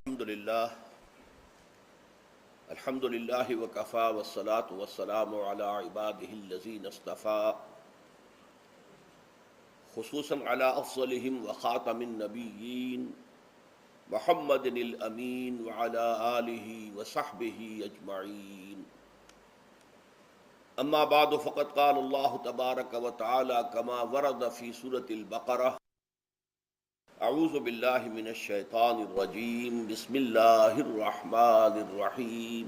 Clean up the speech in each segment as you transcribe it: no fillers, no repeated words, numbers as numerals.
الحمد للہ وکفا والصلاة والسلام علی عباده الذین اصطفى خصوصا علی افضلهم وخاتم النبیین محمد الامین وعلی آلہ وصحبہ اجمعین. اما بعد فقد قال اللہ تبارک وتعالی کما ورد فی سورة البقرہ اعوذ باللہ من الشیطان الرجیم بسم اللہ الرحمن الرحیم.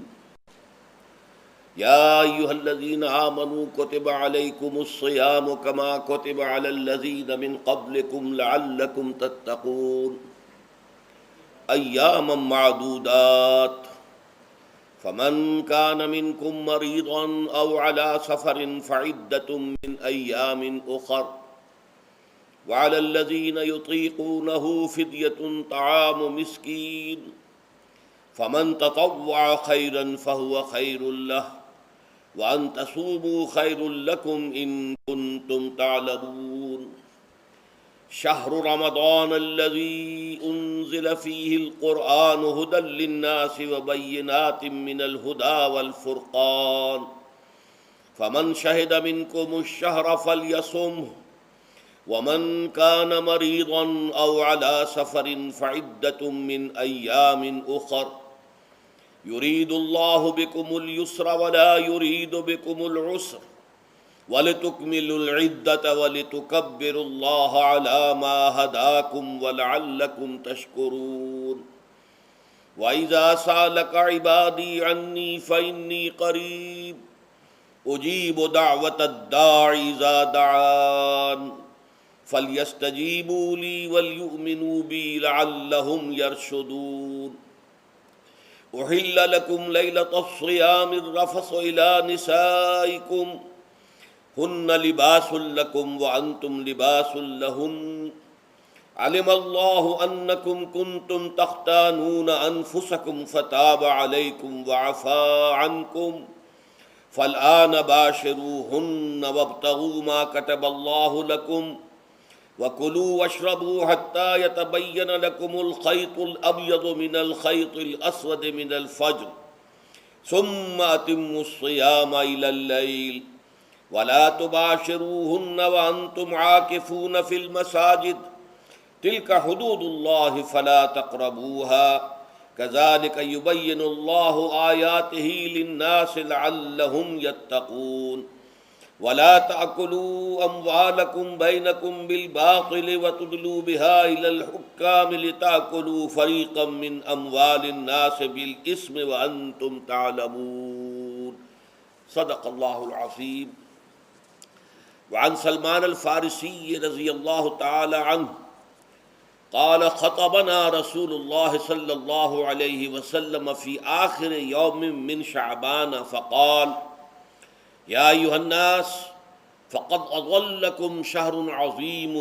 یا ایہا الذین آمنوا کتب علیکم الصیام کما کتب علی الذین من قبلکم لعلکم تتقون ایاما معدودات فمن کان منکم مریضا او علی سفر فعدۃ من ایام اخر وعلى الذين يطيقونه فدية طعام مسكين فمن تطوع خيرا فهو خير له وأن تصوموا خير لكم إن كنتم تعلمون. شهر رمضان الذي أنزل فيه القرآن هدى للناس وبينات من الهدى والفرقان فمن شهد منكم الشهر فليصمه ومن كان مريضا أو على سفر فعدة من أيام أخر يريد الله بكم اليسر ولا يريد بكم العسر ولتكملوا العدة ولتكبروا الله على ما هداكم ولعلكم تشكرون. وإذا سألك عبادي عني فإني قريب أجيب دعوة الداع إذا دعان فَلْيَسْتَجِيبُوا لِي وَلْيُؤْمِنُوا بِي لَعَلَّهُمْ يَرْشُدُونَ. أُحِلَّ لَكُمْ لَيْلَةَ الصِّيَامِ الرَّفَثُ إِلَىٰ نِسَائِكُمْ هُنَّ لِبَاسٌ لَكُمْ وَأَنْتُمْ لِبَاسٌ لَهُنَّ عَلِمَ اللَّهُ أَنَّكُمْ كُنْتُمْ تَخْتَانُونَ أَنفُسَكُمْ فَتَابَ عَلَيْكُمْ وَعَفَا عَنْكُمْ فَالْآنَ بَاشِرُوهُنَّ وَابْتَغُوا مَا كَتَبَ اللَّهُ لَكُمْ وَكُلُوا وَاشْرَبُوا حَتَّى يَتَبَيَّنَ لَكُمُ الْخَيْطُ الْأَبْيَضُ مِنَ الْخَيْطِ الْأَسْوَدِ مِنَ الْفَجْرِ ثُمَّ أَتِمُّوا الصِّيَامَ إِلَى اللَّيْلِ وَلَا تُبَاشِرُوهُنَّ وَأَنْتُمْ عَاكِفُونَ فِي الْمَسَاجِدِ تِلْكَ حُدُودُ اللَّهِ فَلَا تَقْرَبُوهَا كَذَلِكَ يُبَيِّنُ اللَّهُ آيَاتِهِ لِلنَّاسِ لَعَلَّهُمْ يَتَّقُونَ. ولا تأكلوا أموالكم بينكم بالباطل وتدلوا بها إلى الحكام لتأكلوا فريقا من أموال الناس بالإثم وأنتم تعلمون. صدق الله العظيم. وعن سلمان الفارسي رضي الله تعالى عنه قال خطبنا رسول الله صلى الله عليه وسلم في آخر يوم من شعبان فقال یا ایھا الناس فقد اضلکم شہر عظیم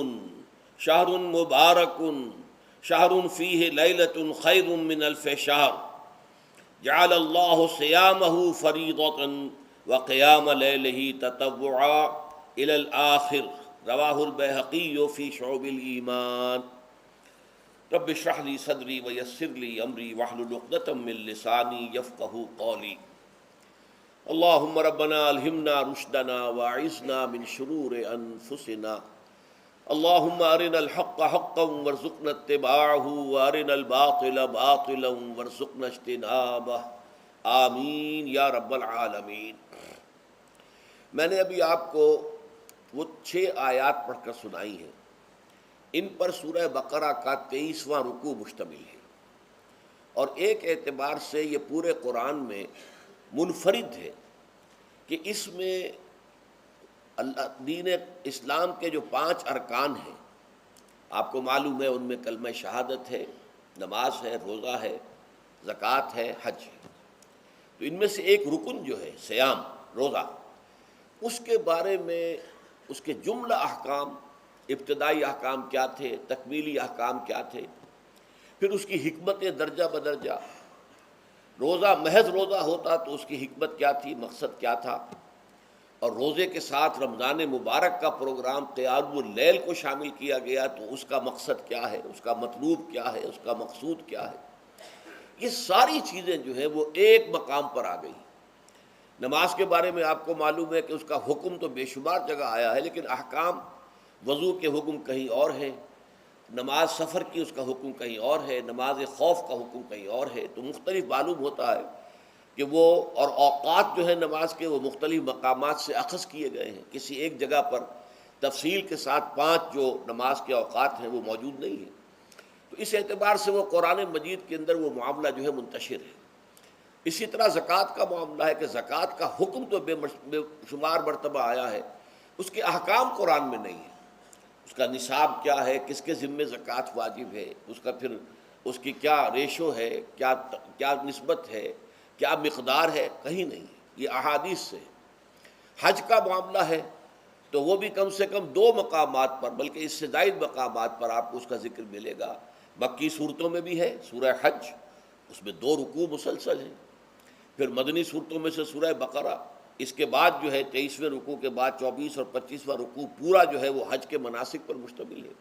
شہر مبارک شہر فیہ لیلۃ خیر من الف شہر جعل اللہ صیامہ فریضۃ وقیام لیلہ تطوعا الی الآخر. رواہ البیہقی فی شعب الایمان. رب اشرح لی صدری ویسر لی امری واحلل عقدۃ من لسانی یفقہوا قولی. اللہم ربنا الہمنا رشدنا واعذنا من شرور انفسنا. اللہم ارنا الحق حقا وارزقنا اتباعہ وارنا الباطل باطلا وارزقنا اجتنابہ. آمین یا رب العالمین. میں نے ابھی آپ کو وہ 6 آیات پڑھ کر سنائی ہیں. ان پر سورہ بقرہ کا 23واں رکوع مشتمل ہے، اور ایک اعتبار سے یہ پورے قرآن میں منفرد ہے کہ اس میں دین اسلام کے جو 5 ارکان ہیں، آپ کو معلوم ہے ان میں کلمہ شہادت ہے، نماز ہے، روزہ ہے، زکوٰۃ ہے، حج ہے. تو ان میں سے ایک رکن جو ہے صیام، روزہ، اس کے بارے میں اس کے جملہ احکام، ابتدائی احکام کیا تھے، تکمیلی احکام کیا تھے، پھر اس کی حکمت درجہ بدرجہ. روزہ محض روزہ ہوتا تو اس کی حکمت کیا تھی، مقصد کیا تھا، اور روزے کے ساتھ رمضان مبارک کا پروگرام قیام اللیل کو شامل کیا گیا تو اس کا مقصد کیا ہے، اس کا مطلوب کیا ہے، اس کا مقصود کیا ہے. یہ ساری چیزیں جو ہیں وہ ایک مقام پر آ گئی۔ نماز کے بارے میں آپ کو معلوم ہے کہ اس کا حکم تو بے شمار جگہ آیا ہے، لیکن احکام وضو کے حکم کہیں اور ہیں، نماز سفر کی اس کا حکم کہیں اور ہے، نماز خوف کا حکم کہیں اور ہے۔ تو مختلف معلوم ہوتا ہے کہ وہ اور اوقات جو ہے نماز کے وہ مختلف مقامات سے اخذ کیے گئے ہیں، کسی ایک جگہ پر تفصیل کے ساتھ 5 جو نماز کے اوقات ہیں وہ موجود نہیں ہیں۔ تو اس اعتبار سے وہ قرآن مجید کے اندر وہ معاملہ جو ہے منتشر ہے۔ اسی طرح زکوٰۃ کا معاملہ ہے کہ زکوٰۃ کا حکم تو بے شمار مرتبہ آیا ہے، اس کے احکام قرآن میں نہیں ہے۔ اس کا نصاب کیا ہے، کس کے ذمے زکوٰۃ واجب ہے، اس کا پھر اس کی کیا ریشو ہے، کیا نسبت ہے، کیا مقدار ہے، کہیں نہیں ہے، یہ احادیث سے ہے۔ حج کا معاملہ ہے تو وہ بھی کم سے کم 2 مقامات پر، بلکہ اس سے زائد مقامات پر آپ کو اس کا ذکر ملے گا۔ مکی صورتوں میں بھی ہے سورہ حج، اس میں 2 رکوع مسلسل ہیں۔ پھر مدنی صورتوں میں سے سورہ بقرہ، اس کے بعد جو ہے 23ویں رکوع کے بعد 24 اور 25واں رکوع پورا جو ہے وہ حج کے مناسک پر مشتمل ہے۔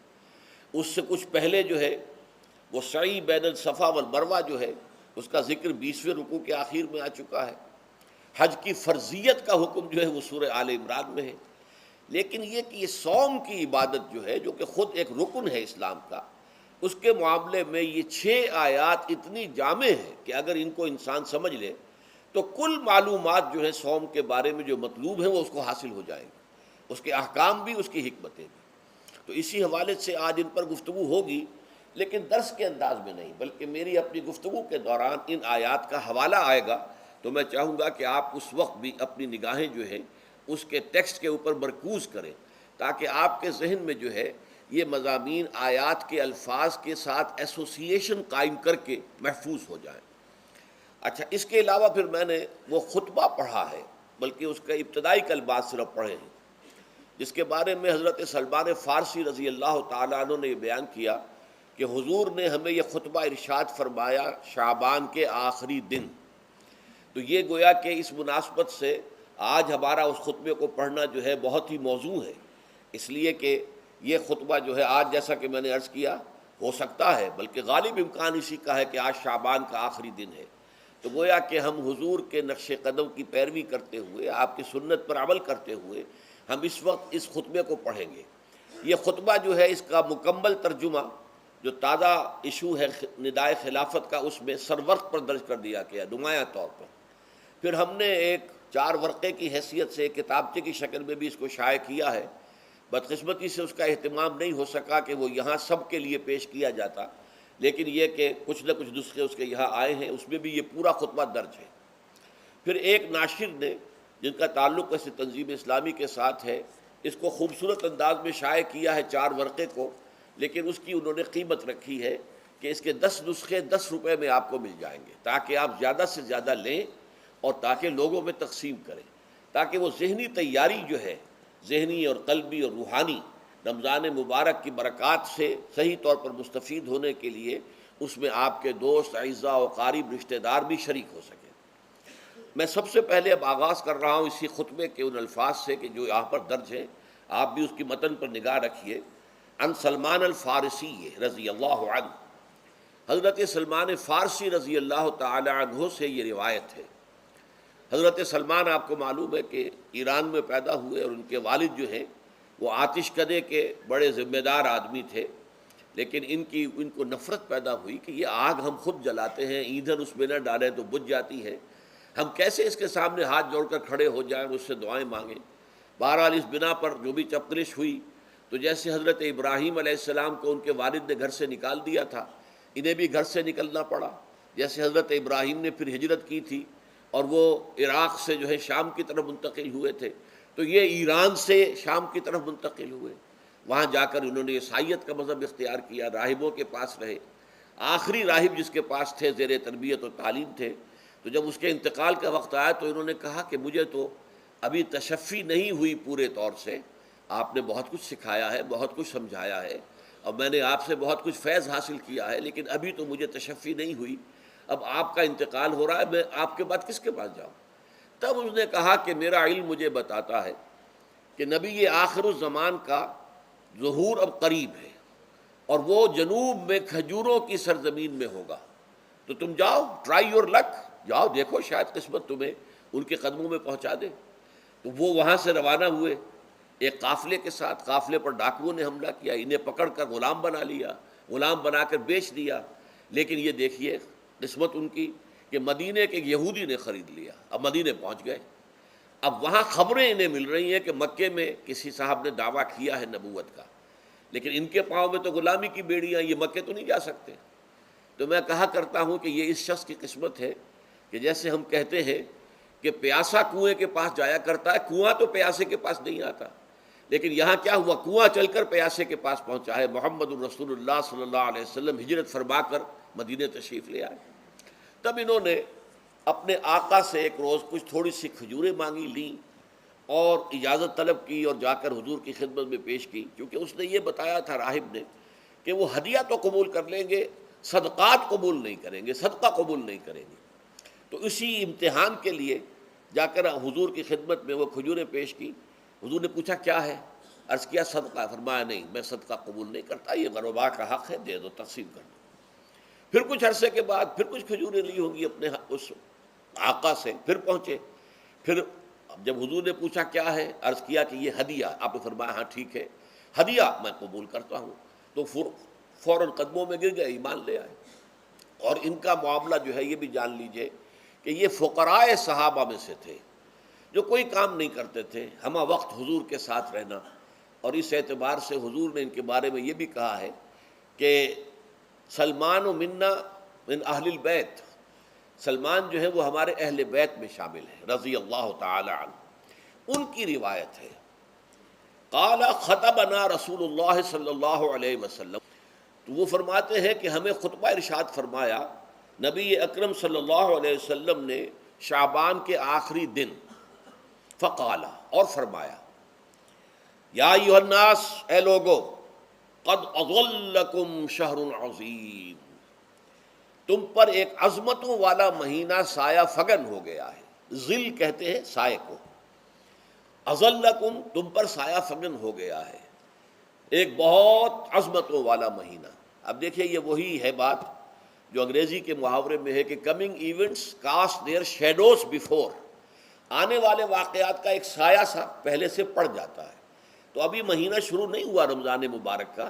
اس سے کچھ پہلے جو ہے وہ سعی بین الصفا والمروہ جو ہے اس کا ذکر 20ویں رکوع کے آخر میں آ چکا ہے۔ حج کی فرضیت کا حکم جو ہے وہ سورہ آل عمران میں ہے۔ لیکن یہ کہ یہ صوم کی عبادت جو ہے، جو کہ خود ایک رکن ہے اسلام کا، اس کے معاملے میں یہ 6 آیات اتنی جامع ہیں کہ اگر ان کو انسان سمجھ لے تو کل معلومات جو ہے صوم کے بارے میں جو مطلوب ہیں وہ اس کو حاصل ہو جائیں گے، اس کے احکام بھی، اس کی حکمتیں بھی۔ تو اسی حوالے سے آج ان پر گفتگو ہوگی، لیکن درس کے انداز میں نہیں، بلکہ میری اپنی گفتگو کے دوران ان آیات کا حوالہ آئے گا تو میں چاہوں گا کہ آپ اس وقت بھی اپنی نگاہیں جو ہے اس کے ٹیکسٹ کے اوپر مرکوز کریں، تاکہ آپ کے ذہن میں جو ہے یہ مضامین آیات کے الفاظ کے ساتھ ایسوسیشن قائم کر کے محفوظ ہو جائیں۔ اچھا، اس کے علاوہ پھر میں نے وہ خطبہ پڑھا ہے، بلکہ اس کا ابتدائی کلمات صرف پڑھے ہیں، جس کے بارے میں حضرت سلمان فارسی رضی اللہ تعالیٰ عنہ نے یہ بیان کیا کہ حضور نے ہمیں یہ خطبہ ارشاد فرمایا شعبان کے آخری دن۔ تو یہ گویا کہ اس مناسبت سے آج ہمارا اس خطبے کو پڑھنا جو ہے بہت ہی موزوں ہے، اس لیے کہ یہ خطبہ جو ہے آج، جیسا کہ میں نے عرض کیا، ہو سکتا ہے بلکہ غالب امکان اسی کا ہے کہ آج شعبان کا آخری دن ہے۔ تو گویا کہ ہم حضور کے نقش قدم کی پیروی کرتے ہوئے، آپ کی سنت پر عمل کرتے ہوئے ہم اس وقت اس خطبے کو پڑھیں گے۔ یہ خطبہ جو ہے اس کا مکمل ترجمہ جو تازہ ایشو ہے ندائے خلافت کا، اس میں سرورق پر درج کر دیا گیا نمایاں طور پر۔ پھر ہم نے ایک 4 ورقے کی حیثیت سے کتابچے کی شکل میں بھی اس کو شائع کیا ہے۔ بدقسمتی سے اس کا اہتمام نہیں ہو سکا کہ وہ یہاں سب کے لیے پیش کیا جاتا، لیکن یہ کہ کچھ نہ کچھ نسخے اس کے یہاں آئے ہیں، اس میں بھی یہ پورا خطبہ درج ہے۔ پھر ایک ناشر نے، جن کا تعلق اس تنظیم اسلامی کے ساتھ ہے، اس کو خوبصورت انداز میں شائع کیا ہے 4 ورقے کو، لیکن اس کی انہوں نے قیمت رکھی ہے کہ اس کے 10 نسخے 10 روپے میں آپ کو مل جائیں گے، تاکہ آپ زیادہ سے زیادہ لیں اور تاکہ لوگوں میں تقسیم کریں، تاکہ وہ ذہنی تیاری جو ہے، ذہنی اور قلبی اور روحانی، رمضان مبارک کی برکات سے صحیح طور پر مستفید ہونے کے لیے اس میں آپ کے دوست، اعزاء و قارب، رشتہ دار بھی شریک ہو سکیں۔ میں سب سے پہلے اب آغاز کر رہا ہوں اسی خطبے کے ان الفاظ سے کہ جو یہاں پر درج ہیں، آپ بھی اس کی متن پر نگاہ رکھیے۔ ان سلمان الفارسی رضی اللہ عنہ، حضرت سلمان فارسی رضی اللہ تعالی عنہ سے یہ روایت ہے۔ حضرت سلمان آپ کو معلوم ہے کہ ایران میں پیدا ہوئے، اور ان کے والد جو ہیں وہ آتش کدے کے بڑے ذمہ دار آدمی تھے، لیکن ان کو نفرت پیدا ہوئی کہ یہ آگ ہم خود جلاتے ہیں، ایندھن اس میں نہ ڈالیں تو بجھ جاتی ہے، ہم کیسے اس کے سامنے ہاتھ جوڑ کر کھڑے ہو جائیں، اس سے دعائیں مانگیں۔ بہرحال اس بنا پر جو بھی چپقلش ہوئی، تو جیسے حضرت ابراہیم علیہ السلام کو ان کے والد نے گھر سے نکال دیا تھا، انہیں بھی گھر سے نکلنا پڑا۔ جیسے حضرت ابراہیم نے پھر ہجرت کی تھی اور وہ عراق سے جو ہے شام کی طرف منتقل ہوئے تھے، تو یہ ایران سے شام کی طرف منتقل ہوئے، وہاں جا کر انہوں نے عیسائیت کا مذہب اختیار کیا، راہبوں کے پاس رہے۔ آخری راہب جس کے پاس تھے زیر تربیت و تعلیم تھے، تو جب اس کے انتقال کا وقت آیا تو انہوں نے کہا کہ مجھے تو ابھی تشفی نہیں ہوئی پورے طور سے، آپ نے بہت کچھ سکھایا ہے، بہت کچھ سمجھایا ہے، اور میں نے آپ سے بہت کچھ فیض حاصل کیا ہے، لیکن ابھی تو مجھے تشفی نہیں ہوئی، اب آپ کا انتقال ہو رہا ہے، میں آپ کے بعد کس کے پاس جاؤں؟ تب اس نے کہا کہ میرا علم مجھے بتاتا ہے کہ نبی آخر الزمان کا ظہور اب قریب ہے، اور وہ جنوب میں کھجوروں کی سرزمین میں ہوگا، تو تم جاؤ، ٹرائی یور لک، جاؤ دیکھو شاید قسمت تمہیں ان کے قدموں میں پہنچا دے۔ تو وہ وہاں سے روانہ ہوئے ایک قافلے کے ساتھ، قافلے پر ڈاکوؤں نے حملہ کیا، انہیں پکڑ کر غلام بنا لیا، غلام بنا کر بیچ دیا۔ لیکن یہ دیکھیے قسمت ان کی کہ مدینے کے ایک یہودی نے خرید لیا، اب مدینے پہنچ گئے۔ اب وہاں خبریں انہیں مل رہی ہیں کہ مکے میں کسی صاحب نے دعویٰ کیا ہے نبوت کا، لیکن ان کے پاؤں میں تو غلامی کی بیڑیاں، یہ مکے تو نہیں جا سکتے۔ تو میں کہا کرتا ہوں کہ یہ اس شخص کی قسمت ہے کہ جیسے ہم کہتے ہیں کہ پیاسا کنویں کے پاس جایا کرتا ہے، کنواں تو پیاسے کے پاس نہیں آتا، لیکن یہاں کیا ہوا، کنواں چل کر پیاسے کے پاس پہنچا ہے۔ محمد الرسول اللہ صلی اللہ علیہ وسلم ہجرت فرما کر مدینے تشریف لے آئے۔ تب انہوں نے اپنے آقا سے ایک روز کچھ تھوڑی سی کھجوریں مانگی، لیں اور اجازت طلب کی اور جا کر حضور کی خدمت میں پیش کی، کیونکہ اس نے یہ بتایا تھا راہب نے کہ وہ ہدیہ تو قبول کر لیں گے، صدقات قبول نہیں کریں گے، صدقہ قبول نہیں کریں گے۔ تو اسی امتحان کے لیے جا کر حضور کی خدمت میں وہ کھجوریں پیش کی۔ حضور نے پوچھا کیا ہے، عرض کیا صدقہ، فرمایا نہیں میں صدقہ قبول نہیں کرتا، یہ غربا کا حق ہے، دے دو، تقسیم کر دو۔ پھر کچھ عرصے کے بعد پھر کچھ کھجوریں لی ہوں گی اپنے اس آقا سے، پھر پہنچے، پھر جب حضور نے پوچھا کیا ہے، عرض کیا کہ یہ ہدیہ، آپ نے فرمایا ہاں ٹھیک ہے، ہدیہ میں قبول کرتا ہوں۔ تو فوراً قدموں میں گر گئے، ایمان لے آئے۔ اور ان کا معاملہ جو ہے یہ بھی جان لیجئے کہ یہ فقراء صحابہ میں سے تھے جو کوئی کام نہیں کرتے تھے، ہمہ وقت حضور کے ساتھ رہنا۔ اور اس اعتبار سے حضور نے ان کے بارے میں یہ بھی کہا ہے کہ سلمان و منا من اہل البیت، سلمان جو ہے وہ ہمارے اہل بیت میں شامل ہے، رضی اللہ تعالی عنہ۔ ان کی روایت ہے قال خطبنا رسول اللہ صلی اللہ علیہ وسلم، تو وہ فرماتے ہیں کہ ہمیں خطبہ ارشاد فرمایا نبی اکرم صلی اللہ علیہ وسلم نے شعبان کے آخری دن، فقال، اور فرمایا یا ایھا الناس، اے لوگو، قد اظلکم شہر عظیم، تم پر ایک عظمتوں والا مہینہ سایہ فگن ہو گیا ہے۔ ظل کہتے ہیں سائے کو، اظلکم تم پر سایہ فگن ہو گیا ہے، ایک بہت عظمتوں والا مہینہ۔ اب دیکھیے یہ وہی ہے بات جو انگریزی کے محاورے میں ہے کہ coming events cast their shadows before, آنے والے واقعات کا ایک سایہ سا پہلے سے پڑ جاتا ہے۔ تو ابھی مہینہ شروع نہیں ہوا رمضان مبارک کا،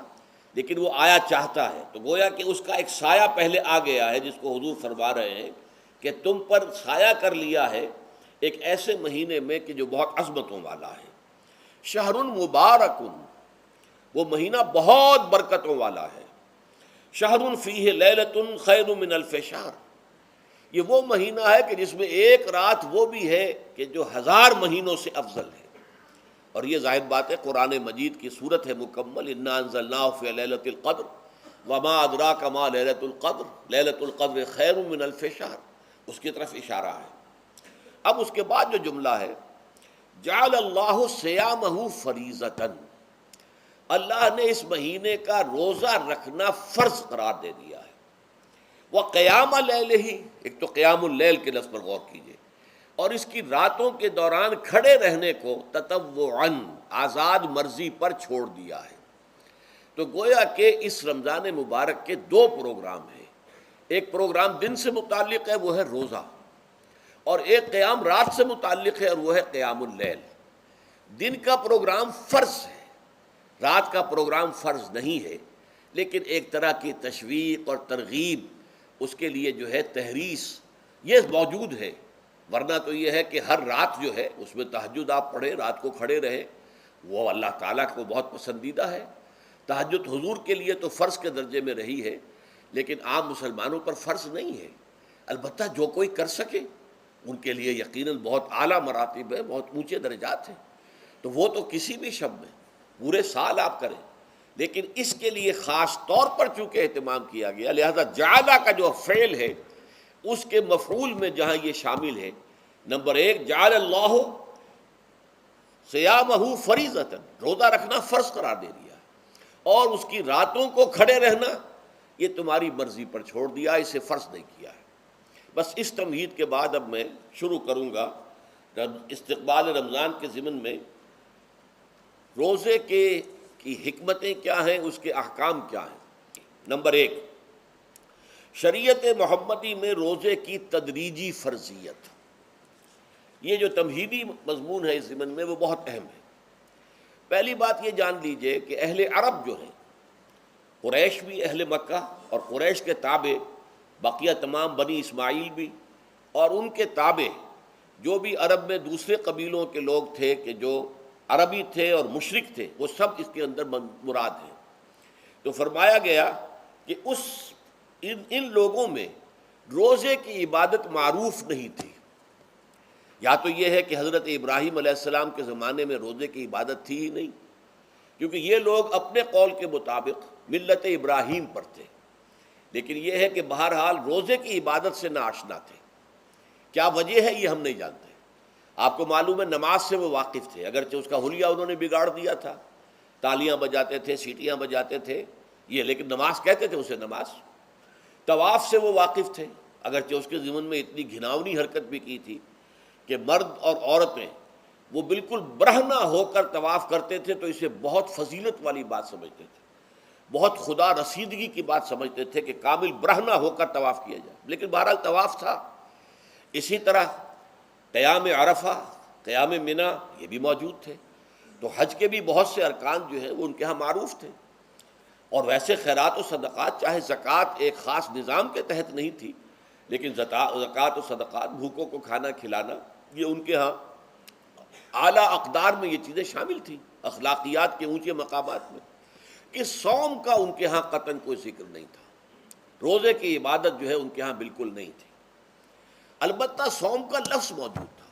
لیکن وہ آیا چاہتا ہے، تو گویا کہ اس کا ایک سایہ پہلے آ گیا ہے، جس کو حضور فرما رہے ہیں کہ تم پر سایہ کر لیا ہے ایک ایسے مہینے میں کہ جو بہت عظمتوں والا ہے۔ شہر مبارک، وہ مہینہ بہت برکتوں والا ہے۔ شہر فیہ لیلۃ خیر من الف شہر، یہ وہ مہینہ ہے کہ جس میں ایک رات وہ بھی ہے کہ جو 1000 مہینوں سے افضل ہے۔ اور یہ ظاہر بات ہے قرآن مجید کی صورت ہے مکمل، انا انزلناہ فی لیلۃ القدر وما ادراک ما لیلۃ القدر لیلۃ القدر خیر من الف شہر، اس کی طرف اشارہ ہے۔ اب اس کے بعد جو جملہ ہے جعل اللہ صیامہ فریضۃ، اللہ نے اس مہینے کا روزہ رکھنا فرض قرار دے دیا ہے۔ وقیام لیلہ، ایک تو قیام اللیل کے لفظ پر غور کیجیے، اور اس کی راتوں کے دوران کھڑے رہنے کو تطوعاً، آزاد مرضی پر چھوڑ دیا ہے۔ تو گویا کہ اس رمضان مبارک کے 2 پروگرام ہیں، ایک پروگرام دن سے متعلق ہے وہ ہے روزہ، اور ایک قیام رات سے متعلق ہے اور وہ ہے قیام اللیل۔ دن کا پروگرام فرض ہے، رات کا پروگرام فرض نہیں ہے، لیکن ایک طرح کی تشویق اور ترغیب، اس کے لیے جو ہے تحریص یہ موجود ہے۔ ورنہ تو یہ ہے کہ ہر رات جو ہے اس میں تہجد آپ پڑھیں، رات کو کھڑے رہیں، وہ اللہ تعالیٰ کو بہت پسندیدہ ہے۔ تہجد حضور کے لیے تو فرض کے درجے میں رہی ہے، لیکن عام مسلمانوں پر فرض نہیں ہے۔ البتہ جو کوئی کر سکے ان کے لیے یقیناً بہت اعلیٰ مراتب ہے، بہت اونچے درجات ہیں، تو وہ تو کسی بھی شب میں پورے سال آپ کریں، لیکن اس کے لیے خاص طور پر چونکہ اہتمام کیا گیا، لہذا جعلہ کا جو فعل ہے اس کے مفعول میں جہاں یہ شامل ہے، نمبر 1 جعل اللہ صیامہ فریضۃ، روزہ رکھنا فرض قرار دے دیا، اور اس کی راتوں کو کھڑے رہنا یہ تمہاری مرضی پر چھوڑ دیا، اسے فرض نہیں کیا ہے۔ بس اس تمہید کے بعد اب میں شروع کروں گا استقبال رمضان کے ضمن میں روزے کی حکمتیں کیا ہیں، اس کے احکام کیا ہیں۔ نمبر 1، شریعت محمدی میں روزے کی تدریجی فرضیت، یہ جو تمہیدی مضمون ہے اس ضمن میں وہ بہت اہم ہے۔ پہلی بات یہ جان لیجئے کہ اہل عرب جو ہیں، قریش بھی، اہل مکہ اور قریش کے تابع بقیہ تمام بنی اسماعیل بھی، اور ان کے تابع جو بھی عرب میں دوسرے قبیلوں کے لوگ تھے کہ جو عربی تھے اور مشرک تھے، وہ سب اس کے اندر مراد ہیں۔ تو فرمایا گیا کہ ان لوگوں میں روزے کی عبادت معروف نہیں تھی۔ یا تو یہ ہے کہ حضرت ابراہیم علیہ السلام کے زمانے میں روزے کی عبادت تھی ہی نہیں، کیونکہ یہ لوگ اپنے قول کے مطابق ملت ابراہیم پر تھے، لیکن یہ ہے کہ بہرحال روزے کی عبادت سے ناآشنا تھے۔ کیا وجہ ہے یہ ہم نہیں جانتے۔ آپ کو معلوم ہے نماز سے وہ واقف تھے، اگرچہ اس کا حلیہ انہوں نے بگاڑ دیا تھا، تالیاں بجاتے تھے، سیٹیاں بجاتے تھے یہ، لیکن نماز کہتے تھے اسے نماز۔ طواف سے وہ واقف تھے، اگرچہ اس کے ضمن میں اتنی گھناؤنی حرکت بھی کی تھی کہ مرد اور عورتیں وہ بالکل برہنہ ہو کر طواف کرتے تھے، تو اسے بہت فضیلت والی بات سمجھتے تھے، بہت خدا رسیدگی کی بات سمجھتے تھے کہ کامل برہنہ ہو کر طواف کیا جائے، لیکن بہرحال طواف تھا۔ اسی طرح قیام عرفہ، قیام منی یہ بھی موجود تھے۔ تو حج کے بھی بہت سے ارکان جو ہیں وہ ان کے ہاں معروف تھے، اور ویسے خیرات و صدقات، چاہے زکوٰۃ ایک خاص نظام کے تحت نہیں تھی، لیکن زکوٰۃ و صدقات، بھوکوں کو کھانا کھلانا، یہ ان کے ہاں اعلیٰ اقدار میں یہ چیزیں شامل تھیں، اخلاقیات کے اونچے مقامات میں۔ کہ صوم کا ان کے ہاں قطعاً کوئی ذکر نہیں تھا، روزے کی عبادت جو ہے ان کے ہاں بالکل نہیں تھی۔ البتہ صوم کا لفظ موجود تھا،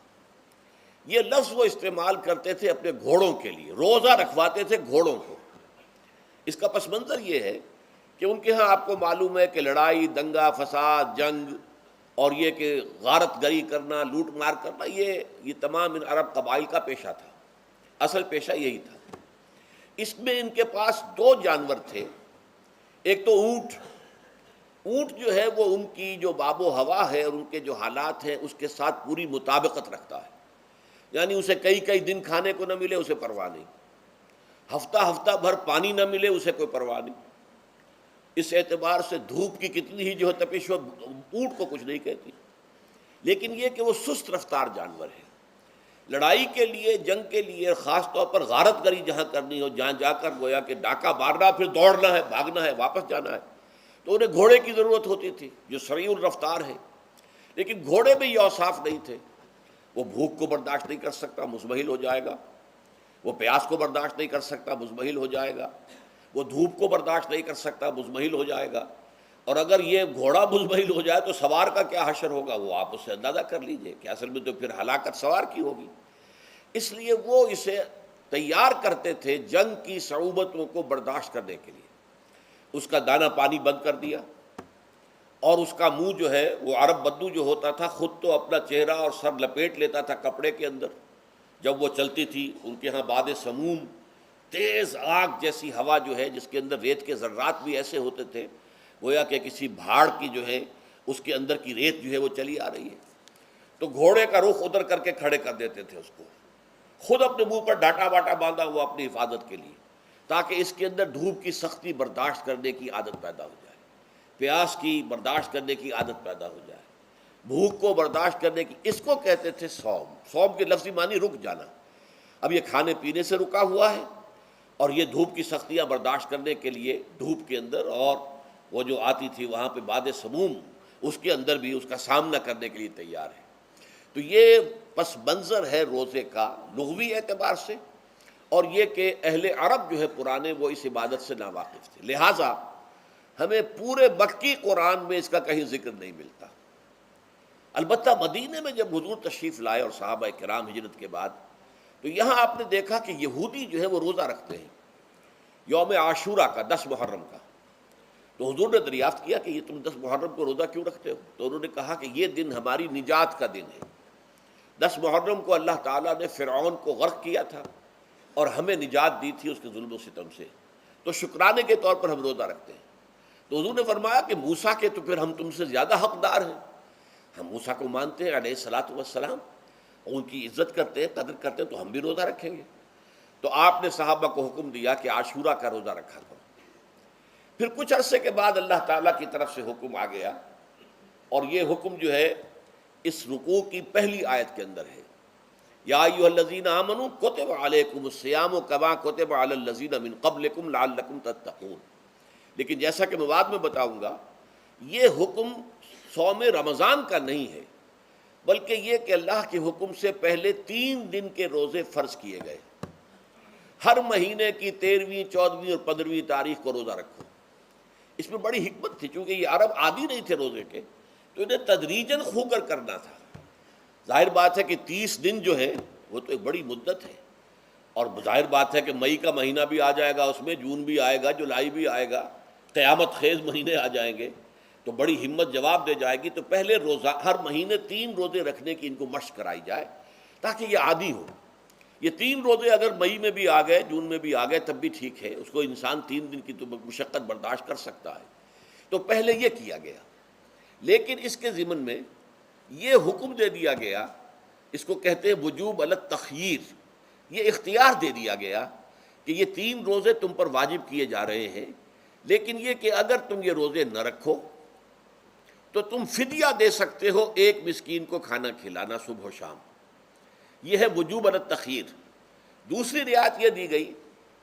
یہ لفظ وہ استعمال کرتے تھے اپنے گھوڑوں کے لیے، روزہ رکھواتے تھے گھوڑوں کو۔ اس کا پس منظر یہ ہے کہ ان کے ہاں آپ کو معلوم ہے کہ لڑائی، دنگا فساد، جنگ، اور یہ کہ غارت گری کرنا، لوٹ مار کرنا، یہ تمام ان عرب قبائل کا پیشہ تھا، اصل پیشہ یہی تھا۔ اس میں ان کے پاس دو جانور تھے، ایک تو اونٹ۔ اونٹ جو ہے وہ ان کی جو باب و ہوا ہے اور ان کے جو حالات ہیں اس کے ساتھ پوری مطابقت رکھتا ہے، یعنی اسے کئی دن کھانے کو نہ ملے اسے پرواہ نہیں، ہفتہ بھر پانی نہ ملے اسے کوئی پرواہ نہیں۔ اس اعتبار سے دھوپ کی کتنی ہی جو ہے تپش ہو، اونٹ کو کچھ نہیں کہتی۔ لیکن یہ کہ وہ سست رفتار جانور ہے، لڑائی کے لیے، جنگ کے لیے، خاص طور پر غارت گری جہاں کرنی ہو، جہاں جا کر گویا کہ ڈاکہ مارنا، پھر دوڑنا ہے، بھاگنا ہے، واپس جانا ہے، تو انہیں گھوڑے کی ضرورت ہوتی تھی جو سریع الرفتار ہے۔ لیکن گھوڑے میں یہ اوصاف نہیں تھے، وہ بھوک کو برداشت نہیں کر سکتا، مزمحل ہو جائے گا، وہ پیاس کو برداشت نہیں کر سکتا، مزمحل ہو جائے گا، وہ دھوپ کو برداشت نہیں کر سکتا، مزمحل ہو جائے گا، اور اگر یہ گھوڑا مزمحل ہو جائے تو سوار کا کیا حشر ہوگا، وہ آپ اس سے اندازہ کر لیجئے کہ اصل میں تو پھر ہلاکت سوار کی ہوگی۔ اس لیے وہ اسے تیار کرتے تھے جنگ کی صعوبتوں کو برداشت کرنے کے لیے۔ اس کا دانہ پانی بند کر دیا، اور اس کا منہ جو ہے وہ عرب بدو جو ہوتا تھا خود تو اپنا چہرہ اور سر لپیٹ لیتا تھا کپڑے کے اندر جب وہ چلتی تھی۔ ان کے ہاں باد سموم، تیز آگ جیسی ہوا جو ہے جس کے اندر ریت کے ذرات بھی ایسے ہوتے تھے گویا کہ کسی بھاڑ کی جو ہے اس کے اندر کی ریت جو ہے وہ چلی آ رہی ہے، تو گھوڑے کا رخ ادھر کر کے کھڑے کر دیتے تھے اس کو، خود اپنے منہ پر ڈاٹا واٹا باندھا ہوا اپنی حفاظت کے لیے، تاکہ اس کے اندر دھوپ کی سختی برداشت کرنے کی عادت پیدا ہو جائے، پیاس کی برداشت کرنے کی عادت پیدا ہو جائے، بھوک کو برداشت کرنے کی۔ اس کو کہتے تھے صوم۔ صوم کے لفظی معنی رک جانا۔ اب یہ کھانے پینے سے رکا ہوا ہے، اور یہ دھوپ کی سختیاں برداشت کرنے کے لیے دھوپ کے اندر، اور وہ جو آتی تھی وہاں پہ باد سموم، اس کے اندر بھی اس کا سامنا کرنے کے لیے تیار ہے۔ تو یہ پس منظر ہے روزے کا لغوی اعتبار سے، اور یہ کہ اہل عرب جو ہے پرانے وہ اس عبادت سے ناواقف تھے، لہٰذا ہمیں پورے مکی قرآن میں اس کا کہیں ذکر نہیں ملتا۔ البتہ مدینے میں جب حضور تشریف لائے اور صحابہ کرام ہجرت کے بعد، تو یہاں آپ نے دیکھا کہ یہودی جو ہے وہ روزہ رکھتے ہیں یوم عاشورہ کا، 10 محرم کا۔ تو حضور نے دریافت کیا کہ یہ تم 10 محرم کو روزہ کیوں رکھتے ہو؟ تو انہوں نے کہا کہ یہ دن ہماری نجات کا دن ہے۔ 10 محرم کو اللہ تعالیٰ نے فرعون کو غرق کیا تھا اور ہمیں نجات دی تھی اس کے ظلم و ستم سے، تو شکرانے کے طور پر ہم روزہ رکھتے ہیں۔ تو حضور نے فرمایا کہ موسیٰ کے تو پھر ہم تم سے زیادہ حقدار ہیں، ہم موسیٰ کو مانتے ہیں علیہ الصلاۃ والسلام، ان کی عزت کرتے ہیں، قدر کرتے ہیں، تو ہم بھی روزہ رکھیں گے۔ تو آپ نے صحابہ کو حکم دیا کہ عاشورہ کا روزہ رکھا کرو۔ پھر کچھ عرصے کے بعد اللہ تعالیٰ کی طرف سے حکم آ گیا، اور یہ حکم جو ہے اس رکوع کی پہلی آیت کے اندر ہے، یا ایھا الذین آمنوا کتب علیکم الصیام کما کتب علی الذین من قبلکم لعلکم تتقون۔ لیکن جیسا کہ میں بعد میں بتاؤں گا، یہ حکم صوم رمضان کا نہیں ہے، بلکہ یہ کہ اللہ کے حکم سے پہلے 3 دن کے روزے فرض کیے گئے۔ ہر مہینے کی 13ویں، 14ویں اور 15ویں تاریخ کو روزہ رکھو۔ اس میں بڑی حکمت تھی، چونکہ یہ عرب عادی نہیں تھے روزے کے، تو انہیں تدریجاً خو کر کرنا تھا۔ ظاہر بات ہے کہ 30 دن جو ہے وہ تو ایک بڑی مدت ہے، اور ظاہر بات ہے کہ مئی کا مہینہ بھی آ جائے گا، اس میں جون بھی آئے گا، جولائی بھی آئے گا، قیامت خیز مہینے آ جائیں گے، تو بڑی ہمت جواب دے جائے گی۔ تو پہلے روزہ ہر مہینے 3 روزے رکھنے کی ان کو مشق کرائی جائے تاکہ یہ عادی ہو۔ یہ 3 روزے اگر مئی میں بھی آ گئے، جون میں بھی آ گئے، تب بھی ٹھیک ہے، اس کو انسان 3 دن کی تو مشقت برداشت کر سکتا ہے۔ تو پہلے یہ کیا گیا، لیکن اس کے ضمن میں یہ حکم دے دیا گیا، اس کو کہتے ہیں وجوب علی التخییر، یہ اختیار دے دیا گیا کہ یہ 3 روزے تم پر واجب کیے جا رہے ہیں، لیکن یہ کہ اگر تم یہ روزے نہ رکھو تو تم فدیہ دے سکتے ہو، 1 مسکین کو کھانا کھلانا صبح و شام۔ یہ ہے وجوب علی التخییر۔ دوسری رعایت یہ دی گئی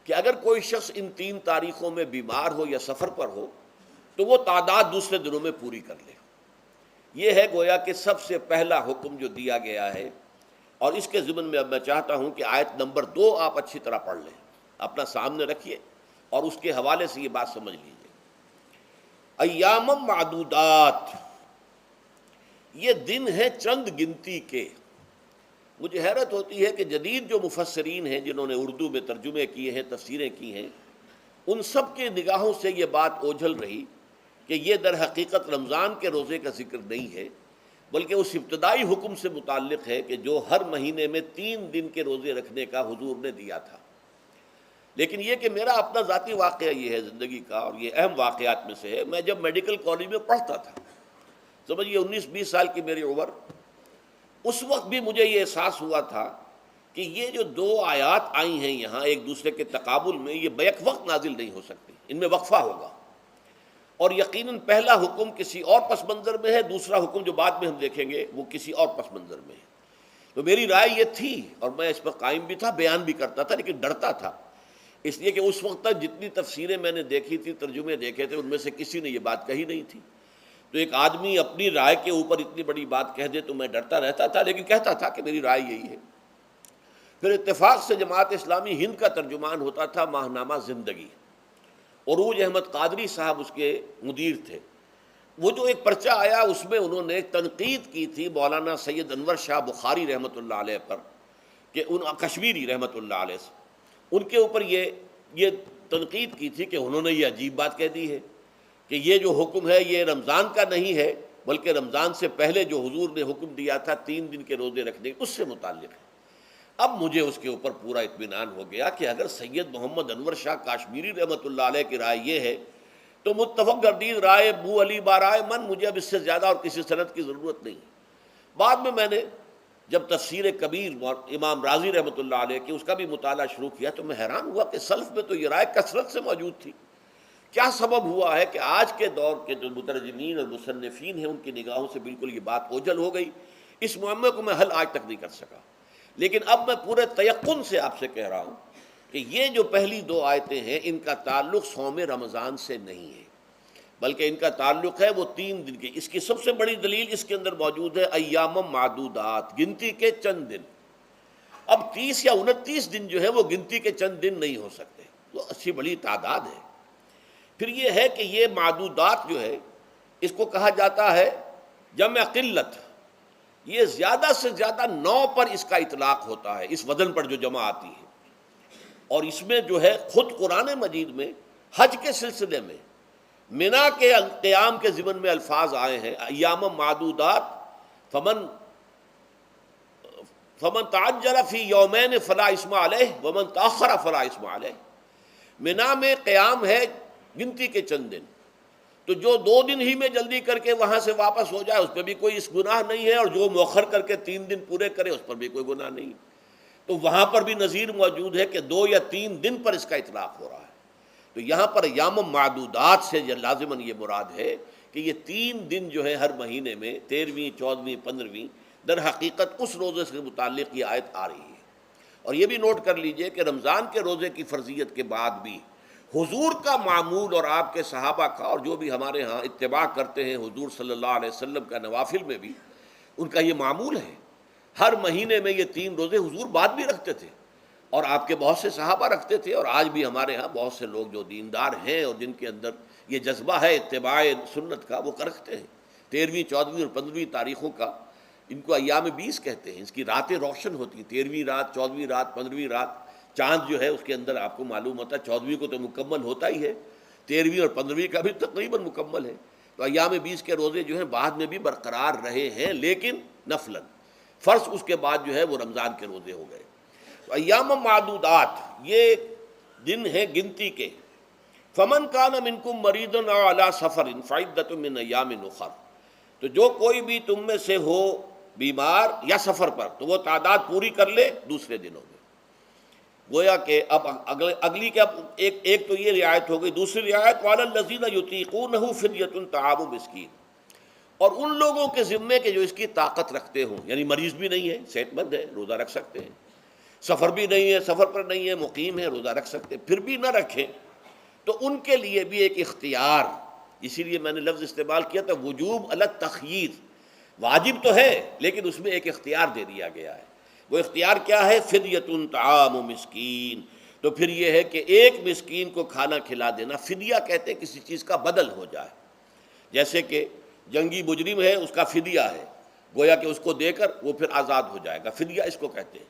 کہ اگر کوئی شخص ان 3 تاریخوں میں بیمار ہو یا سفر پر ہو تو وہ تعداد دوسرے دنوں میں پوری کر لے۔ یہ ہے گویا کہ سب سے پہلا حکم جو دیا گیا ہے، اور اس کے ضمن میں اب میں چاہتا ہوں کہ آیت نمبر 2 آپ اچھی طرح پڑھ لیں، اپنا سامنے رکھیے اور اس کے حوالے سے یہ بات سمجھ لیجیے۔ ایام معدودات، یہ دن ہیں چند گنتی کے۔ مجھے حیرت ہوتی ہے کہ جدید جو مفسرین ہیں جنہوں نے اردو میں ترجمے کیے ہیں، تفسیریں کی ہیں، ان سب کے نگاہوں سے یہ بات اوجھل رہی کہ یہ در حقیقت رمضان کے روزے کا ذکر نہیں ہے، بلکہ اس ابتدائی حکم سے متعلق ہے کہ جو ہر مہینے میں 3 دن کے روزے رکھنے کا حضور نے دیا تھا۔ لیکن یہ کہ میرا اپنا ذاتی واقعہ یہ ہے زندگی کا، اور یہ اہم واقعات میں سے ہے، میں جب میڈیکل کالج میں پڑھتا تھا، سمجھیے 19-20 سال کی میری عمر، اس وقت بھی مجھے یہ احساس ہوا تھا کہ یہ جو 2 آیات آئی ہیں یہاں ایک دوسرے کے تقابل میں، یہ بیک وقت نازل نہیں ہو سکتی، ان میں وقفہ ہوگا، اور یقیناً پہلا حکم کسی اور پس منظر میں ہے، دوسرا حکم جو بعد میں ہم دیکھیں گے وہ کسی اور پس منظر میں ہے۔ تو میری رائے یہ تھی، اور میں اس پر قائم بھی تھا، بیان بھی کرتا تھا، لیکن ڈرتا تھا، اس لیے کہ اس وقت تک جتنی تفسیریں میں نے دیکھی تھی، ترجمے دیکھے تھے، ان میں سے کسی نے یہ بات کہی نہیں تھی۔ تو ایک آدمی اپنی رائے کے اوپر اتنی بڑی بات کہہ دے تو میں ڈرتا رہتا تھا، لیکن کہتا تھا کہ میری رائے یہی ہے۔ پھر اتفاق سے جماعت اسلامی ہند کا ترجمان ہوتا تھا ماہنامہ زندگی، عروج احمد قادری صاحب اس کے مدیر تھے۔ وہ جو ایک پرچہ آیا اس میں انہوں نے تنقید کی تھی مولانا سید انور شاہ بخاری رحمۃ اللہ علیہ پر، کہ ان کشمیری رحمۃ اللہ علیہ سے، ان کے اوپر یہ تنقید کی تھی کہ انہوں نے یہ عجیب بات کہہ دی ہے کہ یہ جو حکم ہے یہ رمضان کا نہیں ہے، بلکہ رمضان سے پہلے جو حضور نے حکم دیا تھا 3 دن کے روزے رکھنے اس سے متعلق ہے۔ اب مجھے اس کے اوپر پورا اطمینان ہو گیا کہ اگر سید محمد انور شاہ کاشمیری رحمۃ اللہ علیہ کی رائے یہ ہے تو متفق گردید رائے بو علی بارائے من، مجھے اب اس سے زیادہ اور کسی سند کی ضرورت نہیں۔ بعد میں نے جب تفسیر کبیر امام رازی رحمۃ اللہ علیہ کی اس کا بھی مطالعہ شروع کیا تو میں حیران ہوا کہ سلف میں تو یہ رائے کثرت سے موجود تھی۔ کیا سبب ہوا ہے کہ آج کے دور کے جو مترجمین اور مصنفین ہیں ان کی نگاہوں سے بالکل یہ بات اوجھل ہو گئی؟ اس معمے کو میں حل آج تک نہیں کر سکا، لیکن اب میں پورے تیقن سے آپ سے کہہ رہا ہوں کہ یہ جو پہلی 2 آیتیں ہیں ان کا تعلق صوم رمضان سے نہیں ہے، بلکہ ان کا تعلق ہے وہ 3 دن کی۔ اس کی سب سے بڑی دلیل اس کے اندر موجود ہے، ایام معدودات، گنتی کے چند دن۔ اب 30 یا 29 دن جو ہے وہ گنتی کے چند دن نہیں ہو سکتے، وہ اچھی بڑی تعداد ہے۔ پھر یہ ہے کہ یہ معدودات جو ہے اس کو کہا جاتا ہے جمع قلت، یہ زیادہ سے زیادہ 9 پر اس کا اطلاق ہوتا ہے، اس وزن پر جو جمع آتی ہے۔ اور اس میں جو ہے خود قرآن مجید میں حج کے سلسلے میں منا کے قیام کے ضمن میں الفاظ آئے ہیں، ایام معدودات فمن تعجل فی یومین فلا اسم علیہ ومن تاخر فلا اسم علیہ۔ منا میں قیام ہے گنتی کے چند دن، تو جو 2 دن ہی میں جلدی کر کے وہاں سے واپس ہو جائے اس پہ بھی کوئی اس گناہ نہیں ہے، اور جو مؤخر کر کے 3 دن پورے کرے اس پر بھی کوئی گناہ نہیں۔ تو وہاں پر بھی نظیر موجود ہے کہ 2 یا 3 دن پر اس کا اطلاق ہو رہا ہے۔ تو یہاں پر ایام معدودات سے لازماً یہ مراد ہے کہ یہ 3 دن جو ہے ہر مہینے میں 13ویں 14ویں 15ویں در حقیقت اس روزے سے متعلق یہ آیت آ رہی ہے۔ اور یہ بھی نوٹ کر لیجئے کہ رمضان کے روزے کی فرضیت کے بعد بھی حضور کا معمول اور آپ کے صحابہ کا، اور جو بھی ہمارے ہاں اتباع کرتے ہیں حضور صلی اللہ علیہ وسلم کا نوافل میں بھی ان کا یہ معمول ہے۔ ہر مہینے میں یہ 3 روزے حضور بعد بھی رکھتے تھے اور آپ کے بہت سے صحابہ رکھتے تھے، اور آج بھی ہمارے ہاں بہت سے لوگ جو دیندار ہیں اور جن کے اندر یہ جذبہ ہے اتباع سنت کا، وہ رکھتے ہیں 13ویں 14ویں اور 15ویں تاریخوں کا۔ ان کو ایام 20 کہتے ہیں، اس کی راتیں روشن ہوتی ہیں، 13ویں رات 14ویں رات 15ویں رات، چاند جو ہے اس کے اندر آپ کو معلوم ہوتا ہے 14ویں کو تو مکمل ہوتا ہی ہے، 13ویں اور 15ویں کا بھی تقریباً مکمل ہے۔ تو ایام 20 کے روزے جو ہیں بعد میں بھی برقرار رہے ہیں، لیکن نفلاً، فرض اس کے بعد جو ہے وہ رمضان کے روزے ہو گئے۔ تو ایام معدودات یہ دن ہیں گنتی کے۔ فمن کان منکم مریضا او علی سفر فعدۃ من ایام اخر، تو جو کوئی بھی تم میں سے ہو بیمار یا سفر پر تو وہ تعداد پوری کر لے دوسرے دنوں میں۔ گویا کہ اب اگلی کے اب ایک تو یہ رعایت ہو گئی، دوسری رعایت وعلی الذین یطیقونہ فدیۃ طعام مسکین، اور ان لوگوں کے ذمے کے جو اس کی طاقت رکھتے ہوں، یعنی مریض بھی نہیں ہے، صحت مند ہے، روزہ رکھ سکتے ہیں، سفر بھی نہیں ہے، سفر پر نہیں ہے، مقیم ہے، روزہ رکھ سکتے ہیں، پھر بھی نہ رکھیں تو ان کے لیے بھی ایک اختیار، اسی لیے میں نے لفظ استعمال کیا تھا وجوب علی التخییر، واجب تو ہے لیکن اس میں ایک اختیار دے دیا گیا ہے۔ وہ اختیار کیا ہے؟ فدیۃ طعام مسکین، تو پھر یہ ہے کہ ایک مسکین کو کھانا کھلا دینا۔ فدیہ کہتے ہیں کسی چیز کا بدل ہو جائے، جیسے کہ جنگی مجرم ہے اس کا فدیہ ہے، گویا کہ اس کو دے کر وہ پھر آزاد ہو جائے گا، فدیہ اس کو کہتے ہیں۔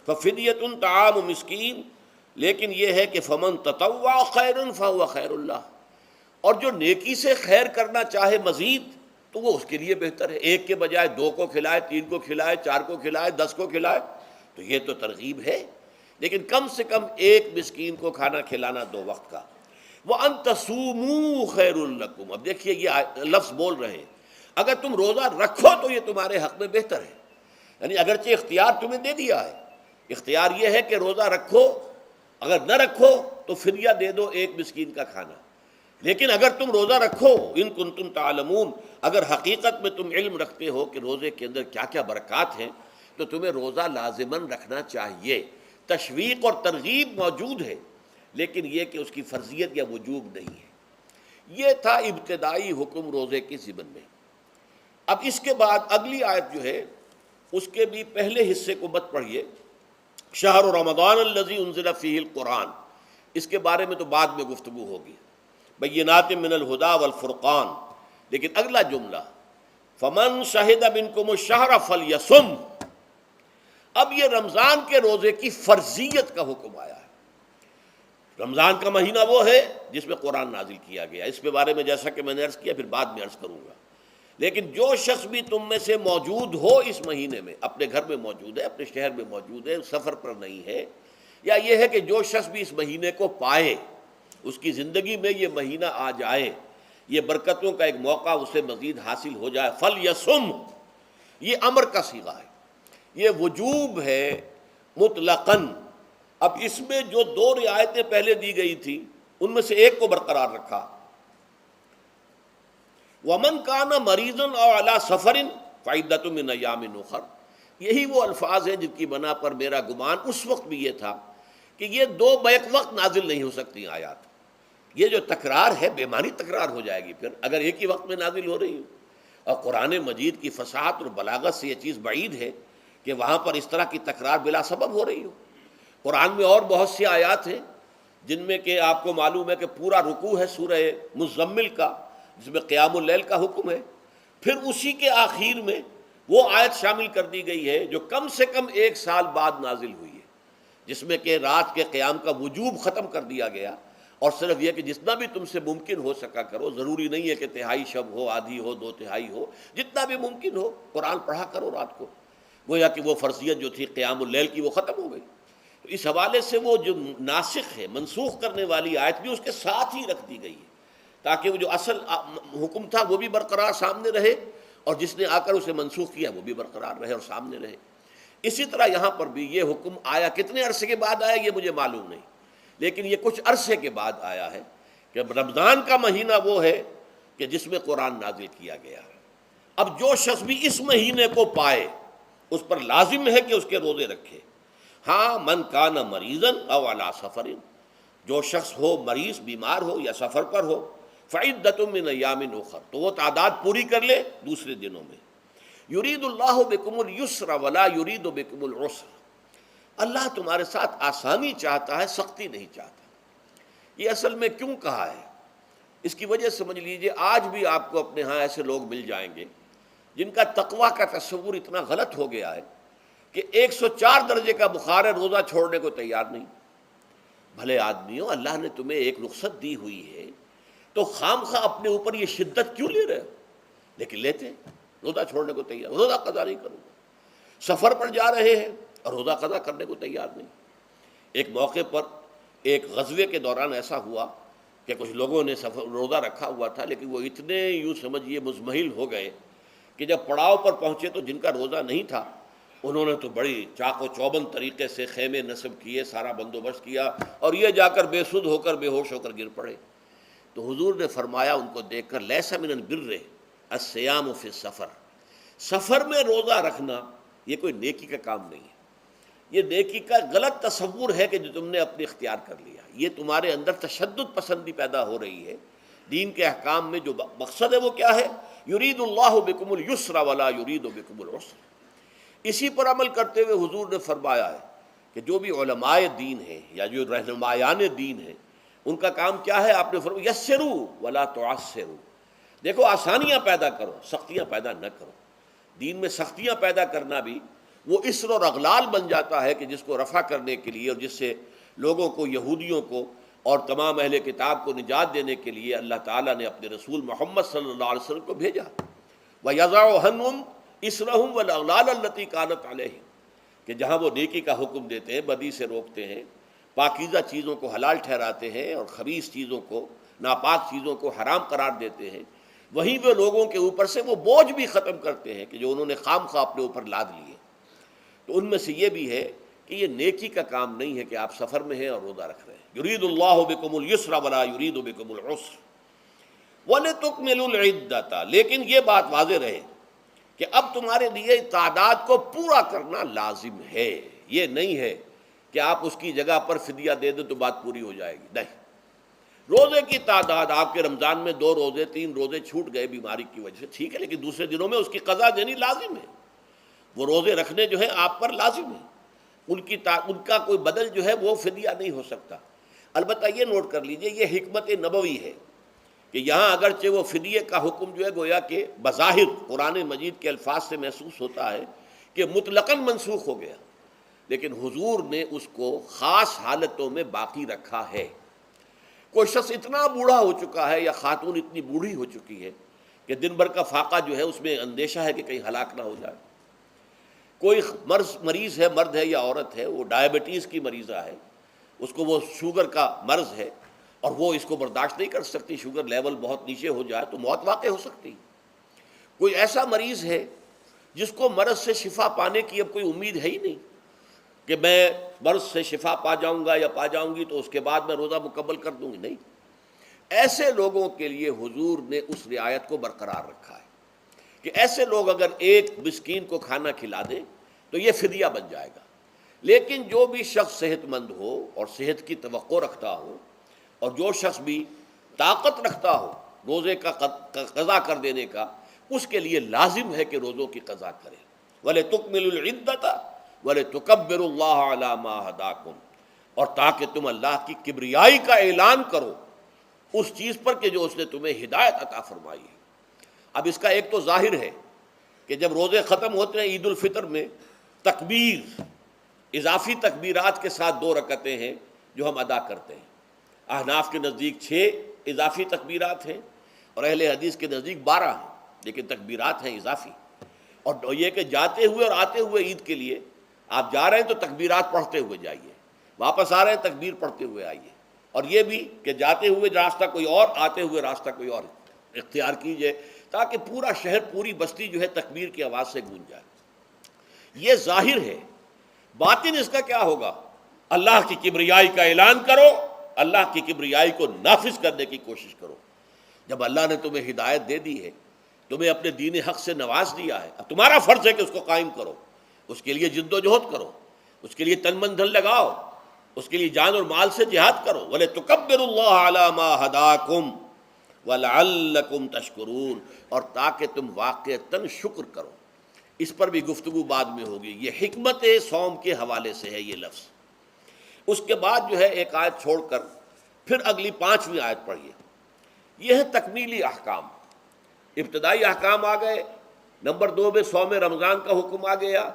ففدیۃ طعام مسکین، لیکن یہ ہے کہ فمن تطوع خیرا فهو خیر اللہ، اور جو نیکی سے خیر کرنا چاہے مزید تو وہ اس کے لیے بہتر ہے، ایک کے بجائے 2 کو کھلائے، 3 کو کھلائے، 4 کو کھلائے، 10 کو کھلائے، تو یہ تو ترغیب ہے، لیکن کم سے کم ایک مسکین کو کھانا کھلانا 2 وقت کا۔ وَأَن تَصُومُوا خَيْرٌ لَكُمْ، اب دیکھیے یہ لفظ بول رہے ہیں، اگر تم روزہ رکھو تو یہ تمہارے حق میں بہتر ہے، یعنی اگرچہ اختیار تمہیں دے دیا ہے، اختیار یہ ہے کہ روزہ رکھو، اگر نہ رکھو تو فدیہ دے دو ایک مسکین کا کھانا، لیکن اگر تم روزہ رکھو، ان کنتم تعلمون، اگر حقیقت میں تم علم رکھتے ہو کہ روزے کے اندر کیا کیا برکات ہیں، تو تمہیں روزہ لازماً رکھنا چاہیے۔ تشویق اور ترغیب موجود ہے، لیکن یہ کہ اس کی فرضیت یا وجوب نہیں ہے۔ یہ تھا ابتدائی حکم روزے کی ضمن میں۔ اب اس کے بعد اگلی آیت جو ہے اس کے بھی پہلے حصے کو مت پڑھیے، شہر رمضان الذی انزل فیہ القرآن، اس کے بارے میں تو بعد میں گفتگو ہوگی، بینات من الہدی والفرقان، لیکن اگلا جملہ فمن شہد منکم الشہر فلیصم، اب یہ رمضان کے روزے کی فرضیت کا حکم آیا ہے۔ رمضان کا مہینہ وہ ہے جس میں قرآن نازل کیا گیا، اس کے بارے میں جیسا کہ میں نے عرض کیا پھر بعد میں عرض کروں گا، لیکن جو شخص بھی تم میں سے موجود ہو اس مہینے میں، اپنے گھر میں موجود ہے، اپنے شہر میں موجود ہے، سفر پر نہیں ہے، یا یہ ہے کہ جو شخص بھی اس مہینے کو پائے، اس کی زندگی میں یہ مہینہ آ جائے، یہ برکتوں کا ایک موقع اسے مزید حاصل ہو جائے، فلیصم، یہ امر کا صیغہ ہے، یہ وجوب ہے مطلقاً۔ اب اس میں جو 2 رعایتیں پہلے دی گئی تھی ان میں سے ایک کو برقرار رکھا، وَمَنْ كَانَ مَرِيضًا أَوْ عَلَى سَفَرٍ فَعِدَّةٌ مِّنْ أَيَّامٍ أُخَرَ، یہی وہ الفاظ ہیں جن کی بنا پر میرا گمان اس وقت بھی یہ تھا کہ یہ 2 بیک وقت نازل نہیں ہو سکتی آیات، یہ جو تکرار ہے بے معنی تکرار ہو جائے گی پھر اگر ایک ہی وقت میں نازل ہو رہی ہو، اور قرآن مجید کی فصاحت اور بلاغت سے یہ چیز بعید ہے کہ وہاں پر اس طرح کی تکرار بلا سبب ہو رہی ہو۔ قرآن میں اور بہت سی آیات ہیں جن میں کہ آپ کو معلوم ہے کہ پورا رکوع ہے سورہ مزمل کا، جس میں قیام اللیل کا حکم ہے، پھر اسی کے آخر میں وہ آیت شامل کر دی گئی ہے جو کم سے کم 1 سال بعد نازل ہوئی ہے، جس میں کہ رات کے قیام کا وجوب ختم کر دیا گیا، اور صرف یہ کہ جتنا بھی تم سے ممکن ہو سکا کرو، ضروری نہیں ہے کہ تہائی شب ہو، آدھی ہو، 2/3 ہو، جتنا بھی ممکن ہو قرآن پڑھا کرو رات کو، گویا کہ وہ فرضیت جو تھی قیام اللیل کی وہ ختم ہو گئی۔ تو اس حوالے سے وہ جو ناسخ ہے، منسوخ کرنے والی آیت بھی اس کے ساتھ ہی رکھ دی گئی ہے، تاکہ وہ جو اصل حکم تھا وہ بھی برقرار سامنے رہے، اور جس نے آ کر اسے منسوخ کیا وہ بھی برقرار رہے اور سامنے رہے۔ اسی طرح یہاں پر بھی یہ حکم آیا، کتنے عرصے کے بعد آیا یہ مجھے معلوم نہیں، لیکن یہ کچھ عرصے کے بعد آیا ہے کہ رمضان کا مہینہ وہ ہے کہ جس میں قرآن نازل کیا گیا ہے۔ اب جو شخص بھی اس مہینے کو پائے اس پر لازم ہے کہ اس کے روزے رکھے۔ ہاں، من کان مریضاً او علی سفر، جو شخص ہو مریض، بیمار ہو یا سفر پر ہو، فعدۃ من ایام اخر، تو وہ تعداد پوری کر لے دوسرے دنوں میں۔ یرید اللہ بکم الیسر ولا یرید بکم العسر، اللہ تمہارے ساتھ آسانی چاہتا ہے، سختی نہیں چاہتا۔ یہ اصل میں کیوں کہا ہے؟ اس کی وجہ سمجھ لیجئے، آج بھی آپ کو اپنے ہاں ایسے لوگ مل جائیں گے جن کا تقویٰ کا تصور اتنا غلط ہو گیا ہے کہ 104 درجے کا بخار ہے، روزہ چھوڑنے کو تیار نہیں۔ بھلے آدمیوں، اللہ نے تمہیں ایک رخصت دی ہوئی ہے تو خام خواہ اپنے اوپر یہ شدت کیوں لے رہے ہو؟ لیکن لیتے ہیں، روزہ چھوڑنے کو تیار، روزہ قضا نہیں کروں گا۔ سفر پر جا رہے ہیں اور روزہ قضا کرنے کو تیار نہیں۔ ایک موقع پر ایک غزوے کے دوران ایسا ہوا کہ کچھ لوگوں نے روزہ رکھا ہوا تھا، لیکن وہ اتنے یوں سمجھیے مزمحل ہو گئے کہ جب پڑاؤ پر پہنچے تو جن کا روزہ نہیں تھا انہوں نے تو بڑی چاق و چوبند طریقے سے خیمے نصب کیے، سارا بندوبست کیا، اور یہ جا کر بے سدھ ہو کر، بے ہوش ہو کر گر پڑے۔ تو حضور نے فرمایا ان کو دیکھ کر، لیس من البر الصیام فی السفر، سفر میں روزہ رکھنا یہ کوئی نیکی کا کام نہیں ہے، یہ نیکی کا غلط تصور ہے کہ جو تم نے اپنے اختیار کر لیا۔ یہ تمہارے اندر تشدد پسندی پیدا ہو رہی ہے۔ دین کے احکام میں جو مقصد ہے وہ کیا ہے؟ یرید اللہ بکم الیسر ولا یرید بکم العسر۔ اسی پر عمل کرتے ہوئے حضور نے فرمایا ہے کہ جو بھی علماء دین ہیں یا جو رہنمایان دین ہیں ان کا کام کیا ہے؟ آپ نے فرمایا یسروا ولا تعسروا، دیکھو آسانیاں پیدا کرو، سختیاں پیدا نہ کرو۔ دین میں سختیاں پیدا کرنا بھی وہ اسر اور اغلال بن جاتا ہے کہ جس کو رفع کرنے کے لیے اور جس سے لوگوں کو، یہودیوں کو اور تمام اہل کتاب کو نجات دینے کے لیے اللہ تعالیٰ نے اپنے رسول محمد صلی اللہ علیہ وسلم کو بھیجا۔ وَيَضَعُ عَنْهُمْ إِصْرَهُمْ وَالْأَغْلَالَ الَّتِي كَانَتْ عَلَيْهِمْ، کہ جہاں وہ نیکی کا حکم دیتے ہیں، بدی سے روکتے ہیں، پاکیزہ چیزوں کو حلال ٹھہراتے ہیں اور خبیث چیزوں کو، ناپاک چیزوں کو حرام قرار دیتے ہیں، وہیں وہ لوگوں کے اوپر سے وہ بوجھ بھی ختم کرتے ہیں کہ جو انہوں نے خام خواہ اپنے اوپر لاد لیے۔ تو ان میں سے یہ بھی ہے کہ یہ نیکی کا کام نہیں ہے کہ آپ سفر میں ہیں اور روزہ رکھ رہے ہیں۔ یرید اللہ بکم الیسر ولا یرید بکم العسر وَلِتُكْمِلُوا الْعِدَّةَ، لیکن یہ بات واضح رہے کہ اب تمہارے لیے تعداد کو پورا کرنا لازم ہے۔ یہ نہیں ہے کہ آپ اس کی جگہ پر فدیہ دے دیں تو بات پوری ہو جائے گی، نہیں۔ روزے کی تعداد، آپ کے رمضان میں 2 روزے 3 روزے چھوٹ گئے بیماری کی وجہ سے، ٹھیک ہے، لیکن دوسرے دنوں میں اس کی قضا دینی لازم ہے۔ وہ روزے رکھنے جو ہیں آپ پر لازم ہیں، ان کا کوئی بدل جو ہے وہ فدیہ نہیں ہو سکتا۔ البتہ یہ نوٹ کر لیجئے، یہ حکمت نبوی ہے کہ یہاں اگرچہ وہ فدیے کا حکم جو ہے گویا کہ بظاہر قرآن مجید کے الفاظ سے محسوس ہوتا ہے کہ مطلقاً منسوخ ہو گیا، لیکن حضور نے اس کو خاص حالتوں میں باقی رکھا ہے۔ کوئی شخص اتنا بوڑھا ہو چکا ہے یا خاتون اتنی بوڑھی ہو چکی ہے کہ دن بھر کا فاقہ جو ہے اس میں اندیشہ ہے کہ کہیں ہلاک نہ ہو جائے۔ کوئی مریض ہے، مرد ہے یا عورت ہے، وہ ڈائبٹیز کی مریضہ ہے، اس کو وہ شوگر کا مرض ہے اور وہ اس کو برداشت نہیں کر سکتی، شوگر لیول بہت نیچے ہو جائے تو موت واقع ہو سکتی۔ کوئی ایسا مریض ہے جس کو مرض سے شفا پانے کی اب کوئی امید ہے ہی نہیں کہ میں مرض سے شفا پا جاؤں گا یا پا جاؤں گی تو اس کے بعد میں روزہ مکمل کر دوں گی، نہیں۔ ایسے لوگوں کے لیے حضور نے اس رعایت کو برقرار رکھا ہے کہ ایسے لوگ اگر ایک مسکین کو کھانا کھلا دیں تو یہ فدیہ بن جائے گا۔ لیکن جو بھی شخص صحت مند ہو اور صحت کی توقع رکھتا ہو اور جو شخص بھی طاقت رکھتا ہو روزے کا قضا کر دینے کا، اس کے لیے لازم ہے کہ روزوں کی قضا کرے۔ وَلِتُكْمِلُوا الْعِدَّةَ وَلِتُكَبِّرُوا اللَّهَ عَلَىٰ مَا هَدَاكُمْ، اور تاکہ تم اللہ کی کبریائی کا اعلان کرو اس چیز پر کہ جو اس نے تمہیں ہدایت عطا فرمائی ہے۔ اب اس کا ایک تو ظاہر ہے کہ جب روزے ختم ہوتے ہیں عید الفطر میں، تکبیر، اضافی تکبیرات کے ساتھ 2 رکعتیں ہیں جو ہم ادا کرتے ہیں۔ احناف کے نزدیک 6 اضافی تکبیرات ہیں اور اہل حدیث کے نزدیک 12 ہیں، لیکن تکبیرات ہیں اضافی۔ اور یہ کہ جاتے ہوئے اور آتے ہوئے عید کے لیے آپ جا رہے ہیں تو تکبیرات پڑھتے ہوئے جائیے، واپس آ رہے ہیں تکبیر پڑھتے ہوئے آئیے، اور یہ بھی کہ جاتے ہوئے راستہ کوئی اور، آتے ہوئے راستہ کوئی اور اختیار کیجئے تاکہ پورا شہر، پوری بستی جو ہے تکبیر کی آواز سے گونج جائے۔ یہ ظاہر ہے۔ باطن اس کا کیا ہوگا اللہ کی کبریائی کا اعلان کرو، اللہ کی کبریائی کو نافذ کرنے کی کوشش کرو۔ جب اللہ نے تمہیں ہدایت دے دی ہے، تمہیں اپنے دین حق سے نواز دیا ہے، اب تمہارا فرض ہے کہ اس کو قائم کرو، اس کے لیے جد و جہد کرو، اس کے لیے تن من دھن لگاؤ، اس کے لیے جان اور مال سے جہاد کرو۔ وَلِتُكَبِّرُوا اللَّهَ عَلَى مَا هَدَاكُمْ وَلَعَلَّكُمْ تَشْكُرُونَ، اور تاکہ تم واقعتاً شکر کرو۔ اس پر بھی گفتگو بعد میں ہوگی، یہ حکمت صوم کے حوالے سے ہے یہ لفظ۔ اس کے بعد جو ہے ایک آیت چھوڑ کر پھر اگلی 5ویں آیت پڑھیے، یہ ہے تکمیلی احکام۔ ابتدائی احکام آ گئے، نمبر 2 میں صوم رمضان کا حکم آ گیا،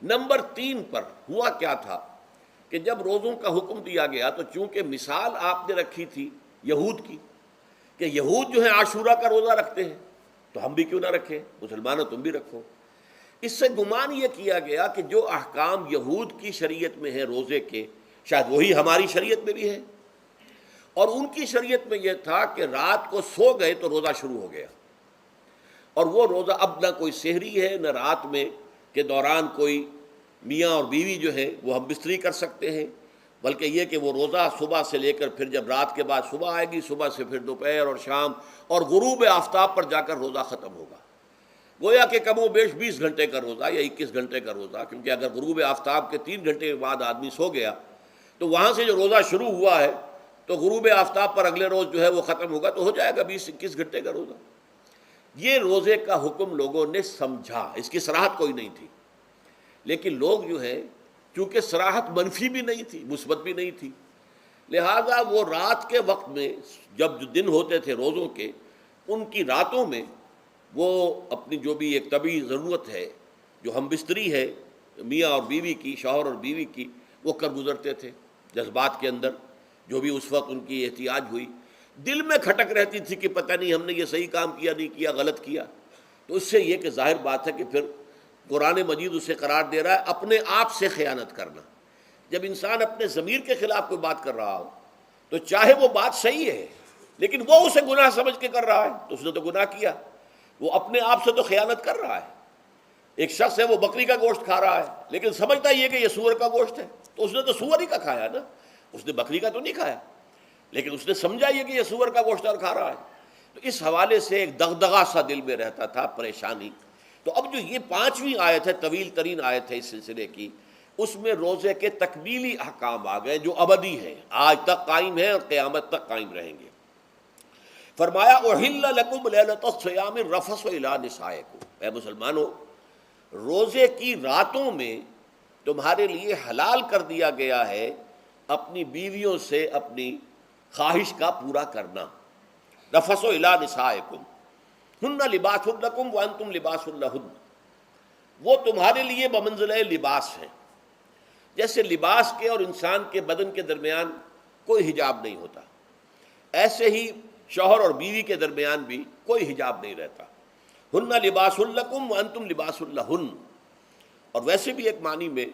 نمبر 3 پر ہوا کیا تھا کہ جب روزوں کا حکم دیا گیا تو چونکہ مثال آپ نے رکھی تھی یہود کی کہ یہود جو ہے عاشورہ کا روزہ رکھتے ہیں تو ہم بھی کیوں نہ رکھیں، مسلمانوں تم بھی رکھو۔ اس سے گمان یہ کیا گیا کہ جو احکام یہود کی شریعت میں ہے روزے کے، شاید وہی ہماری شریعت میں بھی ہے، اور ان کی شریعت میں یہ تھا کہ رات کو سو گئے تو روزہ شروع ہو گیا، اور وہ روزہ اب نہ کوئی سحری ہے نہ رات میں کے دوران کوئی میاں اور بیوی جو ہے وہ ہم بستری کر سکتے ہیں، بلکہ یہ کہ وہ روزہ صبح سے لے کر پھر جب رات کے بعد صبح آئے گی، صبح سے پھر دوپہر اور شام اور غروب آفتاب پر جا کر روزہ ختم ہوگا۔ گویا کہ کم و بیش 20 گھنٹے کا روزہ یا 21 گھنٹے کا روزہ، کیونکہ اگر غروب آفتاب کے 3 گھنٹے کے بعد آدمی سو گیا تو وہاں سے جو روزہ شروع ہوا ہے تو غروب آفتاب پر اگلے روز جو ہے وہ ختم ہوگا، تو ہو جائے گا 20-21 گھنٹے کا روزہ۔ یہ روزے کا حکم لوگوں نے سمجھا، اس کی صراحت کوئی نہیں تھی، لیکن لوگ جو ہے چونکہ صراحت منفی بھی نہیں تھی مثبت بھی نہیں تھی، لہذا وہ رات کے وقت میں جب دن ہوتے تھے روزوں کے، ان کی راتوں میں وہ اپنی جو بھی ایک طبعی ضرورت ہے جو ہم بستری ہے میاں اور بیوی کی، شوہر اور بیوی کی، وہ کر گزرتے تھے۔ جذبات کے اندر جو بھی اس وقت ان کی احتیاج ہوئی، دل میں کھٹک رہتی تھی کہ پتہ نہیں ہم نے یہ صحیح کام کیا نہیں کیا، غلط کیا، تو اس سے یہ کہ ظاہر بات ہے کہ پھر قرآن مجید اسے قرار دے رہا ہے اپنے آپ سے خیانت کرنا۔ جب انسان اپنے ضمیر کے خلاف کوئی بات کر رہا ہو تو چاہے وہ بات صحیح ہے لیکن وہ اسے گناہ سمجھ کے کر رہا ہے تو اس نے تو گناہ کیا، وہ اپنے آپ سے تو خیانت کر رہا ہے۔ ایک شخص ہے وہ بکری کا گوشت کھا رہا ہے لیکن سمجھتا یہ کہ یہ سور کا گوشت ہے، تو اس نے تو سور ہی کا کھایا نا، اس نے بکری کا تو نہیں کھایا، لیکن اس نے سمجھا یہ کہ یہ سور کا گوشت اور کھا رہا ہے۔ تو اس حوالے سے ایک دغدغہ سا دل میں رہتا تھا، پریشانی۔ تو اب جو یہ 5ویں آیت ہے، طویل ترین آیت ہے اس سلسلے کی، اس میں روزے کے تکمیلی احکام آ گئے جو ابدی ہیں، آج تک قائم ہیں اور قیامت تک قائم رہیں گے۔ فرمایا احل لکم لیلۃ الصیام الرفث الی نسائکم، اے مسلمانوں روزے کی راتوں میں تمہارے لیے حلال کر دیا گیا ہے اپنی بیویوں سے اپنی خواہش کا پورا کرنا۔ رفث الی نسائکم ہن لباس لکم وانتم لباس لہن، وہ تمہارے لیے بمنزلہ لباس ہیں، جیسے لباس کے اور انسان کے بدن کے درمیان کوئی حجاب نہیں ہوتا، ایسے ہی شوہر اور بیوی کے درمیان بھی کوئی حجاب نہیں رہتا۔ ہن لباس لکم وانتم لباس لہن، اور ویسے بھی ایک معنی میں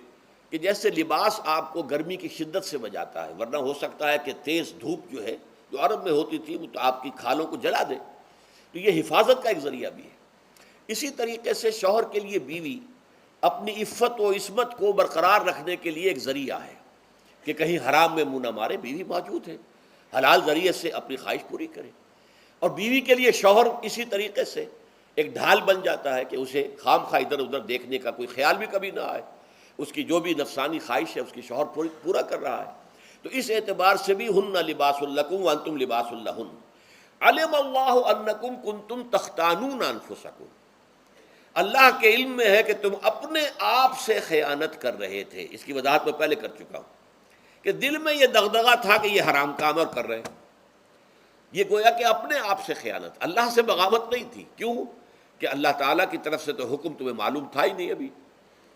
کہ جیسے لباس آپ کو گرمی کی شدت سے بچاتا ہے، ورنہ ہو سکتا ہے کہ تیز دھوپ جو ہے جو عرب میں ہوتی تھی وہ تو آپ کی کھالوں کو جلا دے، تو یہ حفاظت کا ایک ذریعہ بھی ہے۔ اسی طریقے سے شوہر کے لیے بیوی اپنی عفت و عصمت کو برقرار رکھنے کے لیے ایک ذریعہ ہے کہ کہیں حرام میں منہ نہ مارے، بیوی موجود ہے، حلال ذریعے سے اپنی خواہش پوری کرے۔ اور بیوی کے لیے شوہر اسی طریقے سے ایک ڈھال بن جاتا ہے کہ اسے خام خواہ ادھر ادھر دیکھنے کا کوئی خیال بھی کبھی نہ آئے، اس کی جو بھی نفسانی خواہش ہے اس کی شوہر پورا کر رہا ہے۔ تو اس اعتبار سے بھی ہن لباس لکم وانتم لباس لہن، علم اللہ انکم کنتم تختانون انفسکم، اللہ کے علم میں ہے کہ تم اپنے آپ سے خیانت کر رہے تھے۔ اس کی وضاحت میں پہلے کر چکا ہوں کہ دل میں یہ دغدغہ تھا کہ یہ حرام کام اور کر رہے ہیں، یہ گویا کہ اپنے آپ سے خیانت، اللہ سے بغاوت نہیں تھی۔ کیوں کہ اللہ تعالیٰ کی طرف سے تو حکم تمہیں معلوم تھا ہی نہیں ابھی،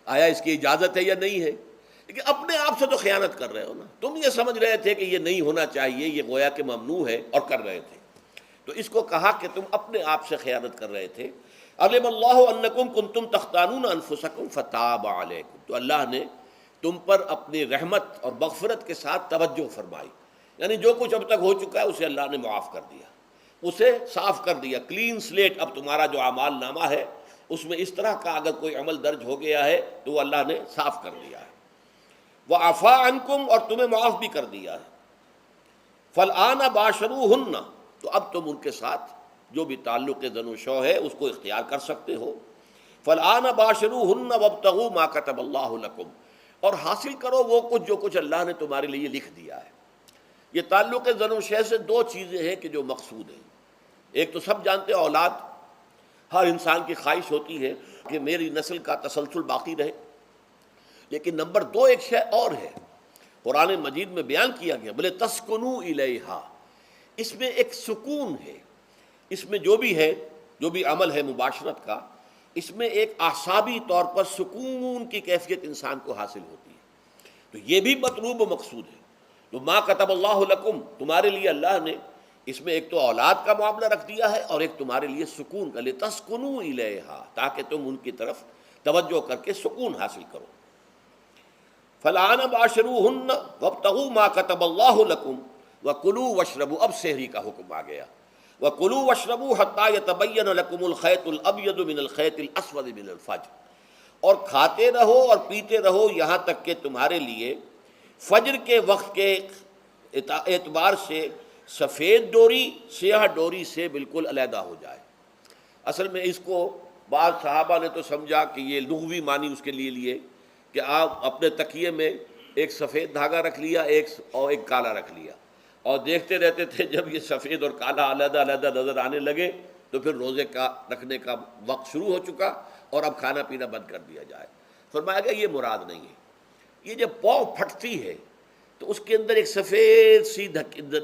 آیا اس کی اجازت ہے یا نہیں ہے، لیکن اپنے آپ سے تو خیانت کر رہے ہو نا، تم یہ سمجھ رہے تھے کہ یہ نہیں ہونا چاہیے، یہ گویا کہ ممنوع ہے اور کر رہے تھے، تو اس کو کہا کہ تم اپنے آپ سے خیانت کر رہے تھے۔ علم اللہ انکم کنتم تختانون انفسکم فتاب علیکم، تو اللہ نے تم پر اپنی رحمت اور مغفرت کے ساتھ توجہ فرمائی، یعنی جو کچھ اب تک ہو چکا ہے اسے اللہ نے معاف کر دیا، اسے صاف کر دیا، کلین سلیٹ۔ اب تمہارا جو اعمال نامہ ہے اس میں اس طرح کا اگر کوئی عمل درج ہو گیا ہے تو وہ اللہ نے صاف کر دیا ہے۔ وعفا عنکم اور تمہیں معاف بھی کر دیا ہے. فالآن باشروہن تو اب تم ان کے ساتھ جو بھی تعلق زن و شو ہے اس کو اختیار کر سکتے ہو. فالآن باشروہن وابتغوا ما کتب اللہ لکم اور حاصل کرو وہ کچھ جو کچھ اللہ نے تمہارے لیے لکھ دیا ہے. یہ تعلق زن و شے سے دو چیزیں ہیں کہ جو مقصود ہیں. ایک تو سب جانتے ہیں اولاد، ہر انسان کی خواہش ہوتی ہے کہ میری نسل کا تسلسل باقی رہے. لیکن نمبر دو ایک شے اور ہے قرآن مجید میں بیان کیا گیا، بولے تسکنو الیہا، اس میں ایک سکون ہے. اس میں جو بھی ہے، جو بھی عمل ہے مباشرت کا، اس میں ایک اعصابی طور پر سکون کی کیفیت انسان کو حاصل ہوتی ہے. تو یہ بھی مطلوب و مقصود ہے. تو ما کتب اللہ لکم، تمہارے لیے اللہ نے اس میں ایک تو اولاد کا معاملہ رکھ دیا ہے اور ایک تمہارے لیے سکون کا، لتسکنو الیہا، تاکہ تم ان کی طرف توجہ کر کے سکون حاصل کرو. فالآن باشروہن وابتغوا ما کتب اللہ لکم وکلوا واشربوا، اب سحری کا حکم آ گیا. وکلوا واشربوا حتی یتبین لکم الخیط الابیض من الخیط الاسود من الفجر، اور کھاتے رہو اور پیتے رہو یہاں تک کہ تمہارے لیے فجر کے وقت کے اعتبار سے سفید ڈوری سیاہ ڈوری سے بالکل علیحدہ ہو جائے. اصل میں اس کو بعض صحابہ نے تو سمجھا کہ یہ لغوی معنی اس کے لیے کہ آپ اپنے تکیے میں ایک سفید دھاگا رکھ لیا ایک کالا رکھ لیا اور دیکھتے رہتے تھے. جب یہ سفید اور کالا علیحدہ علیحدہ نظر آنے لگے تو پھر روزے کا رکھنے کا وقت شروع ہو چکا اور اب کھانا پینا بند کر دیا جائے. فرمایا گیا یہ مراد نہیں ہے. یہ جب پاؤں پھٹتی ہے تو اس کے اندر ایک سفید سی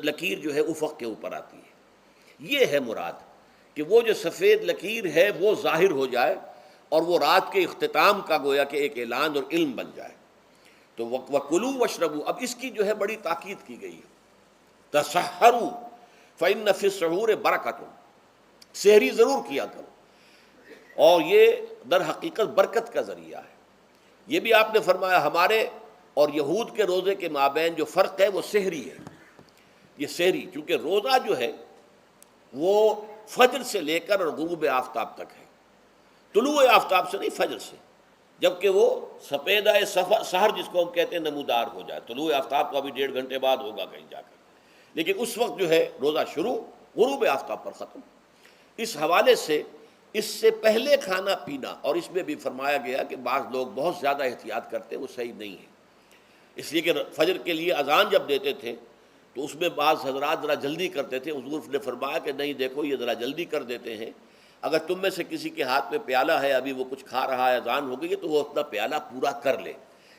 لکیر جو ہے افق کے اوپر آتی ہے. یہ ہے مراد کہ وہ جو سفید لکیر ہے وہ ظاہر ہو جائے اور وہ رات کے اختتام کا گویا کہ ایک اعلان اور علم بن جائے. تو وَكُلُوا وَاشْرَبُوا، اب اس کی جو ہے بڑی تاکید کی گئی ہے. تَسَحَّرُوا فَإِنَّ فِي السَّحُورِ بَرَكَةٌ، سحری ضرور کیا کرو اور یہ در حقیقت برکت کا ذریعہ ہے. یہ بھی آپ نے فرمایا ہمارے اور یہود کے روزے کے مابین جو فرق ہے وہ سحری ہے. یہ سحری چونکہ روزہ جو ہے وہ فجر سے لے کر اور غروب آفتاب تک ہے، طلوع آفتاب سے نہیں، فجر سے، جبکہ وہ سفیدہ سحر جس کو ہم کہتے ہیں نمودار ہو جائے. طلوع آفتاب تو ابھی 1.5 گھنٹے بعد ہوگا کہیں جا کر، لیکن اس وقت جو ہے روزہ شروع، غروب آفتاب پر ختم. اس حوالے سے اس سے پہلے کھانا پینا، اور اس میں بھی فرمایا گیا کہ بعض لوگ بہت زیادہ احتیاط کرتے ہیں، وہ صحیح نہیں ہے. اس لیے کہ فجر کے لیے اذان جب دیتے تھے تو اس میں بعض حضرات ذرا جلدی کرتے تھے. حضور نے فرمایا کہ نہیں دیکھو یہ ذرا جلدی کر دیتے ہیں، اگر تم میں سے کسی کے ہاتھ میں پیالہ ہے ابھی وہ کچھ کھا رہا ہے اذان ہو گئی ہے تو وہ اپنا پیالہ پورا کر لے.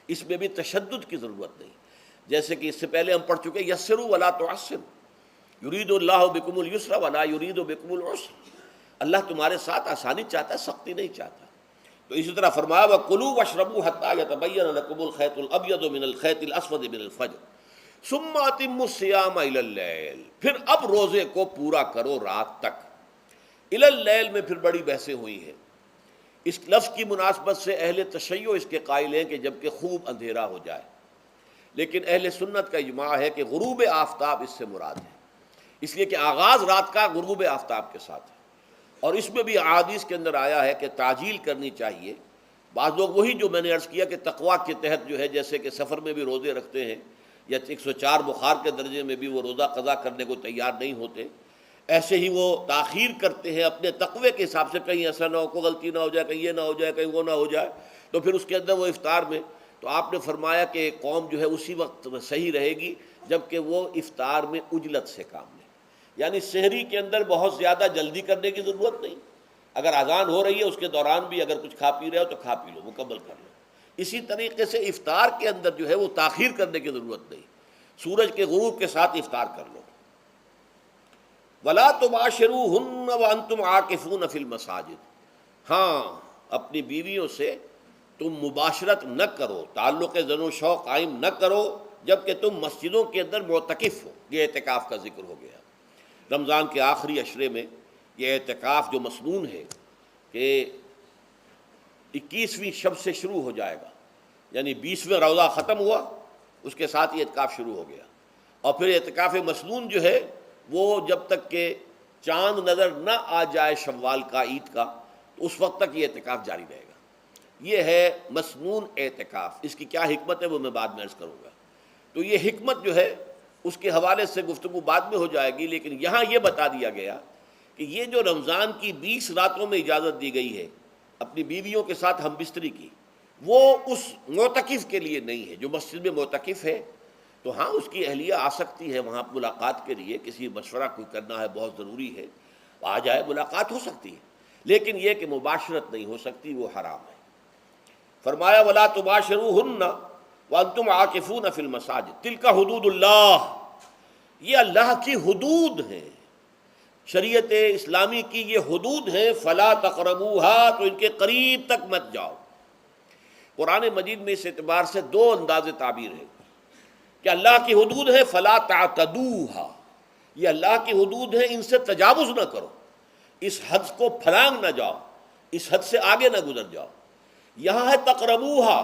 اس میں بھی تشدد کی ضرورت نہیں. جیسے کہ اس سے پہلے ہم پڑھ چکے یسروا ولا تعسروا یرید اللہ بکم الیسر ولا یرید بکم العسر، اللہ تمہارے ساتھ آسانی چاہتا ہے، سختی نہیں چاہتا. تو اسی طرح فرمایا وَكُلُوا وَاشْرَبُوا حَتَّى يَتَبَيَّنَ لَكُمُ الْخَيْطُ الْأَبْيَضُ مِنَ الْخَيْطِ الْأَسْوَدِ مِنَ الْفَجْرِ ثُمَّ أَتِمُّوا الصِّيَامَ إِلَى اللَّيْلِ، پھر اب روزے کو پورا کرو رات تک. إِلَى اللَّيْلِ میں پھر بڑی بحثیں ہوئی ہیں. اس لفظ کی مناسبت سے اہل تشیع اس کے قائل ہیں کہ جب کہ خوب اندھیرا ہو جائے، لیکن اہل سنت کا اجماع ہے کہ غروب آفتاب اس سے مراد ہے، اس لیے کہ آغاز رات کا غروب آفتاب کے ساتھ ہے. اور اس میں بھی احادیث کے اندر آیا ہے کہ تعجیل کرنی چاہیے. بعض لوگ وہی جو میں نے عرض کیا کہ تقویٰ کے تحت جو ہے جیسے کہ سفر میں بھی روزے رکھتے ہیں یا 104 بخار کے درجے میں بھی وہ روزہ قضا کرنے کو تیار نہیں ہوتے، ایسے ہی وہ تاخیر کرتے ہیں اپنے تقوی کے حساب سے، کہیں ایسا نہ ہو، کوئی غلطی نہ ہو جائے، کہیں یہ نہ ہو جائے، کہیں وہ نہ ہو جائے، تو پھر اس کے اندر وہ افطار میں. تو آپ نے فرمایا کہ قوم جو ہے اسی وقت صحیح رہے گی جبکہ وہ افطار میں عجلت سے کام لے. یعنی سحری کے اندر بہت زیادہ جلدی کرنے کی ضرورت نہیں. اگر اذان ہو رہی ہے اس کے دوران بھی اگر کچھ کھا پی رہے ہو تو کھا پی لو، مکمل کر لو. اسی طریقے سے افطار کے اندر جو ہے وہ تاخیر کرنے کی ضرورت نہیں، سورج کے غروب کے ساتھ افطار کر لو. وَلَا تُبَاشِرُوهُنَّ وَأَنْتُمْ عَاكِفُونَ فِي الْمَسَاجِدِ، ہاں اپنی بیویوں سے تم مباشرت نہ کرو، تعلق زن و شو قائم نہ کرو جب کہ تم مسجدوں کے اندر معتکف ہو. یہ اعتکاف کا ذکر ہو گیا. رمضان کے آخری عشرے میں یہ اعتکاف جو مسنون ہے کہ 21ویں شب سے شروع ہو جائے گا، یعنی 20واں روزہ ختم ہوا اس کے ساتھ یہ اعتکاف شروع ہو گیا. اور پھر اعتکاف مسنون جو ہے وہ جب تک کہ چاند نظر نہ آ جائے شوال کا، عید کا، تو اس وقت تک یہ اعتکاف جاری رہے گا. یہ ہے مسنون اعتکاف. اس کی کیا حکمت ہے وہ میں بعد میں عرض کروں گا. تو یہ حکمت جو ہے اس کے حوالے سے گفتگو بعد میں ہو جائے گی، لیکن یہاں یہ بتا دیا گیا کہ یہ جو رمضان کی 20 راتوں میں اجازت دی گئی ہے اپنی بیویوں کے ساتھ ہم بستری کی، وہ اس معتکف کے لیے نہیں ہے جو مسجد میں معتکف ہے. تو ہاں اس کی اہلیہ آ سکتی ہے وہاں ملاقات کے لیے، کسی مشورہ کوئی کرنا ہے بہت ضروری ہے، آ جائے، ملاقات ہو سکتی ہے، لیکن یہ کہ مباشرت نہیں ہو سکتی، وہ حرام ہے. فرمایا وَلَا تُبَاشِرُوهُنَّ وَأَنْتُمْ عَاكِفُونَ فِي الْمَسَاجِدِ تِلْكَ حُدُودُ اللَّهِ، یہ اللہ کی حدود ہیں، شریعت اسلامی کی یہ حدود ہیں. فَلَا تَقْرَبُوهَا، تو ان کے قریب تک مت جاؤ. قرآن مجید میں اس اعتبار سے دو انداز تعبیر ہے کہ اللہ کی حدود ہے فَلَا تَعْتَدُوهَا، یہ اللہ کی حدود ہیں، ان سے تجاوز نہ کرو، اس حد کو پھلانگ نہ جاؤ، اس حد سے آگے نہ گزر جاؤ. یہاں ہے تقربوہا،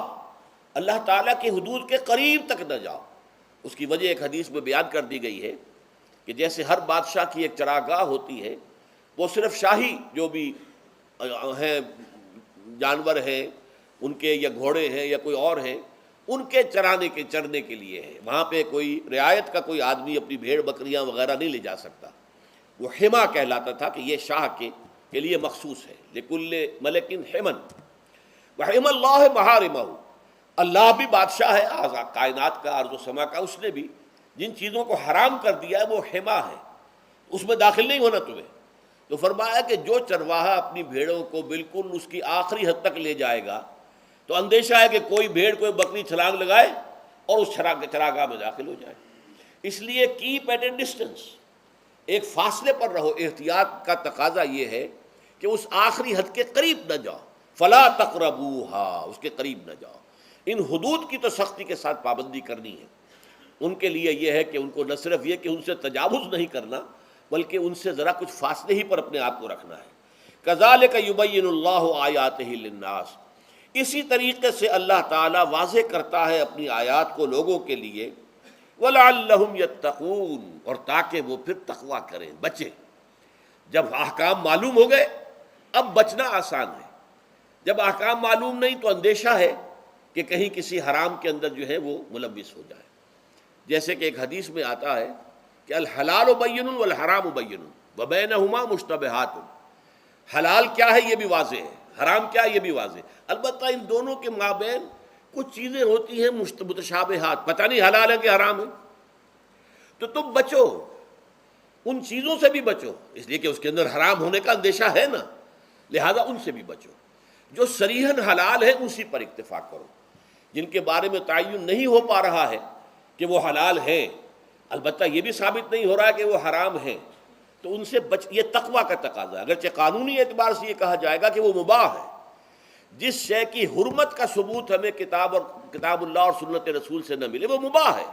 اللہ تعالیٰ کی حدود کے قریب تک نہ جاؤ. اس کی وجہ ایک حدیث میں بیان کر دی گئی ہے کہ جیسے ہر بادشاہ کی ایک چراگاہ ہوتی ہے، وہ صرف شاہی جو بھی ہیں جانور ہیں ان کے، یا گھوڑے ہیں یا کوئی اور ہیں، ان کے چرنے کے لیے ہے. وہاں پہ کوئی رعایت کا کوئی آدمی اپنی بھیڑ بکریاں وغیرہ نہیں لے جا سکتا. وہ حما کہلاتا تھا کہ یہ شاہ کے لیے مخصوص ہے. لکل ملکن حمن وحم اللہ محارمہ، اللہ بھی بادشاہ ہے کائنات کا، ارض و سما کا. اس نے بھی جن چیزوں کو حرام کر دیا ہے وہ حما ہے، اس میں داخل نہیں ہونا تمہیں. تو فرمایا کہ جو چرواہا اپنی بھیڑوں کو بالکل اس کی آخری حد تک لے جائے گا تو اندیشہ ہے کہ کوئی بھیڑ کوئی بکری چھلانگ لگائے اور اس چراگاہ میں داخل ہو جائے. اس لیے کیپ ایٹ اے ڈسٹینس، ایک فاصلے پر رہو. احتیاط کا تقاضا یہ ہے کہ اس آخری حد کے قریب نہ جاؤ. فلا تقربوها، اس کے قریب نہ جاؤ. ان حدود کی تو سختی کے ساتھ پابندی کرنی ہے. ان کے لیے یہ ہے کہ ان کو نہ صرف یہ کہ ان سے تجاوز نہیں کرنا، بلکہ ان سے ذرا کچھ فاصلے ہی پر اپنے آپ کو رکھنا ہے. کذالک یبین اللہ آیاتہ للناس، اسی طریقے سے اللہ تعالیٰ واضح کرتا ہے اپنی آیات کو لوگوں کے لیے. وَلَعَلَّهُمْ يَتَّقُونَ، اور تاکہ وہ پھر تقویٰ کریں، بچیں. جب احکام معلوم ہو گئے اب بچنا آسان ہے. جب احکام معلوم نہیں تو اندیشہ ہے کہ کہیں کسی حرام کے اندر جو ہے وہ ملوث ہو جائے. جیسے کہ ایک حدیث میں آتا ہے کہ الحلال بین والحرام بین وبینہما مشتبہات، حلال کیا ہے یہ بھی واضح ہے، حرام کیا ہے یہ بھی واضح ہے. البتہ ان دونوں کے مابین کچھ چیزیں ہوتی ہیں متشابہات، پتہ نہیں حلال ہے کہ حرام ہے. تو تم بچو، ان چیزوں سے بھی بچو، اس لیے کہ اس کے اندر حرام ہونے کا اندیشہ ہے نا، لہذا ان سے بھی بچو. جو صریحاً حلال ہے اسی پر اتفاق کرو. جن کے بارے میں تعین نہیں ہو پا رہا ہے کہ وہ حلال ہیں، البتہ یہ بھی ثابت نہیں ہو رہا ہے کہ وہ حرام ہیں، تو ان سے یہ تقویٰ کا تقاضا ہے. اگرچہ قانونی اعتبار سے یہ کہا جائے گا کہ وہ مباح ہے. جس شے کی حرمت کا ثبوت ہمیں کتاب اللہ اور سنت رسول سے نہ ملے وہ مباح ہے،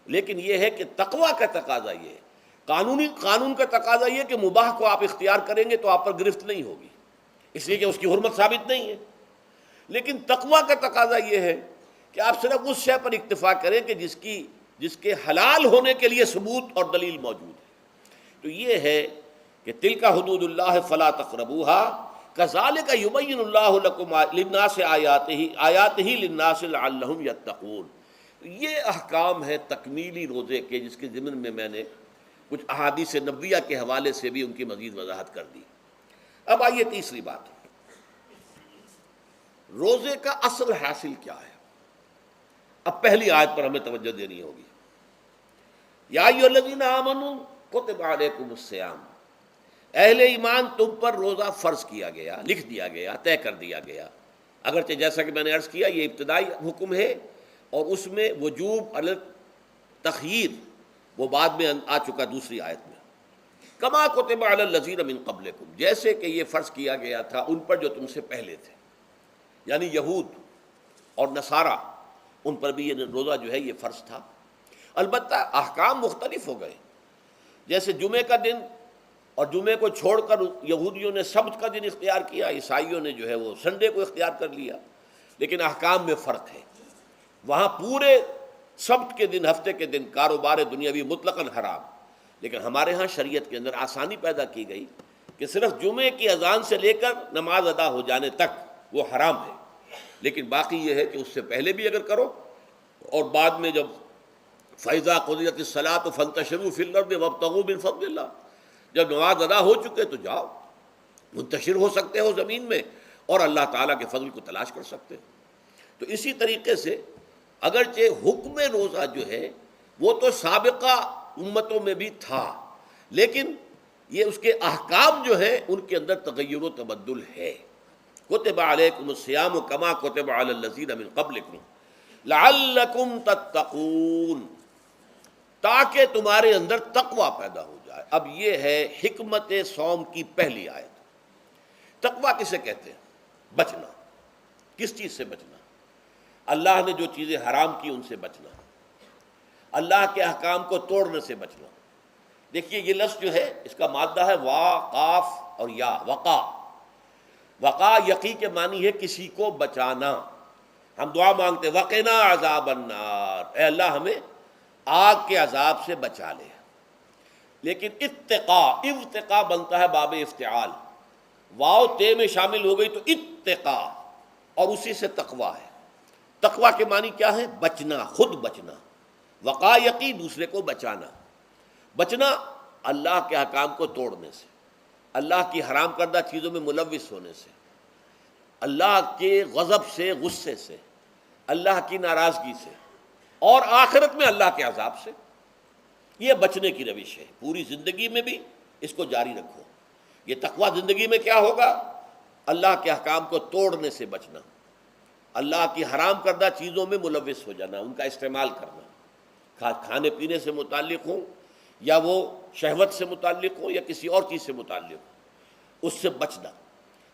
لیکن یہ ہے کہ تقویٰ کا تقاضا یہ ہے. قانون کا تقاضا یہ کہ مباح کو آپ اختیار کریں گے تو آپ پر گرفت نہیں ہوگی، اس لیے کہ اس کی حرمت ثابت نہیں ہے. لیکن تقویٰ کا تقاضا یہ ہے کہ آپ صرف اس شے پر اکتفا کریں کہ جس کے حلال ہونے کے لیے ثبوت اور دلیل موجود ہے. تو یہ ہے کہ تلک حدود اللہ فلا تقربوها کذالک یبین اللہ لکم للناس آیاتہ للناس لعلہم یتقون. یہ احکام ہے تکمیلی روزے کے، جس کے ضمن میں میں نے کچھ احادیث نبویہ کے حوالے سے بھی ان کی مزید وضاحت کر دی. اب آئیے تیسری بات، روزے کا اصل حاصل کیا ہے. اب پہلی آیت پر ہمیں توجہ دینی ہوگی. یا ایھا الذین آمنوا کتب علیکم الصیام، اہل ایمان تم پر روزہ فرض کیا گیا، لکھ دیا گیا، طے کر دیا گیا. اگرچہ جیسا کہ میں نے عرض کیا یہ ابتدائی حکم ہے اور اس میں وجوب علی تخییر وہ بعد میں آ چکا دوسری آیت میں. کما کتب علی الذین من قبلکم، جیسے کہ یہ فرض کیا گیا تھا ان پر جو تم سے پہلے تھے، یعنی یہود اور نصارہ، ان پر بھی یہ روزہ جو ہے یہ فرض تھا. البتہ احکام مختلف ہو گئے. جیسے جمعے کا دن اور جمعے کو چھوڑ کر یہودیوں نے سبت کا دن اختیار کیا، عیسائیوں نے جو ہے وہ سنڈے کو اختیار کر لیا، لیکن احکام میں فرق ہے. وہاں پورے سبت کے دن، ہفتے کے دن کاروبار دنیاوی مطلقاً حرام، لیکن ہمارے ہاں شریعت کے اندر آسانی پیدا کی گئی کہ صرف جمعے کی اذان سے لے کر نماز ادا ہو جانے تک وہ حرام ہے. لیکن باقی یہ ہے کہ اس سے پہلے بھی اگر کرو اور بعد میں جب فَإِذَا قُضِيَتِ الصَّلَاةُ فَانتَشِرُوا فِي الْأَرْضِ وَابْتَغُوا مِن فَضْلِ اللَّهِ، جب نماز ادا ہو چکے تو جاؤ، منتشر ہو سکتے ہو زمین میں اور اللہ تعالیٰ کے فضل کو تلاش کر سکتے ہو۔ تو اسی طریقے سے اگرچہ حکم روزہ جو ہے وہ تو سابقہ امتوں میں بھی تھا، لیکن یہ اس کے احکام جو ہیں ان کے اندر تغیر و تبدل ہے۔ کتب علیکم الصیام کما کتب علی الذین من قبلکم لعلکم تتقون، تاکہ تمہارے اندر تقوی پیدا ہو جائے۔ اب یہ ہے حکمت صوم کی پہلی آیت۔ تقوی کسے کہتے ہیں؟ بچنا۔ کس چیز سے بچنا؟ اللہ نے جو چیزیں حرام کی ان سے بچنا، اللہ کے احکام کو توڑنے سے بچنا۔ دیکھیے یہ لفظ جو ہے اس کا مادہ ہے وا، قاف اور یا، وقا۔ وقا یقی کے معنی ہے کسی کو بچانا۔ ہم دعا مانگتے وقنا عذاب النار، اے اللہ ہمیں آگ کے عذاب سے بچا لے۔ لیکن اتقا، ارتقا بنتا ہے باب افتعال، واو تے میں شامل ہو گئی تو اتقا، اور اسی سے تقوی ہے۔ تقوی کے معنی کیا ہے؟ بچنا، خود بچنا۔ وقا یقی، دوسرے کو بچانا۔ بچنا اللہ کے احکام کو توڑنے سے، اللہ کی حرام کردہ چیزوں میں ملوث ہونے سے، اللہ کے غضب سے، غصے سے، اللہ کی ناراضگی سے، اور آخرت میں اللہ کے عذاب سے۔ یہ بچنے کی روش ہے، پوری زندگی میں بھی اس کو جاری رکھو۔ یہ تقوی زندگی میں کیا ہوگا؟ اللہ کے احکام کو توڑنے سے بچنا، اللہ کی حرام کردہ چیزوں میں ملوث ہو جانا، ان کا استعمال کرنا، کھانے پینے سے متعلق ہوں یا وہ شہوت سے متعلق ہو یا کسی اور چیز سے متعلق ہو، اس سے بچنا۔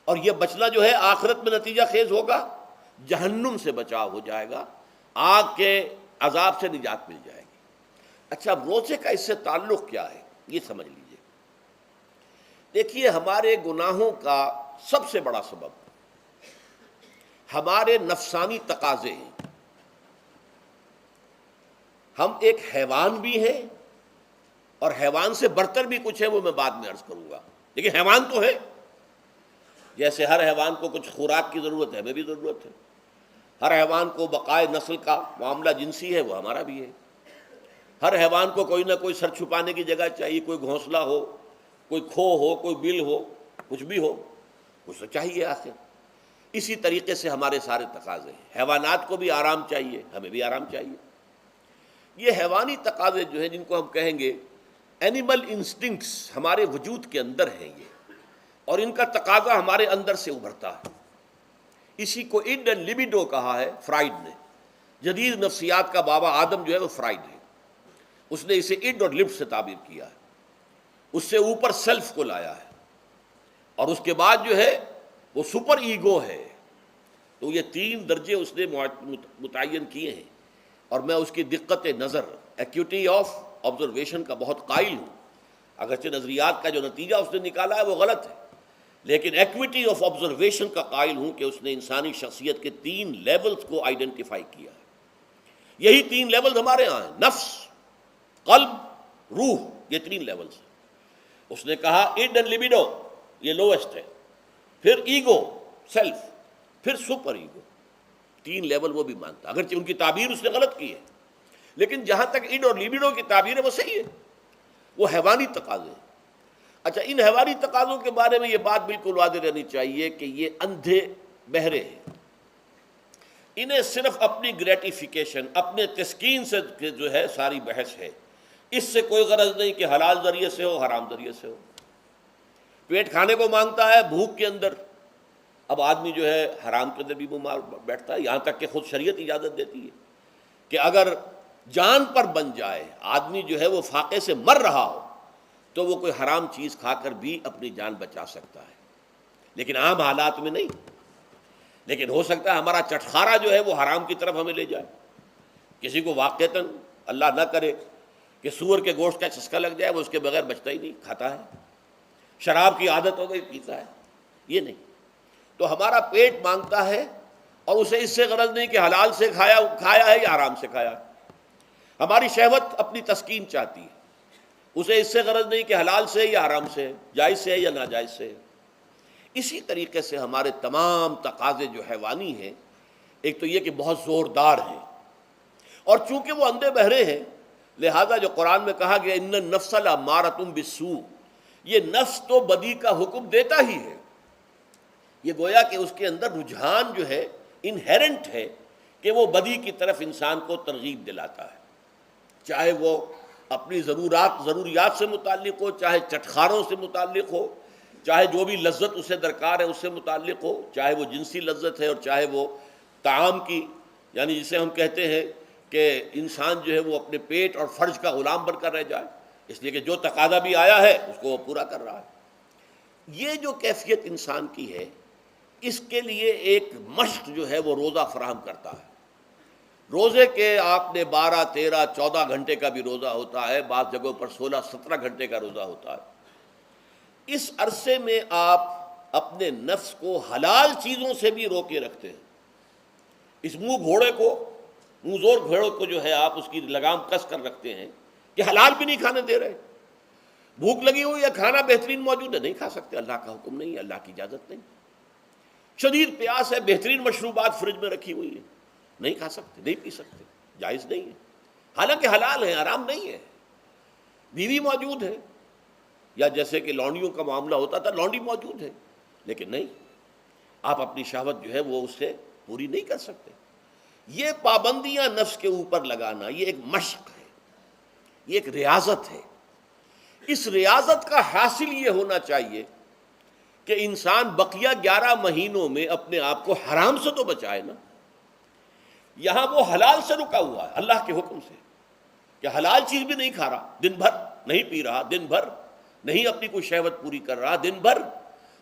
اور یہ بچنا جو ہے آخرت میں نتیجہ خیز ہوگا، جہنم سے بچاؤ ہو جائے گا، آگ کے عذاب سے نجات مل جائے گی۔ اچھا، اب روزے کا اس سے تعلق کیا ہے یہ سمجھ لیجئے۔ دیکھیے ہمارے گناہوں کا سب سے بڑا سبب ہمارے نفسانی تقاضے ہیں۔ ہم ایک حیوان بھی ہیں اور حیوان سے برتر بھی کچھ ہے، وہ میں بعد میں عرض کروں گا، لیکن حیوان تو ہے۔ جیسے ہر حیوان کو کچھ خوراک کی ضرورت ہے، ہمیں بھی ضرورت ہے۔ ہر حیوان کو بقائے نسل کا معاملہ جنسی ہے، وہ ہمارا بھی ہے۔ ہر حیوان کو کوئی نہ کوئی سر چھپانے کی جگہ چاہیے، کوئی گھونسلہ ہو، کوئی کھو ہو، کوئی بل ہو، کچھ بھی ہو، کچھ تو چاہیے آخر۔ اسی طریقے سے ہمارے سارے تقاضے ہیں۔ حیوانات کو بھی آرام چاہیے، ہمیں بھی آرام چاہیے۔ یہ حیوانی تقاضے جو ہیں، جن کو ہم کہیں گے اینیمل انسٹنکٹس، ہمارے وجود کے اندر ہیں یہ، اور ان کا تقاضا ہمارے اندر سے ابھرتا ہے۔ اسی کو اڈ اینڈ لیبیڈو کہا ہے فرائڈ نے۔ جدید نفسیات کا بابا آدم جو ہے وہ فرائڈ ہے، اس نے اسے اڈ اور لب سے تعبیر کیا ہے، اس سے اوپر سیلف کو لایا ہے، اور اس کے بعد جو ہے وہ سپر ایگو ہے۔ تو یہ تین درجے اس نے متعین کیے ہیں، اور میں اس کی دقت نظر، ایکیوٹی آف آبزرویشن کا بہت قائل ہوں۔ اگرچہ نظریات کا جو نتیجہ اس نے نکالا ہے وہ غلط ہے، لیکن ایکویٹی آف آبزرویشن کا قائل ہوں کہ اس نے انسانی شخصیت کے 3 لیولز کو آئیڈینٹیفائی کیا ہے۔ یہی 3 لیولز ہمارے ہاں ہیں، نفس، قلب، روح، یہ 3 لیولز ہیں۔ اس نے کہا اڈ اینڈ لیبیڈو یہ لویسٹ ہے، پھر ایگو، سیلف، پھر سپر ایگو۔ 3 لیول وہ بھی مانتا، اگرچہ ان کی تعبیر اس نے غلط کی ہے، لیکن جہاں تک اڈ اور لیبیڈو کی تعبیر ہے وہ صحیح ہے، وہ حیوانی تقاضے ہیں۔ اچھا، ان حیوانی تقاضوں کے بارے میں یہ بات بالکل واضح رہنی چاہیے کہ یہ اندھے بہرے ہیں۔ انہیں صرف اپنی گریٹیفیکیشن، اپنے تسکین سے جو ہے ساری بحث ہے، اس سے کوئی غرض نہیں کہ حلال ذریعے سے ہو، حرام ذریعے سے ہو۔ پیٹ کھانے کو مانگتا ہے بھوک کے اندر، اب آدمی جو ہے حرام کے اندر بھی بیمار بیٹھتا ہے، یہاں تک کہ خود شریعت اجازت دیتی ہے کہ اگر جان پر بن جائے، آدمی جو ہے وہ فاقے سے مر رہا ہو، تو وہ کوئی حرام چیز کھا کر بھی اپنی جان بچا سکتا ہے، لیکن عام حالات میں نہیں۔ لیکن ہو سکتا ہے ہمارا چٹخارا جو ہے وہ حرام کی طرف ہمیں لے جائے۔ کسی کو واقعتاً اللہ نہ کرے کہ سور کے گوشت کا چسکا لگ جائے، وہ اس کے بغیر بچتا ہی نہیں، کھاتا ہے۔ شراب کی عادت ہو گئی، پیتا ہے، یہ نہیں۔ تو ہمارا پیٹ مانگتا ہے، اور اسے اس سے غرض نہیں کہ حلال سے کھایا ہے یا حرام سے کھایا ہے۔ ہماری شہوت اپنی تسکین چاہتی ہے، اسے اس سے غرض نہیں کہ حلال سے یا حرام سے، جائز سے یا ناجائز سے۔ اسی طریقے سے ہمارے تمام تقاضے جو حیوانی ہیں ایک تو یہ کہ بہت زوردار ہیں، اور چونکہ وہ اندھے بہرے ہیں لہذا جو قرآن میں کہا گیا ان النفس لامارۃ بالسوء، یہ نفس تو بدی کا حکم دیتا ہی ہے، یہ گویا کہ اس کے اندر رجحان جو ہے انہیرنٹ ہے کہ وہ بدی کی طرف انسان کو ترغیب دلاتا ہے، چاہے وہ اپنی ضروریات سے متعلق ہو، چاہے چٹخاروں سے متعلق ہو، چاہے جو بھی لذت اسے درکار ہے اس سے متعلق ہو، چاہے وہ جنسی لذت ہے اور چاہے وہ طعام کی، یعنی جسے ہم کہتے ہیں کہ انسان جو ہے وہ اپنے پیٹ اور فرج کا غلام بن کر رہ جائے، اس لیے کہ جو تقاضا بھی آیا ہے اس کو وہ پورا کر رہا ہے۔ یہ جو کیفیت انسان کی ہے اس کے لیے ایک مشق جو ہے وہ روزہ فراہم کرتا ہے۔ روزے کے آپ نے 12 13 14 گھنٹے کا بھی روزہ ہوتا ہے، بعض جگہوں پر 16 17 گھنٹے کا روزہ ہوتا ہے۔ اس عرصے میں آپ اپنے نفس کو حلال چیزوں سے بھی روکے رکھتے ہیں۔ اس منہ زور گھوڑے کو جو ہے آپ اس کی لگام کس کر رکھتے ہیں کہ حلال بھی نہیں کھانے دے رہے، بھوک لگی ہوئی ہے، کھانا بہترین موجود ہے، نہیں کھا سکتے، اللہ کا حکم نہیں ہے، اللہ کی اجازت نہیں۔ شدید پیاس ہے، بہترین مشروبات فریج میں رکھی ہوئی ہے، نہیں کھا سکتے، نہیں پی سکتے، جائز نہیں ہے، حالانکہ حلال ہے، حرام نہیں ہے۔ بیوی موجود ہے، یا جیسے کہ لونڈیوں کا معاملہ ہوتا تھا، لونڈی موجود ہے، لیکن نہیں، آپ اپنی شہوت جو ہے وہ اس سے پوری نہیں کر سکتے۔ یہ پابندیاں نفس کے اوپر لگانا یہ ایک مشق ہے، یہ ایک ریاضت ہے۔ اس ریاضت کا حاصل یہ ہونا چاہیے کہ انسان بقیہ 11 مہینوں میں اپنے آپ کو حرام سے تو بچائے نا۔ یہاں وہ حلال سے رکا ہوا ہے اللہ کے حکم سے، کہ حلال چیز بھی نہیں کھا رہا، دن بھر نہیں پی رہا، دن بھر نہیں اپنی کوئی شہوت پوری کر رہا، دن بھر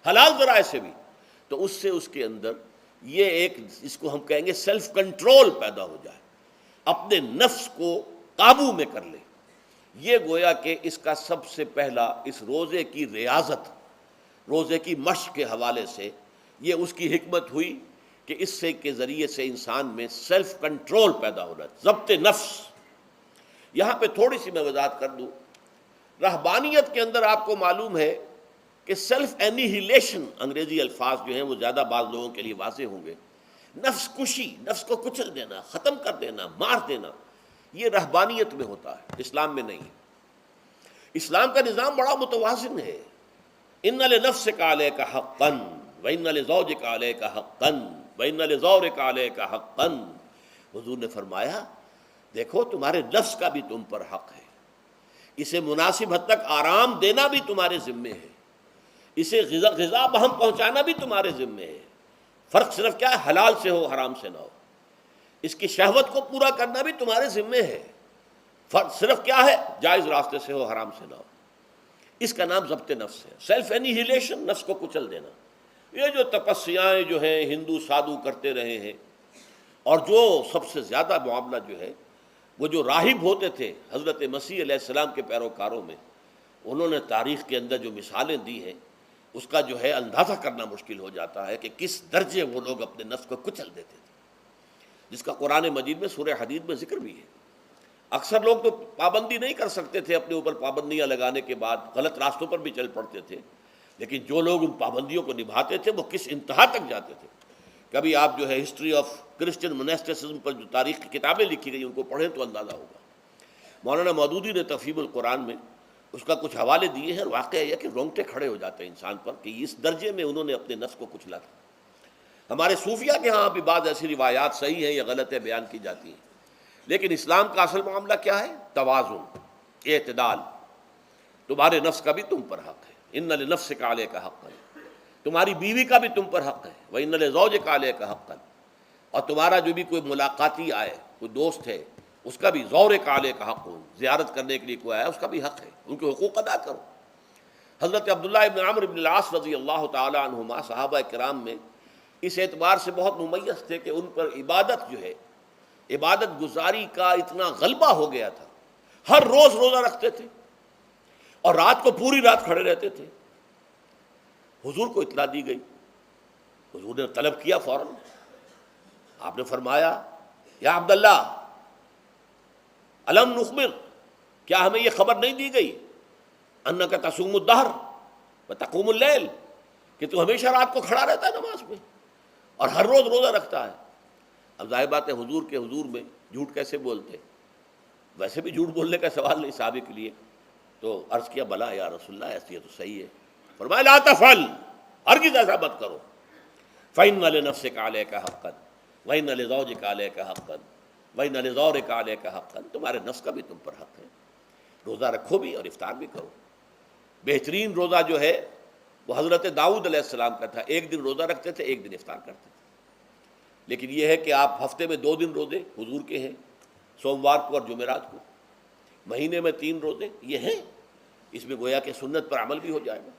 حلال ذرائع سے بھی، تو اس سے اس کے اندر یہ ایک اس کو ہم کہیں گے سیلف کنٹرول پیدا ہو جائے، اپنے نفس کو قابو میں کر لے۔ یہ گویا کہ اس کا سب سے پہلا اس روزے کی ریاضت، روزے کی مشق کے حوالے سے یہ اس کی حکمت ہوئی کہ اس سے کے ذریعے سے انسان میں سیلف کنٹرول پیدا ہو رہا ہے، ضبط نفس۔ یہاں پہ تھوڑی سی میں وضاحت کر دوں، رہبانیت کے اندر آپ کو معلوم ہے کہ سیلف اینیہیلیشن، انگریزی الفاظ جو ہیں وہ زیادہ بعض لوگوں کے لیے واضح ہوں گے، نفس کشی، نفس کو کچل دینا، ختم کر دینا، مار دینا، یہ رہبانیت میں ہوتا ہے، اسلام میں نہیں۔ اسلام کا نظام بڑا متوازن ہے۔ ان لنفسک علیک حقا وان لزوجک علیک حقا وان لزورک علیک حقا۔ حضور نے فرمایا دیکھو تمہارے نفس کا بھی تم پر حق ہے، اسے مناسب حد تک آرام دینا بھی تمہارے ذمے ہے، اسے غذا بہم پہنچانا بھی تمہارے ذمے ہے۔ فرق صرف کیا ہے، حلال سے ہو حرام سے نہ ہو۔ اس کی شہوت کو پورا کرنا بھی تمہارے ذمے ہے، فرق صرف کیا ہے، جائز راستے سے ہو حرام سے نہ ہو۔ اس کا نام ضبط نفس ہے، سیلف اینیہیلیشن، نفس کو کچل دینا۔ یہ جو تپسیائیں جو ہیں ہندو سادھو کرتے رہے ہیں، اور جو سب سے زیادہ معاملہ جو ہے وہ جو راہب ہوتے تھے حضرت مسیح علیہ السلام کے پیروکاروں میں، انہوں نے تاریخ کے اندر جو مثالیں دی ہیں اس کا جو ہے اندازہ کرنا مشکل ہو جاتا ہے کہ کس درجے وہ لوگ اپنے نفس کو کچل دیتے تھے، جس کا قرآن مجید میں سورہ حدید میں ذکر بھی ہے۔ اکثر لوگ تو پابندی نہیں کر سکتے تھے، اپنے اوپر پابندیاں لگانے کے بعد غلط راستوں پر بھی چل پڑتے تھے، لیکن جو لوگ ان پابندیوں کو نبھاتے تھے وہ کس انتہا تک جاتے تھے۔ کبھی آپ جو ہے ہسٹری آف کرسچن منیسٹسزم پر جو تاریخ کی کتابیں لکھی گئی ان کو پڑھیں تو اندازہ ہوگا۔ مولانا مودودی نے تفہیم القرآن میں اس کا کچھ حوالے دیے ہیں، اور واقعہ یہ کہ رونگٹے کھڑے ہو جاتے ہیں انسان پر کہ اس درجے میں انہوں نے اپنے نفس کو کچلا تھا۔ ہمارے صوفیہ کے ہاں بھی بعض ایسی روایات صحیح ہیں یا غلط ہے بیان کی جاتی ہیں، لیکن اسلام کا اصل معاملہ کیا ہے، توازن، اعتدال۔ تمہارے نفس کا بھی تم پر حق ہے، ان لنفسک علیک حقا، تمہاری بیوی کا بھی تم پر حق ہے، وان لزوجک علیک حقا، اور تمہارا جو بھی کوئی ملاقاتی آئے، کوئی دوست ہے، اس کا بھی زورک علیک حق ہو، زیارت کرنے کے لیے کوئی آیا اس کا بھی حق ہے، ان کے حقوق ادا کرو۔ حضرت عبداللہ ابن عمرو بن العاص رضی اللہ تعالی عنہما صحابہ کرام میں اس اعتبار سے بہت ممیز تھے کہ ان پر عبادت جو ہے، عبادت گزاری کا اتنا غلبہ ہو گیا تھا، ہر روز روزہ رکھتے تھے اور رات کو پوری رات کھڑے رہتے تھے۔ حضور کو اطلاع دی گئی، حضور نے طلب کیا فوراً، آپ نے فرمایا یا عبداللہ الم نخبر، کیا ہمیں یہ خبر نہیں دی گئی انک تصوم الدہر وتقوم اللیل، کہ تو ہمیشہ رات کو کھڑا رہتا ہے نماز میں اور ہر روز روزہ رکھتا ہے۔ اب ظاہر بات ہے حضور کے حضور میں جھوٹ کیسے بولتے؟ ویسے بھی جھوٹ بولنے کا سوال نہیں صحابی کے لیے. تو عرض کیا بلا یا رسول اللہ ایسی ہے تو صحیح ہے. فرمایا لا تفعل، ہرگز ایسا مت کرو. فإن لنفسك عليك حقا وإن لزوجك عليك حقا وإن لزورك عليك حقا، تمہارے نفس کا بھی تم پر حق ہے. روزہ رکھو بھی اور افطار بھی کرو. بہترین روزہ جو ہے وہ حضرت داؤد علیہ السلام کا تھا. ایک دن روزہ رکھتے تھے، ایک دن افطار کرتے تھے. لیکن یہ ہے کہ آپ ہفتے میں 2 دن روزے حضور کے ہیں، سوموار کو اور جمعرات کو. مہینے میں 3 روزے یہ ہیں. اس میں گویا کہ سنت پر عمل بھی ہو جائے گا.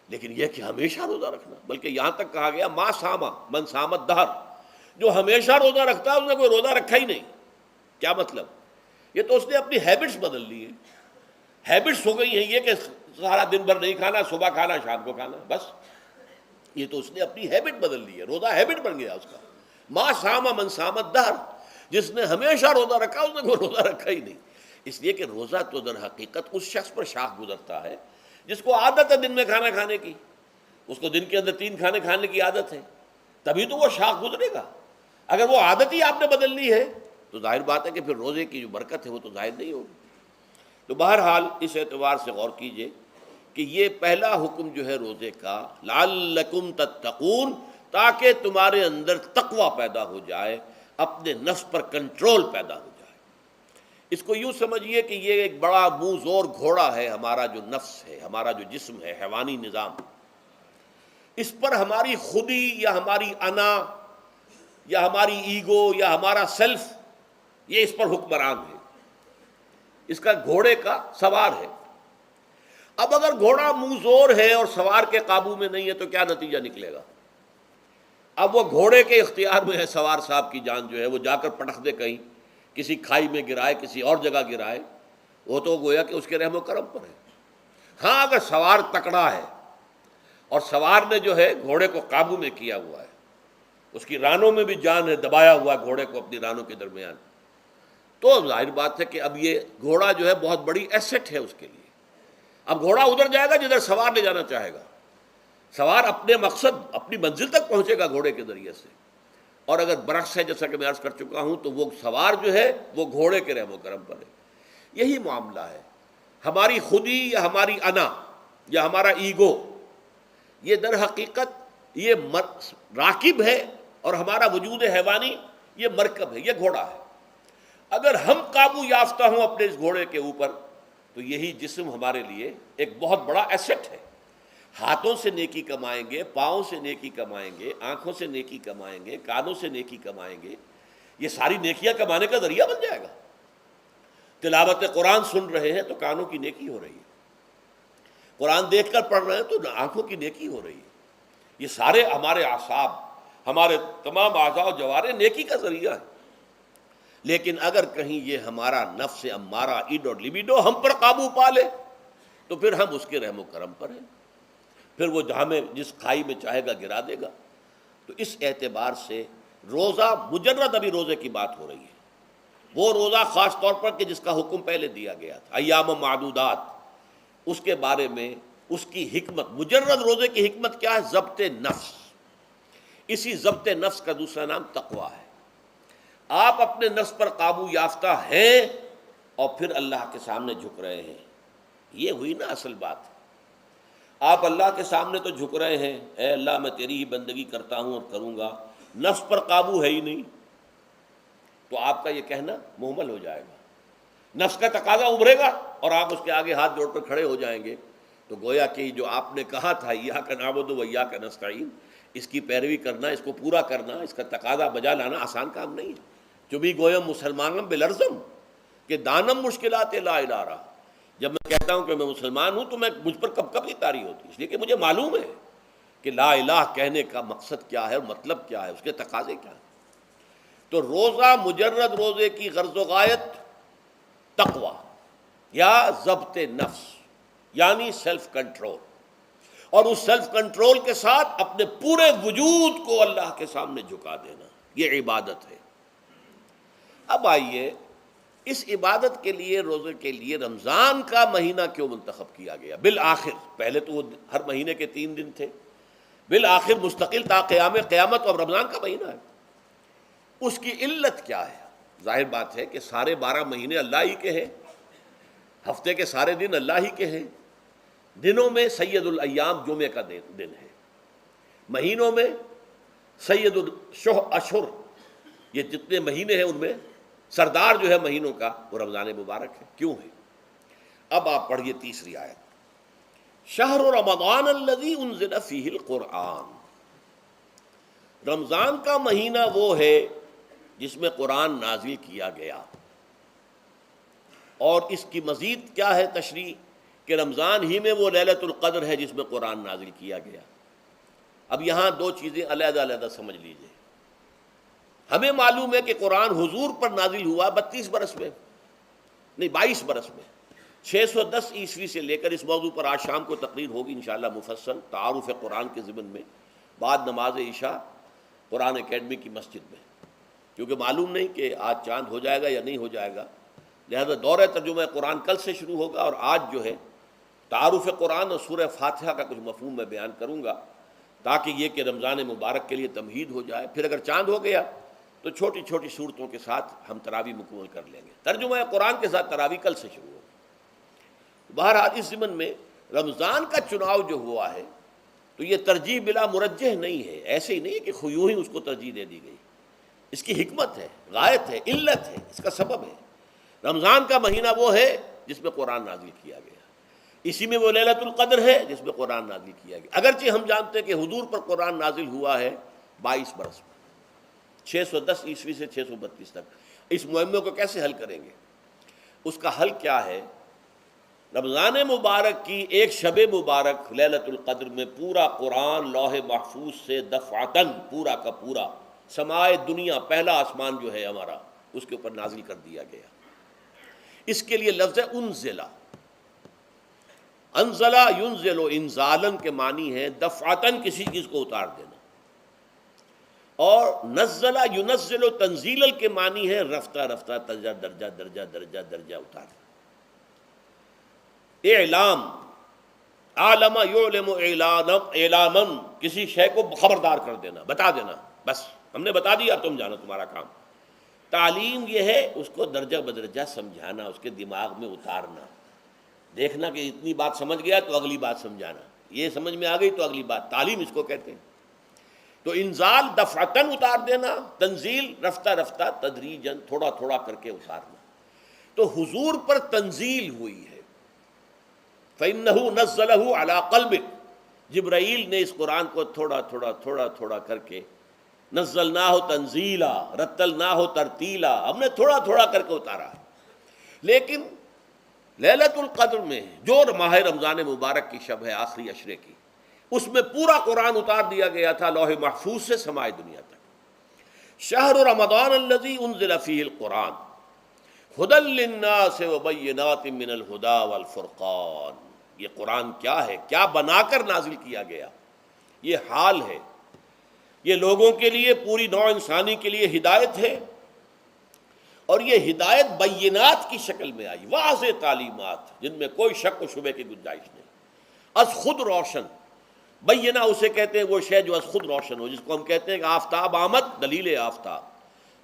لیکن یہ کہ ہمیشہ روزہ رکھنا، بلکہ یہاں تک کہا گیا ما ساما من سامت دہر، جو ہمیشہ روزہ رکھتا ہے اس نے کوئی روزہ رکھا ہی نہیں. کیا مطلب؟ یہ تو اس نے اپنی ہیبٹس بدل لی ہیں. ہیبٹس ہو گئی ہیں یہ کہ سارا دن بھر نہیں کھانا، صبح کھانا شام کو کھانا، بس. یہ تو اس نے اپنی ہیبٹ بدل لی ہے، روزہ ہیبٹ بن گیا اس کا. ما ساما من سامت دہر، جس نے ہمیشہ روزہ رکھا اس نے کوئی روزہ رکھا ہی نہیں. اس لیے کہ روزہ تو در حقیقت اس شخص پر شاخ گزرتا ہے جس کو عادت ہے دن میں کھانا کھانے کی. اس کو دن کے اندر 3 کھانے کھانے کی عادت ہے، تبھی تو وہ شاخ گزرے گا. اگر وہ عادت ہی آپ نے بدل لی ہے تو ظاہر بات ہے کہ پھر روزے کی جو برکت ہے وہ تو ظاہر نہیں ہوگی. تو بہرحال اس اعتبار سے غور کیجئے کہ یہ پہلا حکم جو ہے روزے کا، لعلکم تتقون، تاکہ تمہارے اندر تقوی پیدا ہو جائے، اپنے نفس پر کنٹرول پیدا ہو جائے. اس کو یوں سمجھیے کہ یہ ایک بڑا منہ زور گھوڑا ہے ہمارا جو نفس ہے، ہمارا جو جسم ہے، حیوانی نظام. اس پر ہماری خودی یا ہماری انا یا ہماری ایگو یا ہمارا سیلف، یہ اس پر حکمران ہے. اس کا گھوڑے کا سوار ہے. اب اگر گھوڑا منہ زور ہے اور سوار کے قابو میں نہیں ہے تو کیا نتیجہ نکلے گا؟ اب وہ گھوڑے کے اختیار میں ہے، سوار صاحب کی جان جو ہے وہ جا کر پٹخ دے کہیں، کسی کھائی میں گرائے، کسی اور جگہ گرائے، وہ تو گویا کہ اس کے رحم و کرم پر ہے. ہاں اگر سوار تکڑا ہے اور سوار نے جو ہے گھوڑے کو قابو میں کیا ہوا ہے، اس کی رانوں میں بھی جان ہے، دبایا ہوا ہے گھوڑے کو اپنی رانوں کے درمیان، تو ظاہر بات ہے کہ اب یہ گھوڑا جو ہے بہت بڑی ایسٹ ہے اس کے لیے. اب گھوڑا ادھر جائے گا جدھر سوار لے جانا چاہے گا. سوار اپنے مقصد، اپنی منزل تک پہنچے گا گھوڑے کے ذریعے سے. اور اگر برعکس ہے، جیسا کہ میں عرض کر چکا ہوں، تو وہ سوار جو ہے وہ گھوڑے کے رحم و کرم پر ہے. یہی معاملہ ہے. ہماری خودی یا ہماری انا یا ہمارا ایگو، یہ در حقیقت یہ راکب ہے، اور ہمارا وجود حیوانی یہ مرکب ہے، یہ گھوڑا ہے. اگر ہم قابو یافتہ ہوں اپنے اس گھوڑے کے اوپر تو یہی جسم ہمارے لیے ایک بہت بڑا ایسٹ ہے. ہاتھوں سے نیکی کمائیں گے، پاؤں سے نیکی کمائیں گے، آنکھوں سے نیکی کمائیں گے، کانوں سے نیکی کمائیں گے. یہ ساری نیکیاں کمانے کا ذریعہ بن جائے گا. تلاوت قرآن سن رہے ہیں تو کانوں کی نیکی ہو رہی ہے، قرآن دیکھ کر پڑھ رہے ہیں تو آنکھوں کی نیکی ہو رہی ہے. یہ سارے ہمارے اعصاب، ہمارے تمام اعضاء و جوارح نیکی کا ذریعہ ہے. لیکن اگر کہیں یہ ہمارا نفس امارہ، ایڈ اور لیبیڈو ہم پر قابو پا لے تو پھر ہم اس کے رحم و کرم پر ہیں، پھر وہ ہمیں جس کھائی میں چاہے گا گرا دے گا. تو اس اعتبار سے روزہ مجرد، ابھی روزے کی بات ہو رہی ہے، وہ روزہ خاص طور پر کہ جس کا حکم پہلے دیا گیا تھا، ایام معدودات، اس کے بارے میں اس کی حکمت، مجرد روزے کی حکمت کیا ہے؟ ضبط نفس. اسی ضبط نفس کا دوسرا نام تقویٰ ہے. آپ اپنے نفس پر قابو یافتہ ہیں اور پھر اللہ کے سامنے جھک رہے ہیں. یہ ہوئی نا اصل بات. آپ اللہ کے سامنے تو جھک رہے ہیں، اے اللہ میں تیری ہی بندگی کرتا ہوں اور کروں گا، نفس پر قابو ہے ہی نہیں، تو آپ کا یہ کہنا محمل ہو جائے گا. نفس کا تقاضا ابھرے گا اور آپ اس کے آگے ہاتھ جوڑ کر کھڑے ہو جائیں گے. تو گویا کہ جو آپ نے کہا تھا ایاک نعبد و ایاک نستعین، اس کی پیروی کرنا، اس کو پورا کرنا، اس کا تقاضا بجا لانا آسان کام نہیں ہے. چبھی گویم مسلمانم بلرزم کہ دانم مشکلات لا الارا. جب میں کہتا ہوں کہ میں مسلمان ہوں تو مجھ پر کب کب کی طاری ہوتی ہے، اس لیے کہ مجھے معلوم ہے کہ لا الہ کہنے کا مقصد کیا ہے اور مطلب کیا ہے، اس کے تقاضے کیا ہیں. تو روزہ مجرد روزے کی غرض و غایت تقویٰ یا ضبط نفس، یعنی سیلف کنٹرول، اور اس سیلف کنٹرول کے ساتھ اپنے پورے وجود کو اللہ کے سامنے جھکا دینا، یہ عبادت ہے. اب آئیے اس عبادت کے لیے، روزے کے لیے رمضان کا مہینہ کیوں منتخب کیا گیا بالآخر؟ پہلے تو وہ ہر مہینے کے 3 دن تھے، بالآخر مستقل تا قیام قیامت اور رمضان کا مہینہ ہے. اس کی علت کیا ہے؟ ظاہر بات ہے کہ سارے 12 مہینے اللہ ہی کے ہیں، ہفتے کے سارے دن اللہ ہی کے ہیں، دنوں میں سید الایام جمعے کا دن ہے، مہینوں میں سید الاشہر، یہ جتنے مہینے ہیں ان میں سردار جو ہے مہینوں کا وہ رمضان مبارک ہے۔ کیوں ہے؟ اب آپ پڑھیے تیسری آیت، شہر رمضان الذی انزل فیہ القرآن، رمضان کا مہینہ وہ ہے جس میں قرآن نازل کیا گیا۔ اور اس کی مزید کیا ہے تشریح کہ رمضان ہی میں وہ لیلۃ القدر ہے جس میں قرآن نازل کیا گیا۔ اب یہاں دو چیزیں علیحدہ علیحدہ سمجھ لیجئے۔ ہمیں معلوم ہے کہ قرآن حضور پر نازل ہوا 32 برس میں، نہیں 22 برس میں، 610 عیسوی سے لے کر اس موضوع پر آج شام کو تقریر ہوگی انشاءاللہ مفصل تعارف قرآن کے ضمن میں، بعد نماز عشاء قرآن اکیڈمی کی مسجد میں، کیونکہ معلوم نہیں کہ آج چاند ہو جائے گا یا نہیں ہو جائے گا، لہذا دورہ ترجمہ قرآن کل سے شروع ہوگا، اور آج جو ہے تعارف قرآن اور سورہ فاتحہ کا کچھ مفہوم میں بیان کروں گا، تاکہ یہ کہ رمضان مبارک کے لیے تمہید ہو جائے۔ پھر اگر چاند ہو گیا تو چھوٹی چھوٹی صورتوں کے ساتھ ہم تراویح مکمل کر لیں گے، ترجمہ قرآن کے ساتھ تراویح کل سے شروع ہوگی۔ بہرحال اس ضمن میں رمضان کا چناؤ جو ہوا ہے تو یہ ترجیح بلا مرجح نہیں ہے، ایسے ہی نہیں ہے کہ یوں ہی اس کو ترجیح دے دی گئی، اس کی حکمت ہے، غایت ہے، علت ہے، اس کا سبب ہے۔ رمضان کا مہینہ وہ ہے جس میں قرآن نازل کیا گیا، اسی میں وہ لیلۃ القدر ہے جس میں قرآن نازل کیا گیا، اگرچہ ہم جانتے ہیں کہ حضور پر قرآن نازل ہوا ہے 22 برس میں، 610 عیسوی سے 632 تک۔ اس معمے کو کیسے حل کریں گے؟ اس کا حل کیا ہے؟ رمضان مبارک کی ایک شب مبارک لیلۃ القدر میں پورا قرآن لوح محفوظ سے دفعتاً پورا کا پورا سمائے دنیا، پہلا آسمان جو ہے ہمارا، اس کے اوپر نازل کر دیا گیا۔ اس کے لیے لفظ انزلہ، انزلہ ینزل انزالن کے معنی ہے دفعتاً کسی چیز کو اتار دینا، اور نزلہ ینزل تنزیلا کے معنی ہے رفتہ رفتہ درجہ درجہ درجہ درجہ درجہ اتارنا۔ اعلام، عالم یعلم اعلاما، کسی شے کو خبردار کر دینا، بتا دینا، بس ہم نے بتا دیا تم جانو، تمہارا کام۔ تعلیم یہ ہے اس کو درجہ بدرجہ سمجھانا، اس کے دماغ میں اتارنا، دیکھنا کہ اتنی بات سمجھ گیا تو اگلی بات سمجھانا، یہ سمجھ میں آ گئی تو اگلی بات، تعلیم اس کو کہتے ہیں۔ تو انزال دفعتاً اتار دینا، تنزیل رفتہ رفتہ تدریجاً تھوڑا تھوڑا کر کے اتارنا۔ تو حضور پر تنزیل ہوئی ہے، فَإِنَّهُ نَزَّلَهُ عَلَىٰ قَلْبِكَ، جبرائیل نے اس قرآن کو تھوڑا تھوڑا تھوڑا تھوڑا کر کے نزلناہ تنزیلا، رتلناہ ترتیلا، ہم نے تھوڑا تھوڑا کر کے اتارا۔ لیکن لیلۃ القدر میں جو ماہ رمضان مبارک کی شب ہے آخری عشرے کی، اس میں پورا قرآن اتار دیا گیا تھا لوح محفوظ سے سمائے دنیا تک۔ شہر رمضان الذی انزل فیہ القرآن ھدی للناس وبینات من الہدی والفرقان۔ یہ قرآن کیا ہے؟ کیا بنا کر نازل کیا گیا؟ یہ حال ہے، یہ لوگوں کے لیے، پوری نوع انسانی کے لیے ہدایت ہے، اور یہ ہدایت بینات کی شکل میں آئی، واضح تعلیمات جن میں کوئی شک و شبے کی گنجائش نہیں، از خود روشن۔ بینہ اسے کہتے ہیں وہ شے جو از خود روشن ہو، جس کو ہم کہتے ہیں کہ آفتاب آمد، دلیل آفتاب،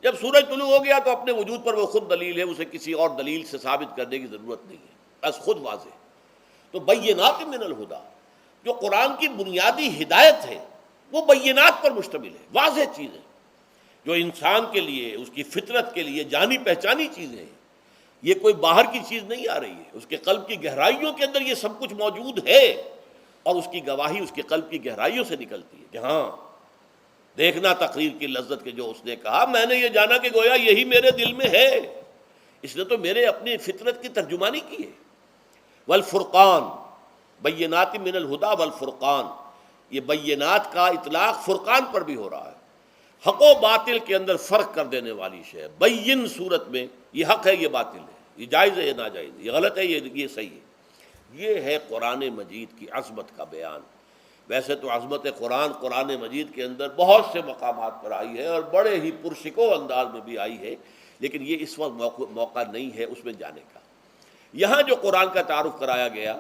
جب سورج طلوع ہو گیا تو اپنے وجود پر وہ خود دلیل ہے، اسے کسی اور دلیل سے ثابت کرنے کی ضرورت نہیں ہے، از خود واضح۔ تو بینات من الہدی، جو قرآن کی بنیادی ہدایت ہے وہ بینات پر مشتمل ہے، واضح چیزیں جو انسان کے لیے، اس کی فطرت کے لیے جانی پہچانی چیزیں ہیں، یہ کوئی باہر کی چیز نہیں آ رہی ہے، اس کے قلب کی گہرائیوں کے اندر یہ سب کچھ موجود ہے، اور اس کی گواہی اس کے قلب کی گہرائیوں سے نکلتی ہے کہ ہاں دیکھنا تقریر کی لذت کے جو اس نے کہا، میں نے یہ جانا کہ گویا یہی میرے دل میں ہے، اس نے تو میرے اپنی فطرت کی ترجمانی کی ہے۔ والفرقان، بینات من الہدی والفرقان، یہ بینات کا اطلاق فرقان پر بھی ہو رہا ہے، حق و باطل کے اندر فرق کر دینے والی شے۔ بین صورت میں یہ حق ہے، یہ باطل ہے، یہ جائز ہے، یہ ناجائز ہے، یہ غلط ہے، یہ صحیح ہے۔ یہ ہے قرآن مجید کی عظمت کا بیان۔ ویسے تو عظمت قرآن مجید کے اندر بہت سے مقامات پر آئی ہے اور بڑے ہی پرشکو انداز میں بھی آئی ہے، لیکن یہ اس وقت موقع نہیں ہے اس میں جانے کا۔ یہاں جو قرآن کا تعارف کرایا گیا،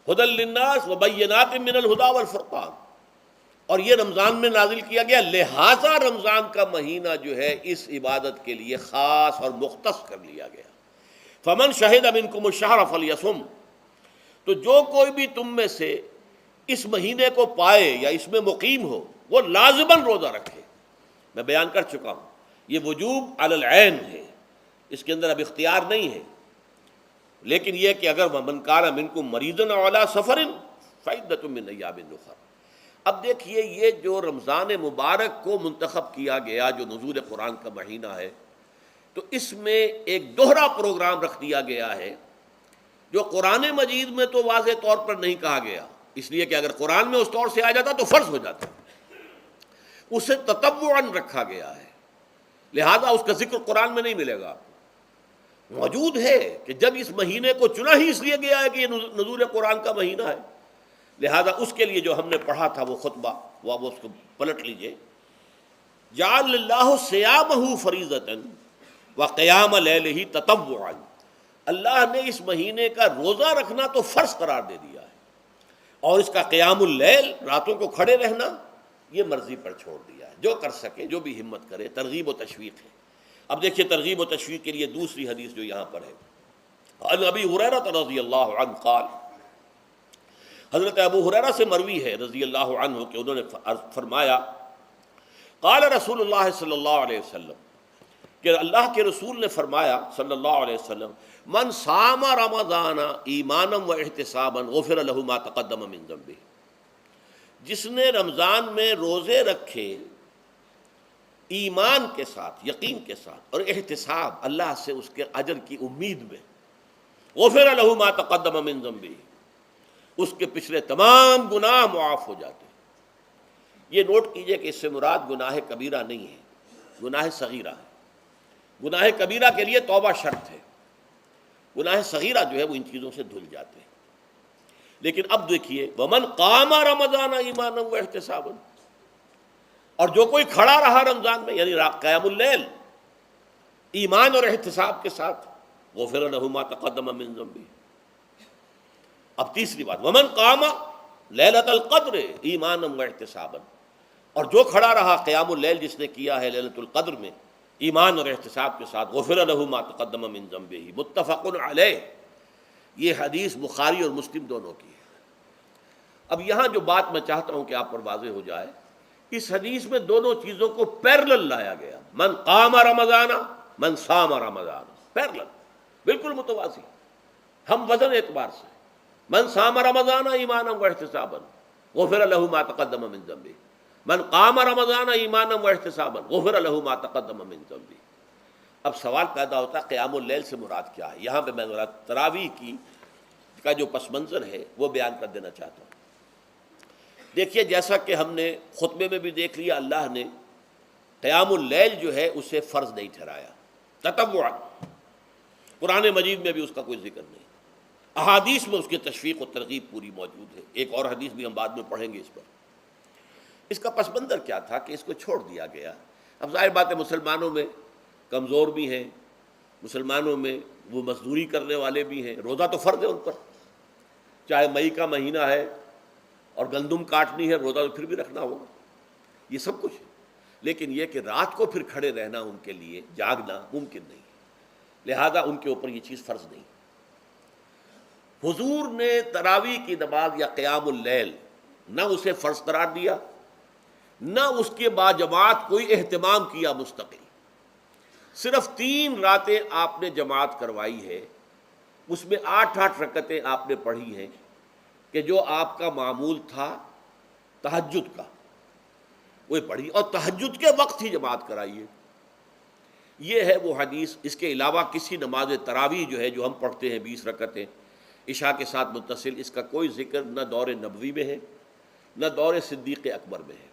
ھدی للناس وبینات من الہدی والفرقان، اور یہ رمضان میں نازل کیا گیا، لہٰذا رمضان کا مہینہ جو ہے اس عبادت کے لیے خاص اور مختص کر لیا گیا۔ فمن شہد منکم الشہر فلیصم، تو جو کوئی بھی تم میں سے اس مہینے کو پائے یا اس میں مقیم ہو وہ لازماً روزہ رکھے۔ میں بیان کر چکا ہوں یہ وجوب علی العین ہے، اس کے اندر اب اختیار نہیں ہے، لیکن یہ کہ اگر من کان منکم مریضا أو علی سفر فعدۃ من ایام اخر۔ اب دیکھیے یہ جو رمضان مبارک کو منتخب کیا گیا جو نزول قرآن کا مہینہ ہے، تو اس میں ایک دوہرا پروگرام رکھ دیا گیا ہے جو قرآن مجید میں تو واضح طور پر نہیں کہا گیا، اس لیے کہ اگر قرآن میں اس طور سے آ جاتا تو فرض ہو جاتا، اسے تطوعاً رکھا گیا ہے، لہذا اس کا ذکر قرآن میں نہیں ملے گا۔ موجود ہے کہ جب اس مہینے کو چنا ہی اس لیے گیا ہے کہ یہ نزول قرآن کا مہینہ ہے، لہذا اس کے لیے جو ہم نے پڑھا تھا وہ خطبہ وہ اس کو پلٹ لیجئے۔ جعل اللہ صیامہ فریضۃ وقیام لیلہ تطوعا، اللہ نے اس مہینے کا روزہ رکھنا تو فرض قرار دے دیا ہے، اور اس کا قیام اللیل راتوں کو کھڑے رہنا یہ مرضی پر چھوڑ دیا ہے، جو کر سکے جو بھی ہمت کرے، ترغیب و تشویق ہے۔ اب دیکھیے ترغیب و تشویق کے لیے دوسری حدیث جو یہاں پر ہے، عن ابی ہریرہ رضی اللہ عنہ قال، حضرت ابو ہریرہ سے مروی ہے رضی اللہ عنہ کہ انہوں نے فرمایا قال رسول اللہ صلی اللہ علیہ وسلم، کہ اللہ کے رسول نے فرمایا صلی اللہ علیہ وسلم، من صام رمضان ایمانا و احتسابا غفر له ما تقدم من ذنبہ، جس نے رمضان میں روزے رکھے ایمان کے ساتھ، یقین کے ساتھ اور احتساب، اللہ سے اس کے اجر کی امید میں، غفر له ما تقدم من ذنبہ، اس کے پچھلے تمام گناہ معاف ہو جاتے ہیں۔ یہ نوٹ کیجئے کہ اس سے مراد گناہ کبیرہ نہیں ہے، گناہ صغیرہ ہے۔ گناہ کبیرہ کے لیے توبہ شرط ہے، گناہ صغیرہ جو ہے وہ ان چیزوں سے دھل جاتے ہیں۔ لیکن اب دیکھیے ومن قام رمضان ایمانا و احتسابا، اور جو کوئی کھڑا رہا رمضان میں یعنی قیام اللیل ایمان اور احتساب کے ساتھ، غفر له ما تقدم من ذنبہ۔ اب تیسری بات، ومن قام لیلۃ القدر ایمانا و احتسابا، اور جو کھڑا رہا قیام اللیل جس نے کیا ہے لیلۃ القدر میں ایمان اور احتساب کے ساتھ، غفر له ما تقدم من ذنبہ، متفق علیہ۔ یہ حدیث بخاری اور مسلم دونوں کی ہے۔ اب یہاں جو بات میں چاہتا ہوں کہ آپ پر واضح ہو جائے، اس حدیث میں دونوں چیزوں کو پیرلل لایا گیا، من قام رمضان من صام رمضان، پیرلل، بالکل متوازی، ہم وزن اعتبار سے، من صام رمضان ایمانا و احتسابا غفر له ما تقدم من ذنبہ، من قام رمضان ایمانا و احتسابا غفر له ما تقدم من ذنبہ۔ اب سوال پیدا ہوتا ہے قیام اللیل سے مراد کیا ہے؟ یہاں پہ میں ذرا تراویح کا جو پس منظر ہے وہ بیان کر دینا چاہتا ہوں۔ دیکھیے جیسا کہ ہم نے خطبے میں بھی دیکھ لیا، اللہ نے قیام اللیل جو ہے اسے فرض نہیں ٹھہرایا، تطوعا، قرآن مجید میں بھی اس کا کوئی ذکر نہیں، احادیث میں اس کی تشویق و ترغیب پوری موجود ہے، ایک اور حدیث بھی ہم بعد میں پڑھیں گے اس پر۔ اس کا پس منظر کیا تھا کہ اس کو چھوڑ دیا گیا۔ اب ظاہر بات ہے مسلمانوں میں کمزور بھی ہیں، مسلمانوں میں وہ مزدوری کرنے والے بھی ہیں، روزہ تو فرض ہے ان پر، چاہے مئی کا مہینہ ہے اور گندم کاٹنی ہے، روزہ تو پھر بھی رکھنا ہوگا، یہ سب کچھ ہے، لیکن یہ کہ رات کو پھر کھڑے رہنا ان کے لیے، جاگنا ممکن نہیں، لہذا ان کے اوپر یہ چیز فرض نہیں۔ حضور نے تراویح کی نماز یا قیام اللیل نہ اسے فرض قرار دیا، نہ اس کے بعد جماعت کوئی اہتمام کیا مستقل، صرف 3 راتیں آپ نے جماعت کروائی ہے، اس میں 8 رکعتیں آپ نے پڑھی ہیں کہ جو آپ کا معمول تھا تہجد کا وہ پڑھی، اور تہجد کے وقت ہی جماعت کرائی ہے۔ یہ ہے وہ حدیث۔ اس کے علاوہ کسی نماز تراویح جو ہے جو ہم پڑھتے ہیں 20 رکعتیں عشاء کے ساتھ متصل، اس کا کوئی ذکر نہ دور نبوی میں ہے نہ دور صدیق اکبر میں ہے۔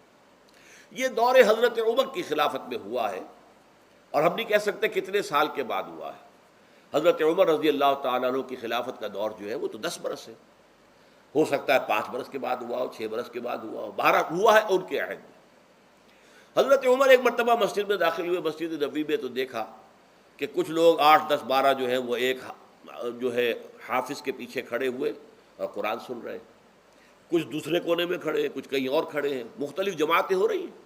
یہ دور حضرت عمر کی خلافت میں ہوا ہے، اور ہم نہیں کہہ سکتے کتنے سال کے بعد ہوا ہے۔ حضرت عمر رضی اللہ تعالیٰ عنہ کی خلافت کا دور جو ہے وہ تو 10 برس ہے، ہو سکتا ہے 5 برس کے بعد ہوا ہو، 6 برس کے بعد ہوا ہو، 12 ہوا ہے ان کے عہد میں۔ حضرت عمر ایک مرتبہ مسجد میں داخل ہوئے، مسجد نبوی میں، تو دیکھا کہ کچھ لوگ 8 10 12 جو ہیں وہ ایک جو ہے حافظ کے پیچھے کھڑے ہوئے اور قرآن سن رہے۔ کچھ دوسرے کونے میں کھڑے ہیں، کچھ کہیں اور کھڑے ہیں، مختلف جماعتیں ہو رہی ہیں.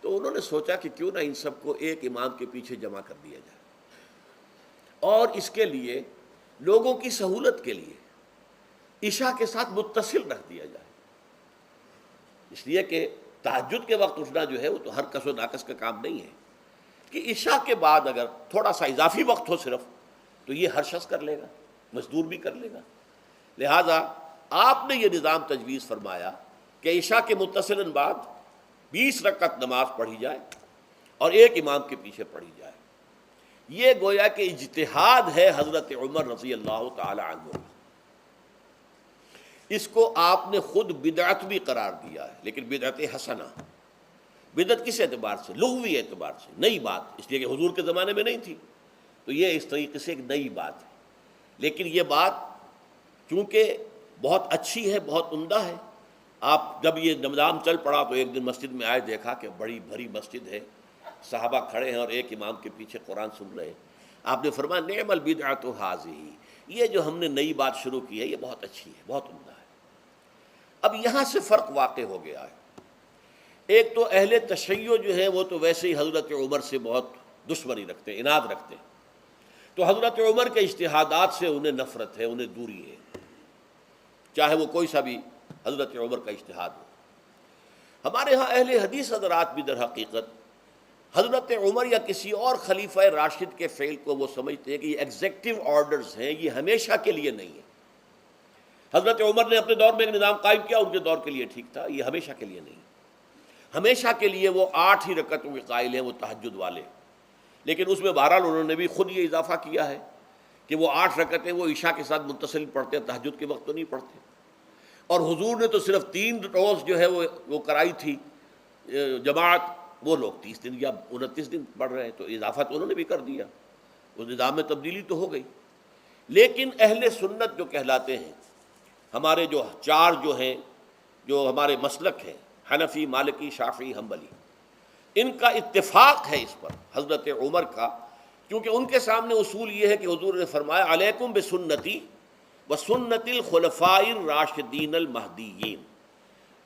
تو انہوں نے سوچا کہ کیوں نہ ان سب کو ایک امام کے پیچھے جمع کر دیا جائے، اور اس کے لیے لوگوں کی سہولت کے لیے عشاء کے ساتھ متصل رکھ دیا جائے. اس لیے کہ تہجد کے وقت اٹھنا جو ہے وہ تو ہر کس و ناقص کا کام نہیں ہے، کہ عشاء کے بعد اگر تھوڑا سا اضافی وقت ہو صرف، تو یہ ہر شخص کر لے گا، مزدور بھی کر لے گا. لہذا آپ نے یہ نظام تجویز فرمایا کہ عشاء کے متصلاً بعد 20 رکعت نماز پڑھی جائے اور ایک امام کے پیچھے پڑھی جائے. یہ گویا کہ اجتہاد ہے حضرت عمر رضی اللہ تعالی عنہ. اس کو آپ نے خود بدعت بھی قرار دیا ہے، لیکن بدعت حسنہ. بدعت کس اعتبار سے؟ لغوی اعتبار سے، نئی بات، اس لیے کہ حضور کے زمانے میں نہیں تھی، تو یہ اس طریقے سے ایک نئی بات ہے. لیکن یہ بات چونکہ بہت اچھی ہے، بہت عمدہ ہے. آپ جب یہ نظام چل پڑا تو ایک دن مسجد میں آئے، دیکھا کہ بڑی بھری مسجد ہے، صحابہ کھڑے ہیں اور ایک امام کے پیچھے قرآن سن رہے ہیں. آپ نے فرمایا نعم البدعۃ ھذہ، یہ جو ہم نے نئی بات شروع کی ہے یہ بہت اچھی ہے، بہت عمدہ ہے. اب یہاں سے فرق واقع ہو گیا ہے. ایک تو اہل تشیع جو ہے وہ تو ویسے ہی حضرت عمر سے بہت دشمنی رکھتے ہیں، عناد رکھتے ہیں، تو حضرت عمر کے اجتہادات سے انہیں نفرت ہے، انہیں دوری ہے، چاہے وہ کوئی سا بھی حضرت عمر کا اجتہاد ہو. ہمارے ہاں اہل حدیث حضرات بھی در حقیقت حضرت عمر یا کسی اور خلیفہ راشد کے فعل کو وہ سمجھتے ہیں کہ یہ ایگزیکٹو آرڈرز ہیں، یہ ہمیشہ کے لیے نہیں ہے. حضرت عمر نے اپنے دور میں ایک نظام قائم کیا، ان کے دور کے لیے ٹھیک تھا، یہ ہمیشہ کے لیے نہیں. ہمیشہ کے لیے وہ 8 ہی رکعتوں کے قائل ہیں، وہ تہجد والے. لیکن اس میں بہرحال انہوں نے بھی خود یہ اضافہ کیا ہے کہ وہ 8 رکعتیں وہ عشاء کے ساتھ متصل پڑھتے ہیں، تہجد کے وقت تو نہیں پڑھتے. اور حضور نے تو صرف 3 روز جو ہے وہ کرائی تھی جماعت، وہ لوگ 30 دن یا 29 دن پڑھ رہے ہیں، تو اضافہ تو انہوں نے بھی کر دیا، اس نظام میں تبدیلی تو ہو گئی. لیکن اہل سنت جو کہلاتے ہیں، ہمارے جو 4 جو ہیں، جو ہمارے مسلک ہیں، حنفی، مالکی، شافعی، حنبلی، ان کا اتفاق ہے اس پر حضرت عمر کا، کیونکہ ان کے سامنے اصول یہ ہے کہ حضور نے فرمایا علیکم بسنتی وسنت الخلفاء الراشدین المہدیین،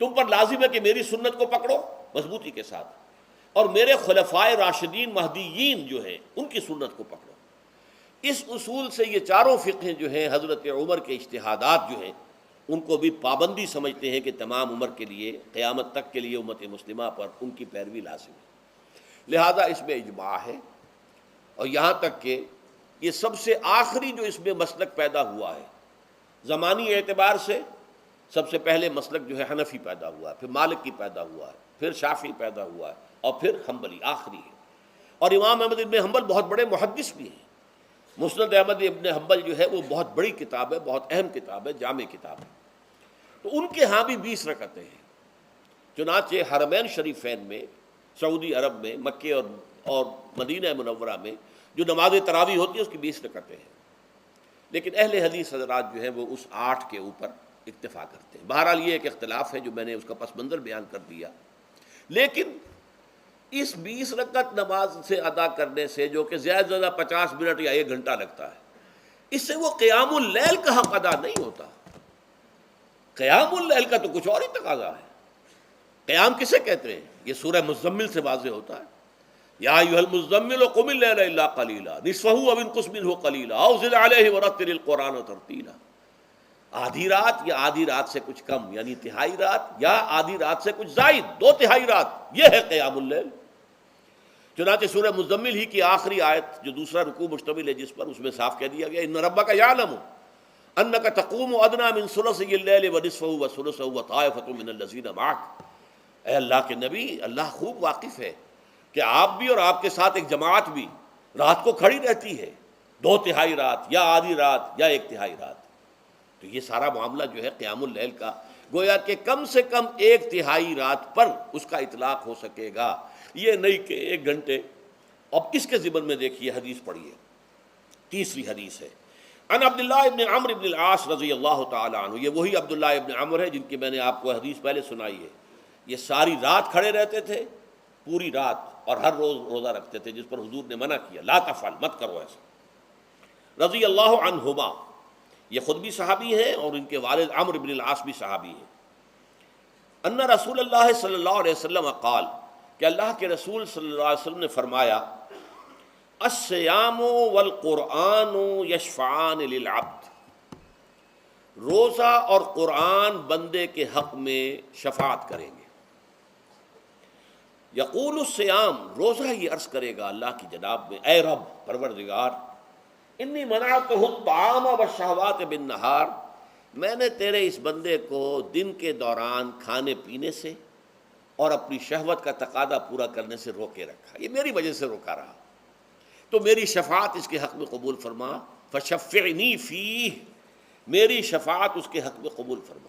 تم پر لازم ہے کہ میری سنت کو پکڑو مضبوطی کے ساتھ، اور میرے خلفاء راشدین مہدیین جو ہیں ان کی سنت کو پکڑو. اس اصول سے یہ چاروں فقہیں جو ہیں حضرت عمر کے اجتہادات جو ہیں ان کو بھی پابندی سمجھتے ہیں کہ تمام عمر کے لیے، قیامت تک کے لیے امت مسلمہ پر ان کی پیروی لازم ہے. لہذا اس میں اجماع ہے. اور یہاں تک کہ یہ سب سے آخری جو اس میں مسلک پیدا ہوا ہے زمانی اعتبار سے، سب سے پہلے مسلک جو ہے حنفی پیدا ہوا ہے، پھر مالکی پیدا ہوا ہے، پھر شافعی پیدا ہوا ہے، اور پھر حنبلی آخری ہے. اور امام احمد ابن حنبل بہت بڑے محدث بھی ہیں. مسند احمد ابن حنبل جو ہے وہ بہت بڑی کتاب ہے، بہت اہم کتاب ہے، جامع کتاب ہے. تو ان کے ہاں بھی 20 رکعتیں ہیں. چنانچہ حرمین شریفین میں، سعودی عرب میں، مکے اور مدینہ منورہ میں جو نماز تراویح ہوتی ہے اس کی 20 رکعتیں ہیں. لیکن اہل حدیث حضرات جو ہیں وہ اس 8 کے اوپر اکتفا کرتے ہیں. بہرحال یہ ایک اختلاف ہے جو میں نے اس کا پس منظر بیان کر دیا. لیکن اس 20 رکعت نماز سے ادا کرنے سے، جو کہ زیادہ سے زیادہ 50 منٹ یا 1 گھنٹہ لگتا ہے، اس سے وہ قیام اللیل کا حق ادا نہیں ہوتا. قیام اللیل کا تو کچھ اور ہی تقاضا ہے. قیام کسے کہتے ہیں؟ یہ سورہ مزمل سے واضح ہوتا ہے. یا ایھا المزمل قم اللیل الا قلیلا نصفہ او انقص منہ قلیلا او زد علیہ ورتل القرآن ترتیلا. آدھی رات یا آدھی رات سے کچھ کم، یعنی تہائی رات، یا آدھی رات سے کچھ زائد، 2/3 رات، یہ ہے قیام اللیل. چنانچہ سورہ مزمل ہی کی آخری آیت جو دوسرا رکوع مشتمل ہے جس پر، اس میں صاف کہہ دیا گیا ان ربک یعلم انک تقوم ادنی من ثلثی اللیل ونصفہ وثلثہ وطائفۃ من الذین معک. اے اللہ کے نبی، اللہ خوب واقف ہے کہ آپ بھی اور آپ کے ساتھ ایک جماعت بھی رات کو کھڑی رہتی ہے، 2/3 رات یا آدھی رات یا 1/3 رات. تو یہ سارا معاملہ جو ہے قیام اللیل کا، گویا کہ کم سے کم 1/3 رات پر اس کا اطلاق ہو سکے گا، یہ نہیں کہ 1 گھنٹے. اب اس کے ضمن میں دیکھیے حدیث پڑھیے. تیسری حدیث ہے ان عبداللہ ابن عمرو ابن العاص رضی اللہ تعالی عنہ. یہ وہی عبداللہ ابن عمرو ہے جن کی میں نے آپ کو حدیث پہلے سنائی ہے. یہ ساری رات کھڑے رہتے تھے، پوری رات، اور ہر روز روزہ رکھتے تھے، جس پر حضور نے منع کیا، لا تفعل، مت کرو ایسا. رضی اللہ عنہما، یہ خود بھی صحابی ہیں اور ان کے والد عمرو بن العاص بھی صحابی ہیں۔ ان رسول اللہ صلی اللہ علیہ وسلم قال، کہ اللہ کے رسول صلی اللہ علیہ وسلم نے فرمایا، الصیام والقرآن یشفعان للعبد، روزہ اور قرآن بندے کے حق میں شفاعت کریں گے۔ یقول الصیام، روزہ یہ عرض کرے گا اللہ کی جناب میں، اے رب پروردگار، انی منعتہ الطعام والشہوات بالنہار، میں نے تیرے اس بندے کو دن کے دوران کھانے پینے سے اور اپنی شہوت کا تقاضا پورا کرنے سے روکے رکھا، یہ میری وجہ سے روکا رہا، تو میری شفاعت اس کے حق میں قبول فرما، فشفعنی فیہ، میری شفاعت اس کے حق میں قبول فرما۔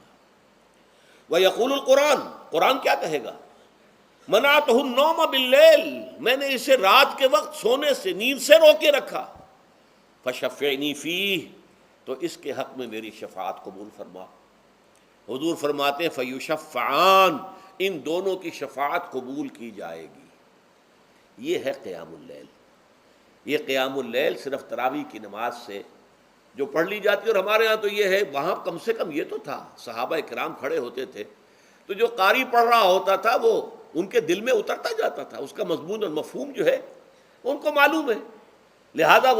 ویقول القرآن، قرآن کیا کہے گا، منعتہ النوم باللیل، میں نے اسے رات کے وقت سونے سے، نیند سے روکے رکھا، فشفعنی فیہ، تو اس کے حق میں میری شفاعت قبول فرما۔ حضور فرماتے ہیں فیشفعان، ان دونوں کی شفاعت قبول کی جائے گی۔ یہ ہے قیام اللیل۔ یہ قیام اللیل صرف تراویح کی نماز سے جو پڑھ لی جاتی ہے، اور ہمارے ہاں تو یہ ہے، وہاں کم سے کم یہ تو تھا، صحابہ کرام کھڑے ہوتے تھے تو جو قاری پڑھ رہا ہوتا تھا وہ ان کے دل میں اترتا جاتا تھا، اس کا مضمون اور مفہوم جو ہے ان کو معلوم ہے، لہذا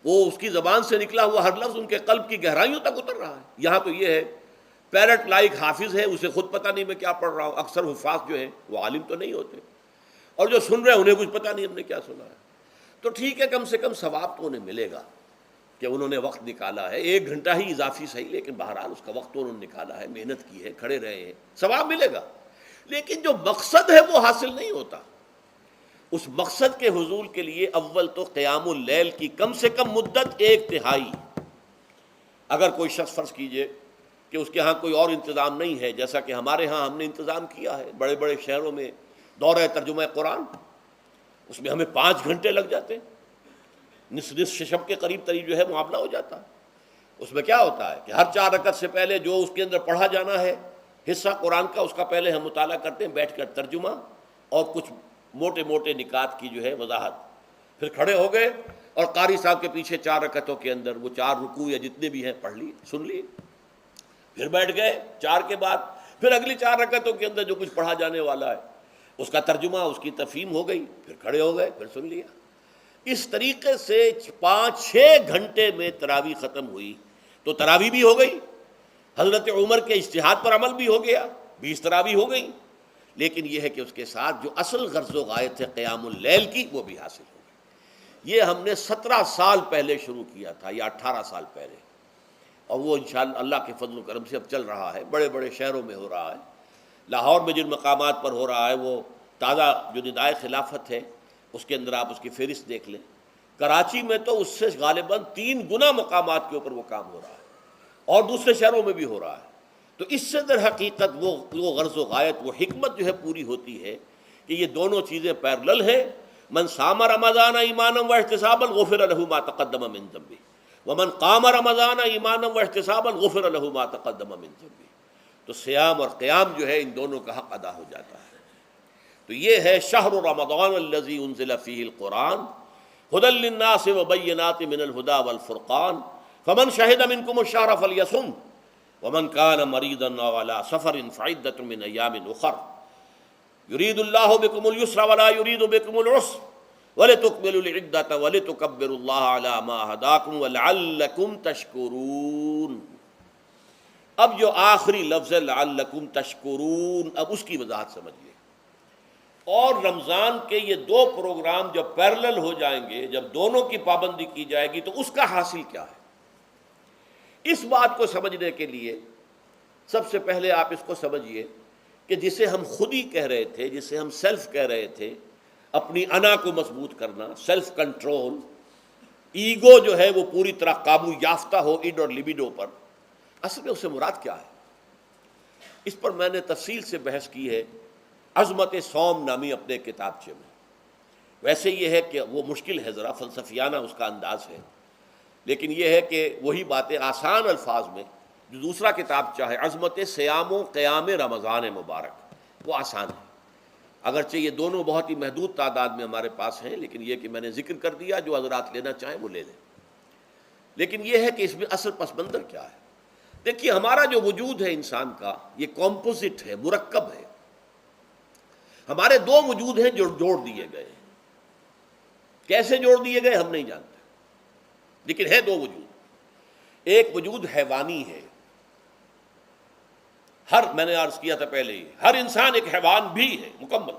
وہ اس کی زبان سے نکلا ہوا ہر لفظ ان کے قلب کی گہرائیوں تک اتر رہا ہے۔ یہاں تو یہ ہے پیرٹ لائک حافظ ہے، اسے خود پتہ نہیں میں کیا پڑھ رہا ہوں، اکثر حفاظ جو ہیں وہ عالم تو نہیں ہوتے، اور جو سن رہے ہیں انہیں کچھ پتہ نہیں ہم نے کیا سنا ہے، تو ٹھیک ہے، کم سے کم ثواب تو انہیں ملے گا کہ انہوں نے وقت نکالا ہے، 1 گھنٹہ ہی اضافی صحیح، لیکن بہرحال اس کا وقت تو انہوں نے نکالا ہے، محنت کی ہے، کھڑے رہے ہیں، ثواب ملے گا۔ لیکن جو مقصد ہے وہ حاصل نہیں ہوتا۔ اس مقصد کے حصول کے لیے اول تو قیام اللیل کی کم سے کم مدت 1/3۔ اگر کوئی شخص فرض کیجئے کہ اس کے ہاں کوئی اور انتظام نہیں ہے، جیسا کہ ہمارے ہاں ہم نے انتظام کیا ہے، بڑے بڑے شہروں میں دورہ ترجمہ قرآن، اس میں ہمیں 5 گھنٹے لگ جاتے ہیں، نصف شب کے قریب جو ہے معاملہ ہو جاتا ہے۔ اس میں کیا ہوتا ہے کہ ہر 4 رکعت سے پہلے جو اس کے اندر پڑھا جانا ہے حصہ قرآن کا، اس کا پہلے ہم مطالعہ کرتے ہیں بیٹھ کر، ترجمہ اور کچھ موٹے موٹے نکات کی جو ہے وضاحت، پھر کھڑے ہو گئے اور قاری صاحب کے پیچھے 4 رکعتوں کے اندر وہ 4 رکوع یا جتنے بھی ہیں پڑھ لی، سن لی، پھر بیٹھ گئے 4 کے بعد، پھر اگلی 4 رکعتوں کے اندر جو کچھ پڑھا جانے والا ہے اس کا ترجمہ، اس کی تفہیم ہو گئی، پھر کھڑے ہو گئے، پھر سن لیا۔ اس طریقے سے 5-6 گھنٹے میں تراویح ختم ہوئی، تو تراویح بھی ہو گئی، حضرت عمر کے اجتہاد پر عمل بھی ہو گیا، 20 تراویح ہو گئی، لیکن یہ ہے کہ اس کے ساتھ جو اصل غرض و غایت ہے قیام اللیل کی وہ بھی حاصل ہو گئی۔ یہ ہم نے 17 سال پہلے شروع کیا تھا یا 18 سال پہلے، اور وہ انشاءاللہ اللہ کے فضل و کرم سے اب چل رہا ہے، بڑے بڑے شہروں میں ہو رہا ہے، لاہور میں جن مقامات پر ہو رہا ہے وہ تازہ جو ندائے خلافت ہے اس کے اندر آپ اس کی فہرست دیکھ لیں، کراچی میں تو اس سے غالباً 3 گنا مقامات کے اوپر وہ کام ہو رہا ہے، اور دوسرے شہروں میں بھی ہو رہا ہے۔ تو اس سے در حقیقت وہ غرض و غایت، وہ حکمت جو ہے پوری ہوتی ہے کہ یہ دونوں چیزیں پیرلل ہیں۔ من صام رمضان ایمانا واحتسابا غفر له ما تقدم من ذنبه ومن قام رمضان ایمانا واحتسابا غفر له ما تقدم من ذنبه، تو سیام اور قیام جو ہے ان دونوں کا حق ادا ہو جاتا ہے۔ تو یہ ہے شہر رمضان الذی انزل فیہ القرآن ھدی للناس وبینات من الھدی والفرقان فمن شہد منکم الشہر فلیصم ومن کان مریضا او علی سفر فعدۃ من ایام اخر یرید اللہ بکم الیسر ولا یرید بکم العسر ولتکملوا العدۃ ولتکبروا اللہ علی ما ھداکم ولعلکم تشکرون۔ اب جو آخری لفظ ہے لعلکم تشکرون، اب اس کی وضاحت سمجھیے۔ اور رمضان کے یہ 2 پروگرام جب پیرلل ہو جائیں گے، جب دونوں کی پابندی کی جائے گی، تو اس کا حاصل کیا ہے؟ اس بات کو سمجھنے کے لیے سب سے پہلے آپ اس کو سمجھیے کہ جسے ہم خود ہی کہہ رہے تھے، جسے ہم سیلف کہہ رہے تھے، اپنی انا کو مضبوط کرنا، سیلف کنٹرول، ایگو جو ہے وہ پوری طرح قابو یافتہ ہو اڈ اور لیبیڈو پر، اصل میں اس سے مراد کیا ہے؟ اس پر میں نے تفصیل سے بحث کی ہے عظمت صوم نامی اپنے کتابچے میں۔ ویسے یہ ہے کہ وہ مشکل ہے، ذرا فلسفیانہ اس کا انداز ہے، لیکن یہ ہے کہ وہی باتیں آسان الفاظ میں، جو دوسرا کتاب چاہے عظمت سیام و قیام رمضان مبارک، وہ آسان ہے، اگرچہ یہ دونوں بہت ہی محدود تعداد میں ہمارے پاس ہیں، لیکن یہ کہ میں نے ذکر کر دیا، جو حضرات لینا چاہیں وہ لے لیں۔ لیکن یہ ہے کہ اس میں اصل پس منظر کیا ہے؟ دیکھیے ہمارا جو وجود ہے انسان کا یہ کمپوزٹ ہے، مرکب ہے. ہمارے دو وجود ہیں جو جوڑ دیے گئے. کیسے جوڑ دیے گئے ہم نہیں جانتے، لیکن ہے دو وجود. ایک وجود حیوانی ہے، میں نے عرض کیا تھا پہلے ہی، ہر انسان ایک حیوان بھی ہے مکمل،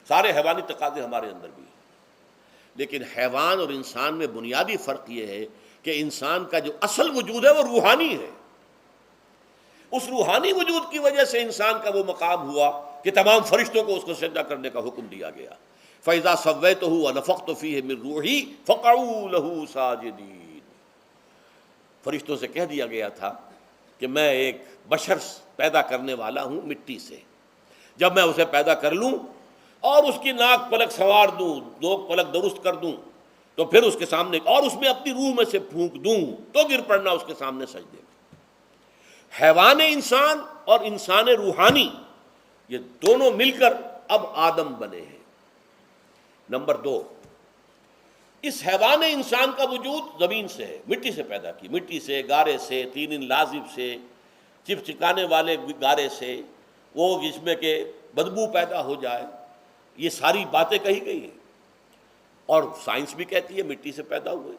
سارے حیوانی تقاضے ہمارے اندر بھی ہیں. لیکن حیوان اور انسان میں بنیادی فرق یہ ہے کہ انسان کا جو اصل وجود ہے وہ روحانی ہے. اس روحانی وجود کی وجہ سے انسان کا وہ مقام ہوا کہ تمام فرشتوں کو اس کو سجدہ کرنے کا حکم دیا گیا. فَإِذَا سَوَّيْتُهُ وَنَفَخْتُ فِيهِ مِن رُوحِي فَقَعُوا لَهُ سَاجِدِينَ. فرشتوں سے کہہ دیا گیا تھا کہ میں ایک بشر پیدا کرنے والا ہوں مٹی سے. جب میں اسے پیدا کر لوں اور اس کی ناک پلک سنوار دوں، دو پلک درست کر دوں، تو پھر اس کے سامنے اور اس میں اپنی روح میں سے پھونک دوں تو گر پڑنا اس کے سامنے سجدے میں. حیوان انسان اور انسان روحانی یہ دونوں مل کر اب آدم بنے ہیں. نمبر 2، اس حیوان انسان کا وجود زمین سے ہے، مٹی سے پیدا کی، مٹی سے، گارے سے، طین لازب سے، چپچکانے والے گارے سے، وہ جس میں کہ بدبو پیدا ہو جائے، یہ ساری باتیں کہی گئی ہیں. اور سائنس بھی کہتی ہے مٹی سے پیدا ہوئے.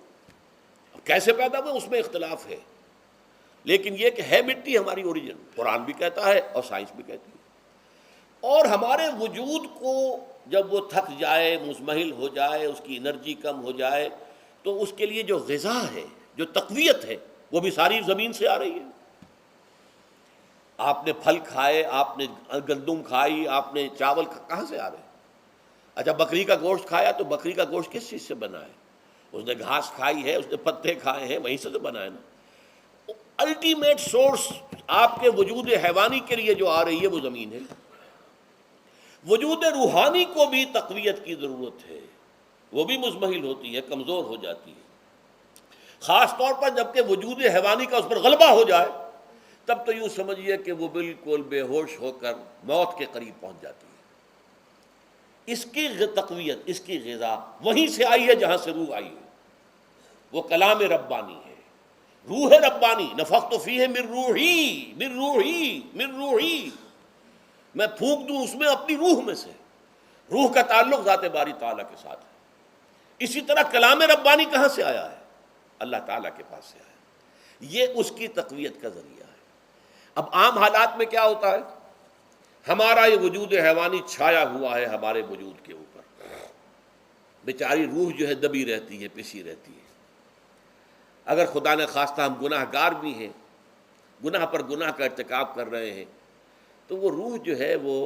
کیسے پیدا ہوئے اس میں اختلاف ہے، لیکن یہ کہ ہے مٹی ہماری اوریجن. قرآن بھی کہتا ہے اور سائنس بھی کہتی ہے. اور ہمارے وجود کو جب وہ تھک جائے، مزمحل ہو جائے، اس کی انرجی کم ہو جائے، تو اس کے لیے جو غذا ہے، جو تقویت ہے، وہ بھی ساری زمین سے آ رہی ہے. آپ نے پھل کھائے، آپ نے گندم کھائی، آپ نے چاول کہاں سے آ رہے ہیں؟ اچھا بکری کا گوشت کھایا تو بکری کا گوشت کس چیز سے بنا ہے؟ اس نے گھاس کھائی ہے، اس نے پتے کھائے ہیں، وہیں سے تو بنا ہے نا. الٹیمیٹ سورس آپ کے وجود حیوانی کے لیے جو آ رہی ہے وہ زمین ہے. وجود روحانی کو بھی تقویت کی ضرورت ہے، وہ بھی مزمحل ہوتی ہے، کمزور ہو جاتی ہے. خاص طور پر جب کہ وجود حیوانی کا اس پر غلبہ ہو جائے تب تو یوں سمجھیے کہ وہ بالکل بے ہوش ہو کر موت کے قریب پہنچ جاتی ہے. اس کی تقویت، اس کی غذا وہیں سے آئی ہے جہاں سے روح آئی ہے. وہ کلام ربانی ہے، روح ربانی. نفخت فیہ من روحی، من روحی، من روحی. میں پھونک دوں اس میں اپنی روح میں سے. روح کا تعلق ذات باری تعالیٰ کے ساتھ ہے. اسی طرح کلام ربانی کہاں سے آیا ہے؟ اللہ تعالیٰ کے پاس سے آیا ہے. یہ اس کی تقویت کا ذریعہ ہے. اب عام حالات میں کیا ہوتا ہے؟ ہمارا یہ وجود حیوانی چھایا ہوا ہے ہمارے وجود کے اوپر. بیچاری روح جو ہے دبی رہتی ہے، پسی رہتی ہے. اگر خدا نے خواستہ ہم گناہ گار بھی ہیں، گناہ پر گناہ کا ارتکاب کر رہے ہیں، تو وہ روح جو ہے وہ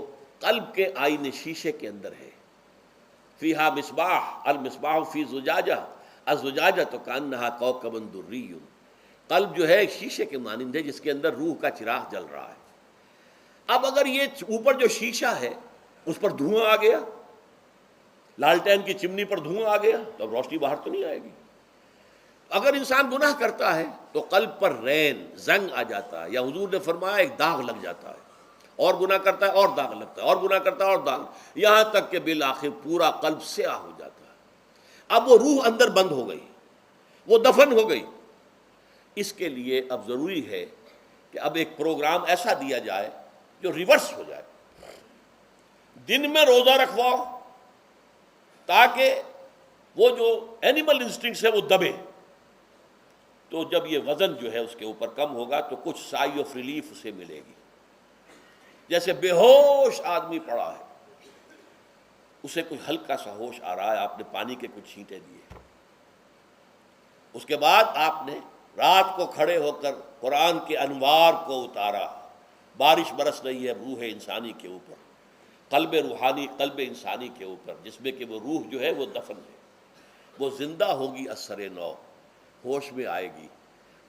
قلب کے آئینے شیشے کے اندر ہے. فیہا مصباح، المصباح فی زجاجہ، الزجاجہ کأنہا کوکب دری. قلب جو ہے شیشے کے مانند ہے جس کے اندر روح کا چراغ جل رہا ہے. اب اگر یہ اوپر جو شیشہ ہے اس پر دھواں آ گیا، لالٹین کی چمنی پر دھواں آ گیا، تو اب روشنی باہر تو نہیں آئے گی. اگر انسان گناہ کرتا ہے تو قلب پر رین، زنگ آ جاتا ہے، یا حضور نے فرمایا ایک داغ لگ جاتا ہے. اور گناہ کرتا ہے اور داغ لگتا ہے، اور گناہ کرتا ہے اور داغ، یہاں تک کہ بالآخر پورا قلب سیاہ ہو جاتا ہے. اب وہ روح اندر بند ہو گئی، وہ دفن ہو گئی. اس کے لیے اب ضروری ہے کہ اب ایک پروگرام ایسا دیا جائے جو ریورس ہو جائے. دن میں روزہ رکھواؤ تاکہ وہ جو اینیمل انسٹنکٹس ہے وہ دبے. تو جب یہ وزن جو ہے اس کے اوپر کم ہوگا تو کچھ سائی آف ریلیف اسے ملے گی. جیسے بے ہوش آدمی پڑا ہے، اسے کوئی ہلکا سا ہوش آ رہا ہے، آپ نے پانی کے کچھ چھینٹے دیے، اس کے بعد آپ نے رات کو کھڑے ہو کر قرآن کے انوار کو اتارا. بارش برس رہی ہے روح انسانی کے اوپر، قلب روحانی، قلب انسانی کے اوپر، جس میں کہ وہ روح جو ہے وہ دفن ہے. وہ زندہ ہوگی اثر نو، ہوش میں آئے گی.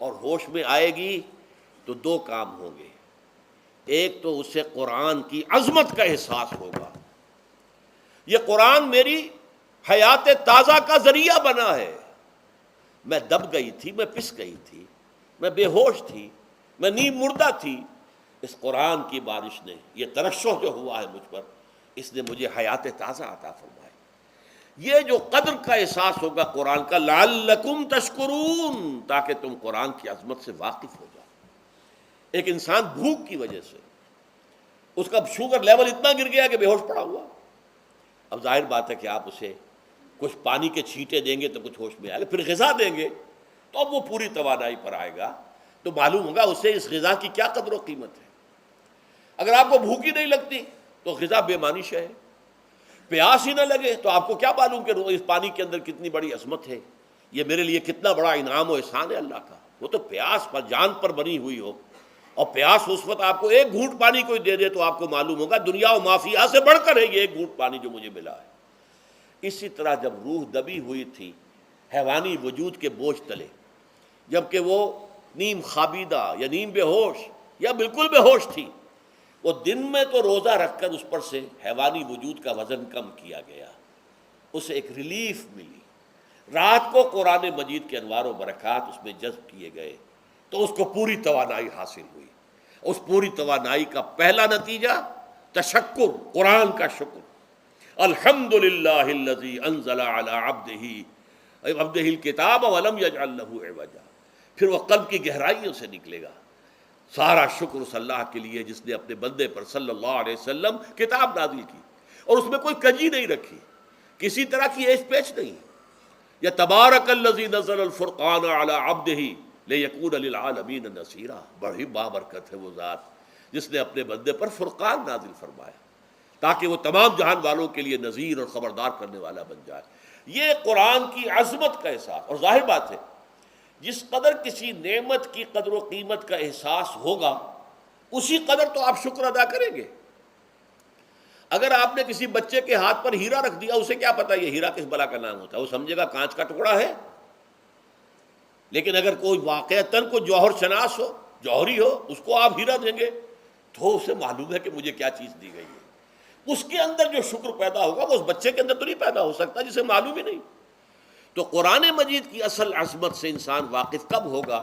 اور ہوش میں آئے گی تو دو کام ہوں گے. ایک تو اسے قرآن کی عظمت کا احساس ہوگا. یہ قرآن میری حیات تازہ کا ذریعہ بنا ہے. میں دب گئی تھی، میں پس گئی تھی، میں بے ہوش تھی، میں نیم مردہ تھی. اس قرآن کی بارش نے، یہ ترشح جو ہوا ہے مجھ پر، اس نے مجھے حیات تازہ عطا فرمائی. یہ جو قدر کا احساس ہوگا قرآن کا، لعلکم تشکرون، تاکہ تم قرآن کی عظمت سے واقف ہو جاؤ۔ ایک انسان بھوک کی وجہ سے اس کا شوگر لیول اتنا گر گیا کہ بے ہوش پڑا ہوا، اب ظاہر بات ہے کہ آپ اسے کچھ پانی کے چھینٹے دیں گے تو کچھ ہوش میں آئے گا، پھر غذا دیں گے تو اب وہ پوری توانائی پر آئے گا، تو معلوم ہوگا اسے اس غذا کی کیا قدر و قیمت ہے۔ اگر آپ کو بھوک ہی نہیں لگتی تو غذا بے معنی شے ہے، پیاس ہی نہ لگے تو آپ کو کیا معلوم کہ اس پانی کے اندر کتنی بڑی عظمت ہے، یہ میرے لیے کتنا بڑا انعام و احسان ہے اللہ کا۔ وہ تو پیاس پر جان پر بنی ہوئی ہو، اور پیاس اس وقت آپ کو ایک گھونٹ پانی کوئی دے دے تو آپ کو معلوم ہوگا دنیا و مافیہ سے بڑھ کر ہے یہ ایک گھونٹ پانی جو مجھے ملا ہے۔ اسی طرح جب روح دبی ہوئی تھی حیوانی وجود کے بوجھ تلے، جبکہ وہ نیم خوابیدہ یا نیم بے ہوش یا بالکل بے ہوش تھی، وہ دن میں تو روزہ رکھ کر اس پر سے حیوانی وجود کا وزن کم کیا گیا، اسے ایک ریلیف ملی۔ رات کو قرآن مجید کے انوار و برکات اس میں جذب کیے گئے تو اس کو پوری توانائی حاصل ہوئی۔ اس پوری توانائی کا پہلا نتیجہ تشکر، قرآن کا شکر، الحمدللہ الذی انزل علی عبدہ الکتاب ولم یجعل لہ عوجا۔ پھر وہ قلب کی گہرائیوں سے نکلے گا، سارا شکر اس اللہ کے لیے جس نے اپنے بندے پر صلی اللہ علیہ وسلم کتاب نازل کی اور اس میں کوئی کجی نہیں رکھی، کسی طرح کی ایش پیچ نہیں۔ یا تبارک الذی نزل الفرقان علی عبدہ لیکون للعالمین نصیرا، بڑی بابرکت ہے وہ ذات جس نے اپنے بندے پر فرقان نازل فرمایا تاکہ وہ تمام جہان والوں کے لیے نذیر اور خبردار کرنے والا بن جائے۔ یہ قرآن کی عظمت کا احساس، اور ظاہر بات ہے جس قدر کسی نعمت کی قدر و قیمت کا احساس ہوگا اسی قدر تو آپ شکر ادا کریں گے۔ اگر آپ نے کسی بچے کے ہاتھ پر ہیرا رکھ دیا، اسے کیا پتا یہ ہیرا کس بلا کا نام ہوتا ہے، وہ سمجھے گا کانچ کا ٹکڑا ہے۔ لیکن اگر کوئی واقعتاً کوئی جوہر شناس ہو، جوہری ہو، اس کو آپ ہیرا دیں گے تو اسے معلوم ہے کہ مجھے کیا چیز دی گئی ہے۔ اس کے اندر جو شکر پیدا ہوگا وہ اس بچے کے اندر تو نہیں پیدا ہو سکتا جسے معلوم ہی نہیں۔ تو قرآن مجید کی اصل عظمت سے انسان واقف کب ہوگا؟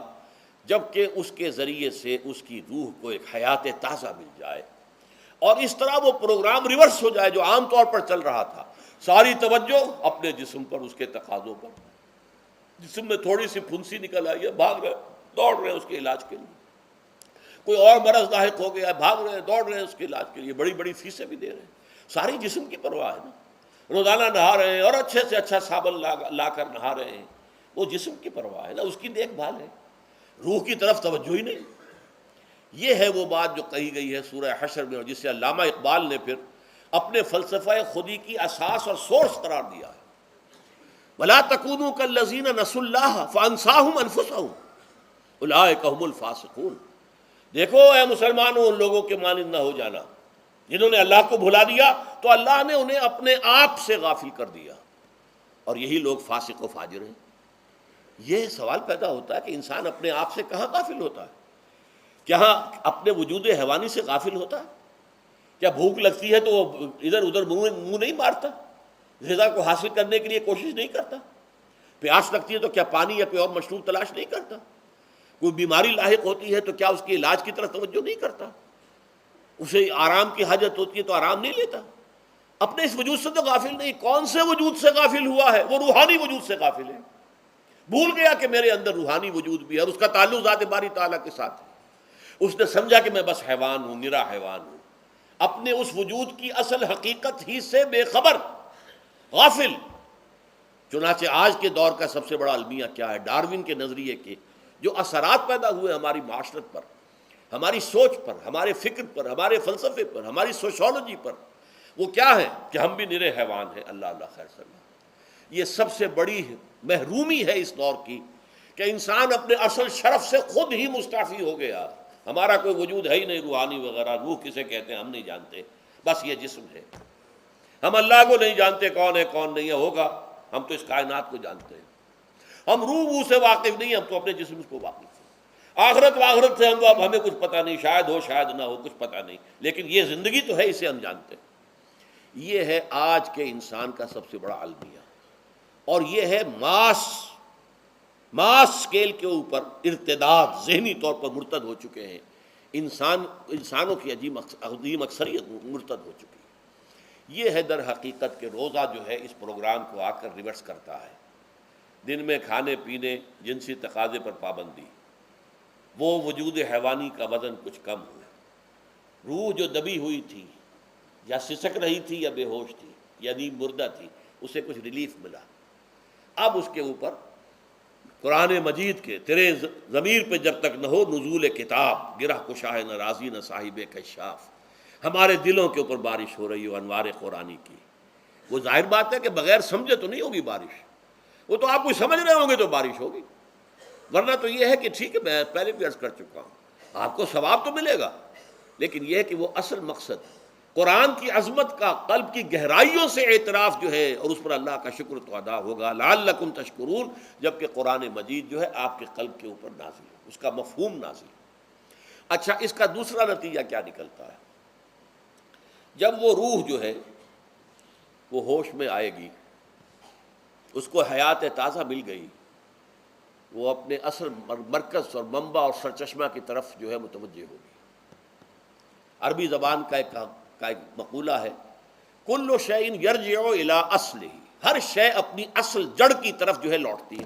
جبکہ اس کے ذریعے سے اس کی روح کو ایک حیات تازہ مل جائے اور اس طرح وہ پروگرام ریورس ہو جائے جو عام طور پر چل رہا تھا، ساری توجہ اپنے جسم پر، اس کے تقاضوں پر۔ جسم میں تھوڑی سی پھنسی نکل آئی ہے، بھاگ رہے دوڑ رہے اس کے علاج کے لیے، کوئی اور مرض لاحق ہو گیا، بھاگ رہے دوڑ رہے اس کے علاج کے لیے، بڑی بڑی فیسیں بھی دے رہے ہیں، ساری جسم کی پرواہ ہے نا۔ روزانہ نہا رہے ہیں اور اچھے سے اچھا صابن لا کر نہا رہے ہیں، وہ جسم کی پرواہ ہے نا، اس کی دیکھ بھال ہے، روح کی طرف توجہ ہی نہیں۔ یہ ہے وہ بات جو کہی گئی ہے سورہ حشر میں، اور جسے علامہ اقبال نے پھر اپنے فلسفہ خودی کی اساس اور سورس قرار دیا ہے۔ وَلَا تَكُونُوا كَالَّذِينَ نَسُوا اللَّهَ فَأَنسَاهُمْ أَنفُسَهُمْ أُولَٰئِكَ هُمُ الْفَاسِقُونَ۔ دیکھو اے مسلمانوں، ان لوگوں کے مانند نہ ہو جانا جنہوں نے اللہ کو بھلا دیا تو اللہ نے انہیں اپنے آپ سے غافل کر دیا، اور یہی لوگ فاسق و فاجر ہیں۔ یہ سوال پیدا ہوتا ہے کہ انسان اپنے آپ سے کہاں غافل ہوتا ہے؟ کیا اپنے وجود حیوانی سے غافل ہوتا ہے؟ کیا بھوک لگتی ہے تو وہ ادھر ادھر منہ نہیں مارتا، غذا کو حاصل کرنے کے لیے کوشش نہیں کرتا؟ پیاس لگتی ہے تو کیا پانی یا کوئی اور مشروب تلاش نہیں کرتا؟ کوئی بیماری لاحق ہوتی ہے تو کیا اس کے علاج کی طرف توجہ نہیں کرتا؟ اسے آرام کی حاجت ہوتی ہے تو آرام نہیں لیتا؟ اپنے اس وجود سے تو غافل نہیں۔ کون سے وجود سے غافل ہوا ہے؟ وہ روحانی وجود سے غافل ہے، بھول گیا کہ میرے اندر روحانی وجود بھی ہے اور اس کا تعلق ذات باری تعالیٰ کے ساتھ ہے۔ اس نے سمجھا کہ میں بس حیوان ہوں، نرا حیوان ہوں، اپنے اس وجود کی اصل حقیقت ہی سے بے خبر، غافل۔ چنانچہ آج کے دور کا سب سے بڑا المیہ کیا ہے؟ ڈاروین کے نظریے کے جو اثرات پیدا ہوئے ہماری معاشرت پر، ہماری سوچ پر، ہمارے فکر پر، ہمارے فلسفے پر، ہماری سوشولوجی پر، وہ کیا ہے کہ ہم بھی نرے حیوان ہیں۔ اللہ اللہ خیر صلی اللہ۔ یہ سب سے بڑی محرومی ہے اس دور کی کہ انسان اپنے اصل شرف سے خود ہی مستعفی ہو گیا۔ ہمارا کوئی وجود ہے ہی نہیں روحانی وغیرہ، روح کسے کہتے ہیں ہم نہیں جانتے، بس یہ جسم ہے۔ ہم اللہ کو نہیں جانتے کون ہے کون نہیں ہے، ہوگا ہم تو اس کائنات کو جانتے ہیں۔ ہم روح سے واقف نہیں، ہم تو اپنے جسم کو واقف ہیں۔ آخرت واخرت سے ہمیں کچھ پتہ نہیں، شاید ہو شاید نہ ہو، کچھ پتہ نہیں، لیکن یہ زندگی تو ہے، اسے ہم جانتے ہیں۔ یہ ہے آج کے انسان کا سب سے بڑا المیہ، اور یہ ہے ماس سکیل کے اوپر ارتداد، ذہنی طور پر مرتد ہو چکے ہیں انسانوں کی عظیم اکثریت مرتد ہو چکی ہے۔ یہ ہے در حقیقت کہ روزہ جو ہے اس پروگرام کو آ کر ریورس کرتا ہے۔ دن میں کھانے پینے، جنسی تقاضے پر پابندی، وہ وجود حیوانی کا وزن کچھ کم ہوا، روح جو دبی ہوئی تھی یا سسک رہی تھی یا بے ہوش تھی یا نیم مردہ تھی، اسے کچھ ریلیف ملا۔ اب اس کے اوپر قرآن مجید کے تیرے ضمیر پہ جب تک نہ ہو نزول کتاب، گرہ کشاہ نہ رازی نہ صاحب کشاف، ہمارے دلوں کے اوپر بارش ہو رہی ہو انوار قرآنی کی۔ وہ ظاہر بات ہے کہ بغیر سمجھے تو نہیں ہوگی بارش، وہ تو آپ کوئی سمجھ رہے ہوں گے تو بارش ہوگی، ورنہ تو یہ ہے کہ ٹھیک ہے میں پہلے بھی عرض کر چکا ہوں آپ کو ثواب تو ملے گا، لیکن یہ ہے کہ وہ اصل مقصد قرآن کی عظمت کا قلب کی گہرائیوں سے اعتراف جو ہے اور اس پر اللہ کا شکر تو ادا ہوگا، لعلکم تشکرون، جبکہ قرآن مجید جو ہے آپ کے قلب کے اوپر نازل ہے، اس کا مفہوم نازل ہے۔ اچھا، اس کا دوسرا نتیجہ کیا نکلتا ہے؟ جب وہ روح جو ہے وہ ہوش میں آئے گی، اس کو حیات تازہ مل گئی، وہ اپنے اصل مرکز اور منبع اور سرچشمہ کی طرف جو ہے متوجہ ہوگی۔ عربی زبان کا ایک مقولہ ہے، کل شیء یرجع الی اصلہ، ہر شے اپنی اصل جڑ کی طرف جو ہے لوٹتی ہے۔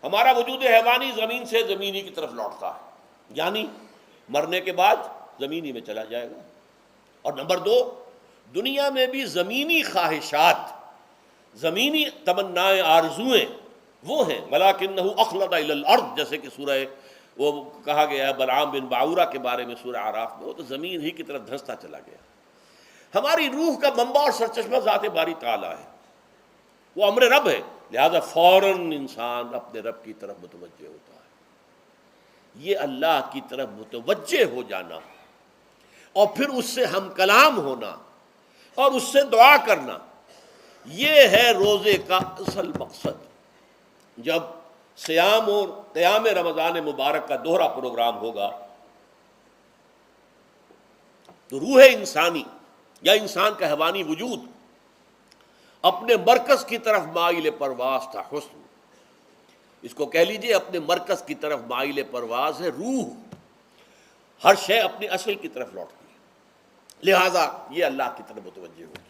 ہمارا وجود حیوانی زمین سے زمینی کی طرف لوٹتا ہے، یعنی مرنے کے بعد زمینی میں چلا جائے گا۔ اور نمبر دو، دنیا میں بھی زمینی خواہشات، زمینی تمنائیں، آرزوئیں وہ ہیں، وَلَٰكِنَّهُ أَخْلَدَ إِلَى الْأَرْضِ، جیسے کہ سورہ وہ کہا گیا ہے بلعام بن باعورہ کے بارے میں سورہ اعراف میں، وہ تو زمین ہی کی طرف دھنستا چلا گیا۔ ہماری روح کا منبع اور سرچشمہ ذات باری تعالیٰ ہے، وہ امر رب ہے، لہذا فوراً انسان اپنے رب کی طرف متوجہ ہوتا ہے۔ یہ اللہ کی طرف متوجہ ہو جانا اور پھر اس سے ہم کلام ہونا اور اس سے دعا کرنا، یہ ہے روزے کا اصل مقصد۔ جب سیام اور قیام رمضان مبارک کا دوہرا پروگرام ہوگا تو روح انسانی یا انسان کا حیوانی وجود اپنے مرکز کی طرف مائل پرواز تھا، حسن، اس کو کہہ لیجئے اپنے مرکز کی طرف مائل پرواز ہے روح، ہر شے اپنی اصل کی طرف لوٹتی ہے، لہذا یہ اللہ کی طرف متوجہ ہوگی۔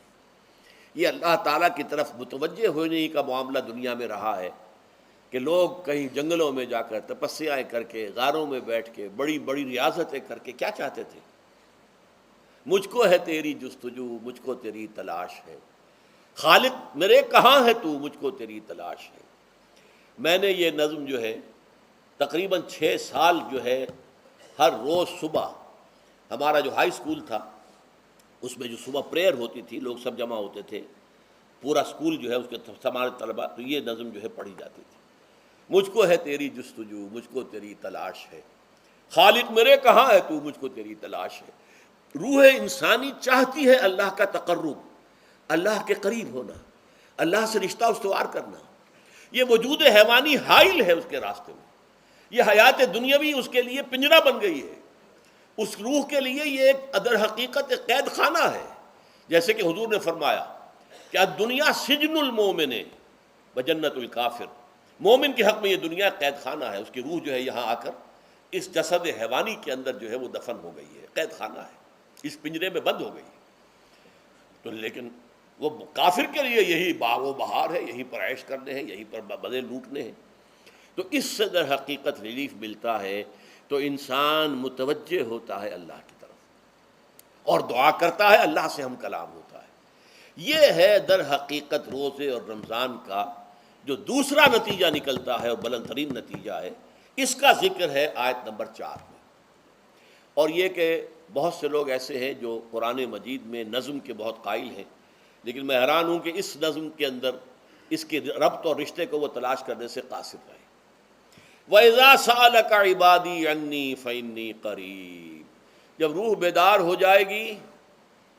یہ اللہ تعالیٰ کی طرف متوجہ ہونے کا معاملہ دنیا میں رہا ہے کہ لوگ کہیں جنگلوں میں جا کر تپسیائیں کر کے، غاروں میں بیٹھ کے، بڑی بڑی ریاضتیں کر کے کیا چاہتے تھے؟ مجھ کو ہے تیری جستجو، مجھ کو تیری تلاش ہے، خالق میرے کہاں ہے تو، مجھ کو تیری تلاش ہے۔ میں نے یہ نظم جو ہے تقریباً 6 سال جو ہے ہر روز صبح، ہمارا جو ہائی اسکول تھا اس میں جو صبح پریئر ہوتی تھی، لوگ سب جمع ہوتے تھے، پورا اسکول جو ہے اس کے ہمارے طلباء، تو یہ نظم جو ہے پڑھی جاتی تھی، مجھ کو ہے تیری جستجو، مجھ کو تیری تلاش ہے، خالق میرے کہاں ہے تو، مجھ کو تیری تلاش ہے۔ روح انسانی چاہتی ہے اللہ کا تقرب، اللہ کے قریب ہونا، اللہ سے رشتہ استوار کرنا۔ یہ وجود حیوانی حائل ہے اس کے راستے میں، یہ حیات دنیاوی اس کے لیے پنجرہ بن گئی ہے، اس روح کے لیے یہ ایک در حقیقت ایک قید خانہ ہے، جیسے کہ حضور نے فرمایا کہ الدنیا سجن المومن وجنت الکافر، مومن کے حق میں یہ دنیا قید خانہ ہے، اس کی روح جو ہے یہاں آ کر اس جسد حیوانی کے اندر جو ہے وہ دفن ہو گئی ہے، قید خانہ ہے، اس پنجرے میں بند ہو گئی۔ تو لیکن وہ کافر کے لیے یہی باغ و بہار ہے، یہیں پر عیش کرنے ہیں، یہیں پر مزے لوٹنے ہیں۔ تو اس سے در حقیقت ریلیف ملتا ہے، تو انسان متوجہ ہوتا ہے اللہ کی طرف اور دعا کرتا ہے، اللہ سے ہم کلام ہوتا ہے۔ یہ ہے در حقیقت روزے اور رمضان کا جو دوسرا نتیجہ نکلتا ہے اور بلند ترین نتیجہ ہے، اس کا ذکر ہے آیت نمبر 4 میں۔ اور یہ کہ بہت سے لوگ ایسے ہیں جو قرآن مجید میں نظم کے بہت قائل ہیں، لیکن میں حیران ہوں کہ اس نظم کے اندر اس کے ربط اور رشتے کو وہ تلاش کرنے سے قاصر رہے۔ وَإِذَا سَأَلَكَ عِبَادِي عَنِّي فَإِنِّي قَرِيبٌ، جب روح بیدار ہو جائے گی،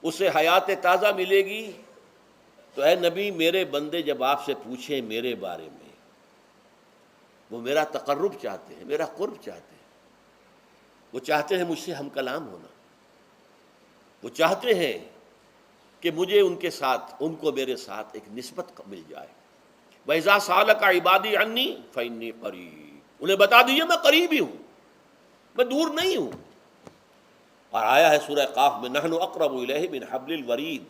اسے حیات تازہ ملے گی، تو اے نبی میرے بندے جب آپ سے پوچھیں میرے بارے میں، وہ میرا تقرب چاہتے ہیں، میرا قرب چاہتے ہیں، وہ چاہتے ہیں مجھ سے ہم کلام ہونا، وہ چاہتے ہیں کہ مجھے ان کے ساتھ، ان کو میرے ساتھ ایک نسبت مل جائے۔ وَإِذَا سَأَلَكَ عِبَادِي عَنِّي فَإِنِّي قَرِيبٌ، انہیں بتا دیجیے میں قریب ہی ہوں، میں دور نہیں ہوں۔ اور آیا ہے سورہ قاف میں نحن اقرب الیہ من حبل الورید،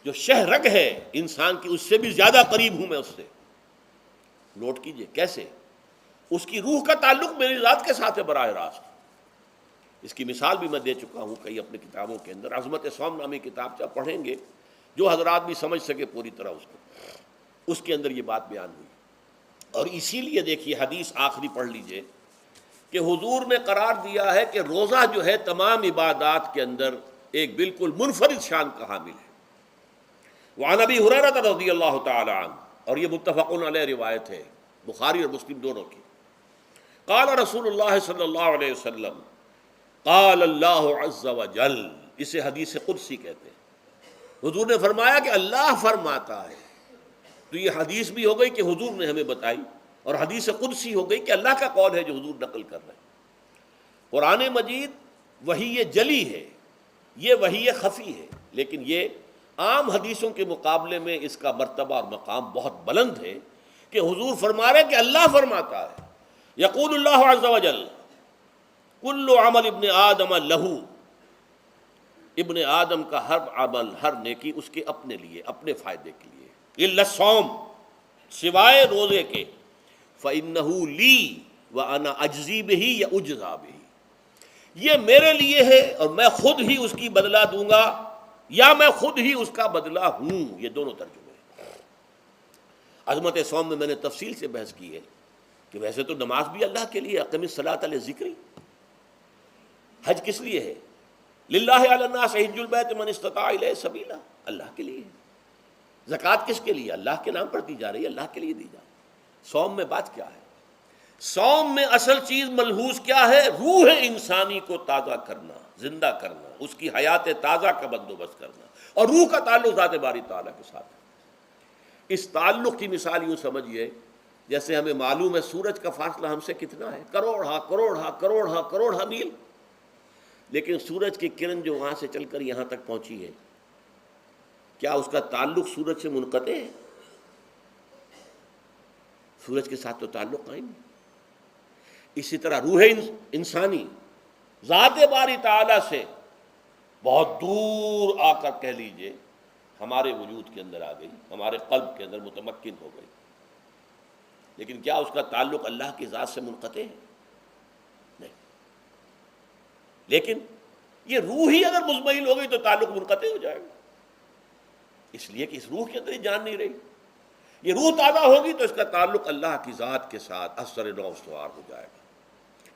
جو شہ رگ ہے انسان کی اس سے بھی زیادہ قریب ہوں میں اس سے. نوٹ کیجئے کیسے. اس کی روح کا تعلق میری ذات کے ساتھ ہے براہ راست. اس کی مثال بھی میں دے چکا ہوں کئی اپنی کتابوں کے اندر. عظمت صوم نامی کتاب سے آپ پڑھیں گے جو حضرات بھی سمجھ سکے پوری طرح اس کو، اس کے اندر یہ بات بیان ہوئی. اور اسی لیے دیکھیے حدیث آخری پڑھ لیجئے کہ حضور نے قرار دیا ہے کہ روزہ جو ہے تمام عبادات کے اندر ایک بالکل منفرد شان کا حامل ہے. وعن ابی ہریرہ رضی اللہ تعالی عنہ، اور یہ متفق علیہ روایت ہے بخاری اور مسلم دونوں کی. قال رسول اللہ صلی اللہ علیہ وسلم قال اللہ عز وجل، اسے حدیث قدسی کہتے ہیں. حضور نے فرمایا کہ اللہ فرماتا ہے. تو یہ حدیث بھی ہو گئی کہ حضور نے ہمیں بتائی، اور حدیث قدسی ہو گئی کہ اللہ کا قول ہے جو حضور نقل کر رہے ہیں. قرآن مجید وحی جلی ہے، یہ وحی خفی ہے، لیکن یہ عام حدیثوں کے مقابلے میں اس کا مرتبہ اور مقام بہت بلند ہے کہ حضور فرما رہے ہیں کہ اللہ فرماتا ہے. یقول اللہ عز وجل کل عمل ابن آدم لہو، ابن آدم کا ہر عمل ہر نیکی اس کے اپنے لیے، اپنے فائدے کے لیے. الا الصوم، سوائے روزے کے. فإنہ لی وأنا اجزی بہ یا اجزا بہ، یہ میرے لیے ہے اور میں خود ہی اس کی بدلہ دوں گا یا میں خود ہی اس کا بدلہ ہوں. یہ دونوں ترجمے ہیں. عظمت صوم میں نے تفصیل سے بحث کی ہے کہ ویسے تو نماز بھی اللہ کے لیے، اقم الصلاۃ لذکری. حج کس لیے ہے؟ للہ علی الناس حج البیت من استطاع الیہ سبیلا، اللہ کے لیے. زکوٰۃ کس کے لیے؟ اللہ کے نام پر دی جا رہی ہے، اللہ کے لیے دی جا رہی ہے. صوم میں بات کیا ہے؟ صوم میں اصل چیز ملحوظ کیا ہے؟ روح انسانی کو تازہ کرنا، زندہ کرنا، اس کی حیات تازہ کا بندوبست کرنا، اور روح کا تعلق ذات باری تعالیٰ کے ساتھ ہے. اس تعلق کی مثال یوں سمجھیے جیسے ہمیں معلوم ہے سورج کا فاصلہ ہم سے کتنا ہے، کروڑ میل. لیکن سورج کی کرن جو وہاں سے چل کر یہاں تک پہنچی ہے، کیا اس کا تعلق سورج سے منقطع ہے؟ سورج کے ساتھ تو تعلق قائم ہے. اسی طرح روح انسانی ذات باری تعالیٰ سے بہت دور آ کر کہہ لیجئے ہمارے وجود کے اندر آ گئی، ہمارے قلب کے اندر متمکن ہو گئی. لیکن کیا اس کا تعلق اللہ کی ذات سے منقطع ہے؟ نہیں. لیکن یہ روح ہی اگر مزمحل ہو گئی تو تعلق منقطع ہو جائے گا، اس لیے کہ اس روح کے اندر ہی جان نہیں رہی. یہ روح تازہ ہوگی تو اس کا تعلق اللہ کی ذات کے ساتھ اثر نو استوار ہو جائے گا.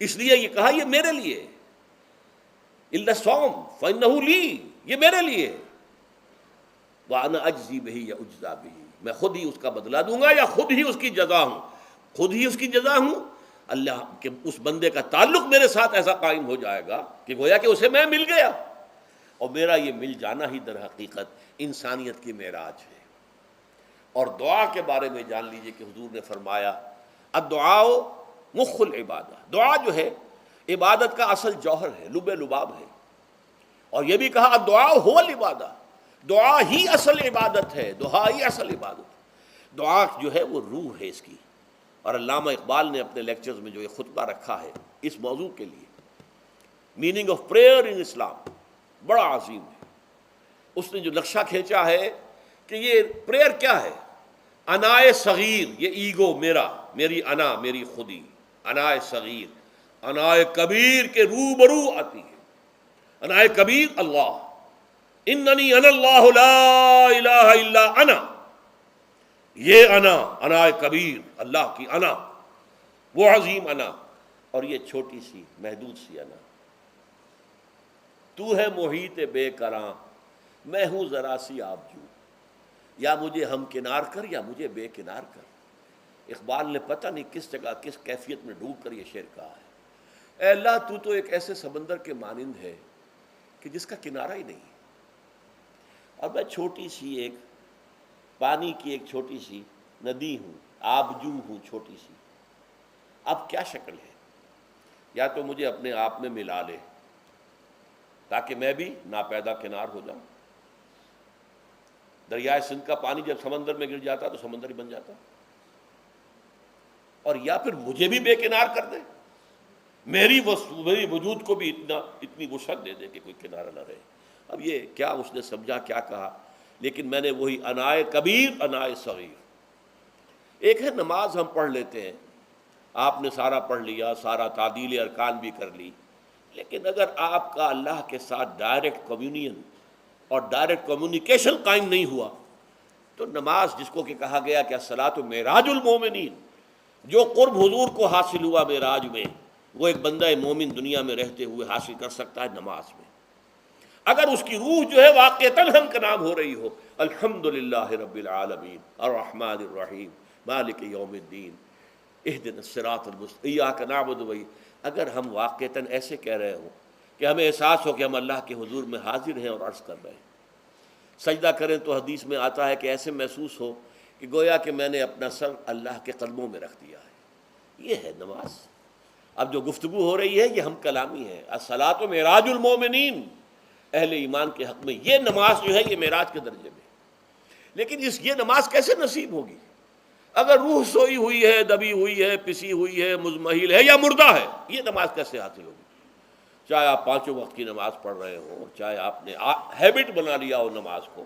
اس لیے یہ کہا یہ میرے لیے. الا الصوم فإنہ لی، یہ میرے لیے. وأنا اجزی بہ یا اجزا بہ، میں خود ہی اس کا بدلہ دوں گا یا خود ہی اس کی جزا ہوں. خود ہی اس کی جزا ہوں. اللہ کے اس بندے کا تعلق میرے ساتھ ایسا قائم ہو جائے گا کہ گویا کہ اسے میں مل گیا. اور میرا یہ مل جانا ہی در حقیقت انسانیت کی معراج ہے. اور دعا کے بارے میں جان لیجئے کہ حضور نے فرمایا الدعاء مخ العبادہ، دعا جو ہے عبادت کا اصل جوہر ہے، لب لباب ہے. اور یہ بھی کہا الدعاء هو العبادہ، دعا ہی اصل عبادت ہے، دعا ہی اصل عبادت. دعا جو ہے وہ روح ہے اس کی. اور علامہ اقبال نے اپنے لیکچرز میں جو یہ خطبہ رکھا ہے اس موضوع کے لیے، میننگ آف پریئر ان اسلام، بڑا عظیم ہے. اس نے جو نقشہ کھینچا ہے کہ یہ پریئر کیا ہے. انائے صغیر، یہ ایگو میرا، میری انا، میری خودی، انائے صغیر. انائے کبیر کے روبرو آتی ہے. انائے کبیر اللہ، اننی انا اللہ لا الہ الا انا. یہ انائے کبیر اللہ کی انا، وہ عظیم انا، اور یہ چھوٹی سی محدود سی انا. تو ہے محیط بے کراں، میں ہوں ذرا سی آبجو، یا مجھے ہم کنار کر یا مجھے بے کنار کر. اقبال نے پتہ نہیں کس جگہ کس کیفیت میں ڈوب کر یہ شعر کہا ہے. اے اللہ تو تو ایک ایسے سمندر کے مانند ہے کہ جس کا کنارہ ہی نہیں. اور میں چھوٹی سی ایک پانی کی ایک چھوٹی سی ندی ہوں، آبجو ہوں چھوٹی سی. اب کیا شکل ہے؟ یا تو مجھے اپنے آپ میں ملا لے تاکہ میں بھی ناپیدا کنار ہو جاؤں. دریائے سندھ کا پانی جب سمندر میں گر جاتا تو سمندر ہی بن جاتا. اور یا پھر مجھے بھی بے کنار کر دے، میری وجود کو بھی اتنی وسعت دے دے کہ کوئی کنارہ نہ رہے. اب یہ کیا اس نے سمجھا، کیا کہا، لیکن میں نے وہی انائے کبیر انائے صغیر. ایک ہے نماز ہم پڑھ لیتے ہیں، آپ نے سارا پڑھ لیا، سارا تعدیل ارکان بھی کر لی، لیکن اگر آپ کا اللہ کے ساتھ ڈائریکٹ کمیونین اور ڈائریکٹ کمیونیکیشن قائم نہیں ہوا تو نماز، جس کو کہ کہا گیا کہ الصلاۃ معراج المومنین، جو قرب حضور کو حاصل ہوا معراج میں، وہ ایک بندہ مومن دنیا میں رہتے ہوئے حاصل کر سکتا ہے نماز میں، اگر اس کی روح جو ہے واقعتاً ہم کا نام ہو رہی ہو الحمدللہ رب العالمین الرحمن الرحیم مالک یوم الدین اہدنا الصراط المستقیم ایاک نعبد و اگر ہم واقعتاً ایسے کہہ رہے ہوں کہ ہمیں احساس ہو کہ ہم اللہ کے حضور میں حاضر ہیں اور عرض کر رہے ہیں، سجدہ کریں تو حدیث میں آتا ہے کہ ایسے محسوس ہو کہ گویا کہ میں نے اپنا سر اللہ کے قدموں میں رکھ دیا ہے. یہ ہے نماز. اب جو گفتگو ہو رہی ہے یہ ہم کلامی ہے. الصلاۃ معراج المومنین، اہل ایمان کے حق میں یہ نماز جو ہے یہ معراج کے درجے میں. لیکن یہ نماز کیسے نصیب ہوگی اگر روح سوئی ہوئی ہے، دبی ہوئی ہے، پسی ہوئی ہے، مزمحل ہے یا مردہ ہے؟ یہ نماز کیسے حاصل ہوگی؟ چاہے آپ 5 وقت کی نماز پڑھ رہے ہوں، چاہے آپ نے ہیبٹ بنا لیا ہو نماز کو،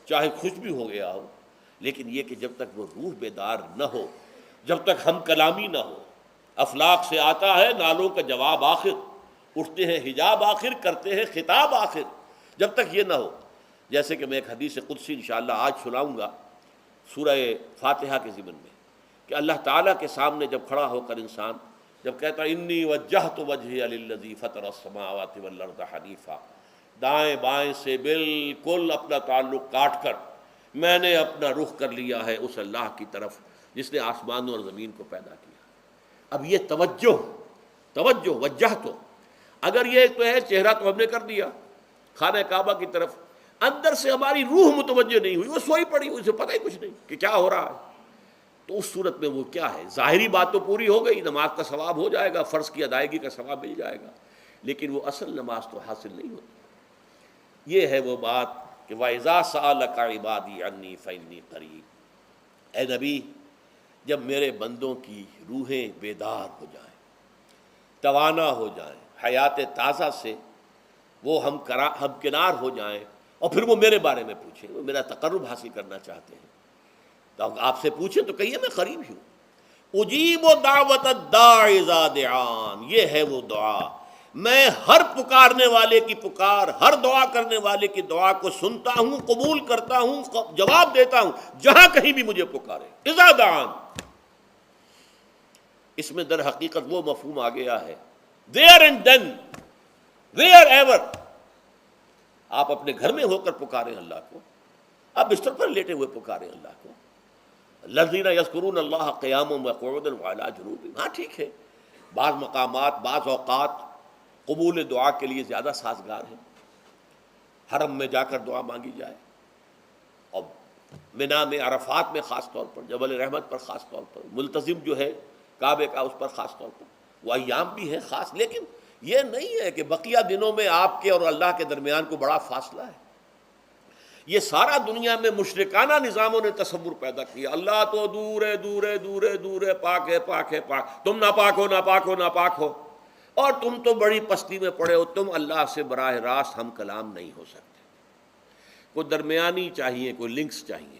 چاہے خوش بھی ہو گیا ہو، لیکن یہ کہ جب تک وہ روح بیدار نہ ہو، جب تک ہم کلامی نہ ہو. افلاق سے آتا ہے نالوں کا جواب آخر، اٹھتے ہیں حجاب آخر، کرتے ہیں خطاب آخر. جب تک یہ نہ ہو، جیسے کہ میں ایک حدیث قدسی انشاءاللہ آج سناؤں گا سورہ فاتحہ کے ضمن میں، کہ اللہ تعالیٰ کے سامنے جب کھڑا ہو کر انسان جب کہتا ہے انی وجہت وجہی للذی فطر السماوات والارض حنیفا، دائیں بائیں سے بالکل اپنا تعلق کاٹ کر میں نے اپنا رخ کر لیا ہے اس اللہ کی طرف جس نے آسمانوں اور زمین کو پیدا کیا. اب یہ توجہ وجہ تو اگر یہ تو ہے چہرہ تو ہم نے کر دیا خانہ کعبہ کی طرف، اندر سے ہماری روح متوجہ نہیں ہوئی، وہ سوئی پڑی ہوئی، اسے پتہ ہی کچھ نہیں کہ کیا ہو رہا ہے. تو اس صورت میں وہ کیا ہے؟ ظاہری بات تو پوری ہو گئی، نماز کا ثواب ہو جائے گا، فرض کی ادائیگی کا ثواب مل جائے گا، لیکن وہ اصل نماز تو حاصل نہیں ہوتی. یہ ہے وہ بات کہ وَإِذَا سَأَلَكَ عِبَادِي عَنِّي فَإِنِّي قَرِيبٌ. اے نبی، جب میرے بندوں کی روحیں بیدار ہو جائیں، توانا ہو جائیں، حیات تازہ سے وہ ہم کنار ہو جائیں، اور پھر وہ میرے بارے میں پوچھیں، وہ میرا تقرب حاصل کرنا چاہتے ہیں، تو آپ سے پوچھیں تو کہیے میں قریب ہوں. اجیب دعوت الداع اذا دعان، یہ ہے وہ دعا، میں ہر پکارنے والے کی پکار، ہر دعا کرنے والے کی دعا کو سنتا ہوں، قبول کرتا ہوں، جواب دیتا ہوں جہاں کہیں بھی مجھے پکارے. اذا دعان، اس میں در حقیقت وہ مفہوم آ گیا ہے there and then wherever. آپ اپنے گھر میں ہو کر پکاریں اللہ کو، آپ بستر پر لیٹے ہوئے پکاریں اللہ کو. الذین یذکرون اللہ قیاما وقعودا وعلی جنوبہم. ہاں ٹھیک ہے، بعض مقامات بعض اوقات قبول دعا کے لیے زیادہ سازگار ہیں، حرم میں جا کر دعا مانگی جائے، اور منا میں، عرفات میں خاص طور پر، جبل رحمت پر خاص طور پر، ملتزم جو ہے کعبے کا اس پر خاص طور پر، وہ ایام بھی ہے خاص. لیکن یہ نہیں ہے کہ بقیہ دنوں میں آپ کے اور اللہ کے درمیان کو بڑا فاصلہ ہے. یہ سارا دنیا میں مشرکانہ نظاموں نے تصور پیدا کیا، اللہ تو دور ہے، دور ہے، دور ہے، دور ہے، پاک ہے، پاک ہے، پاک، تم ناپاک ہو، ناپاک ہو، ناپاک ہو، اور تم تو بڑی پستی میں پڑے ہو، تم اللہ سے براہ راست ہم کلام نہیں ہو سکتے. کوئی درمیانی چاہیے، کوئی لنکس چاہیے،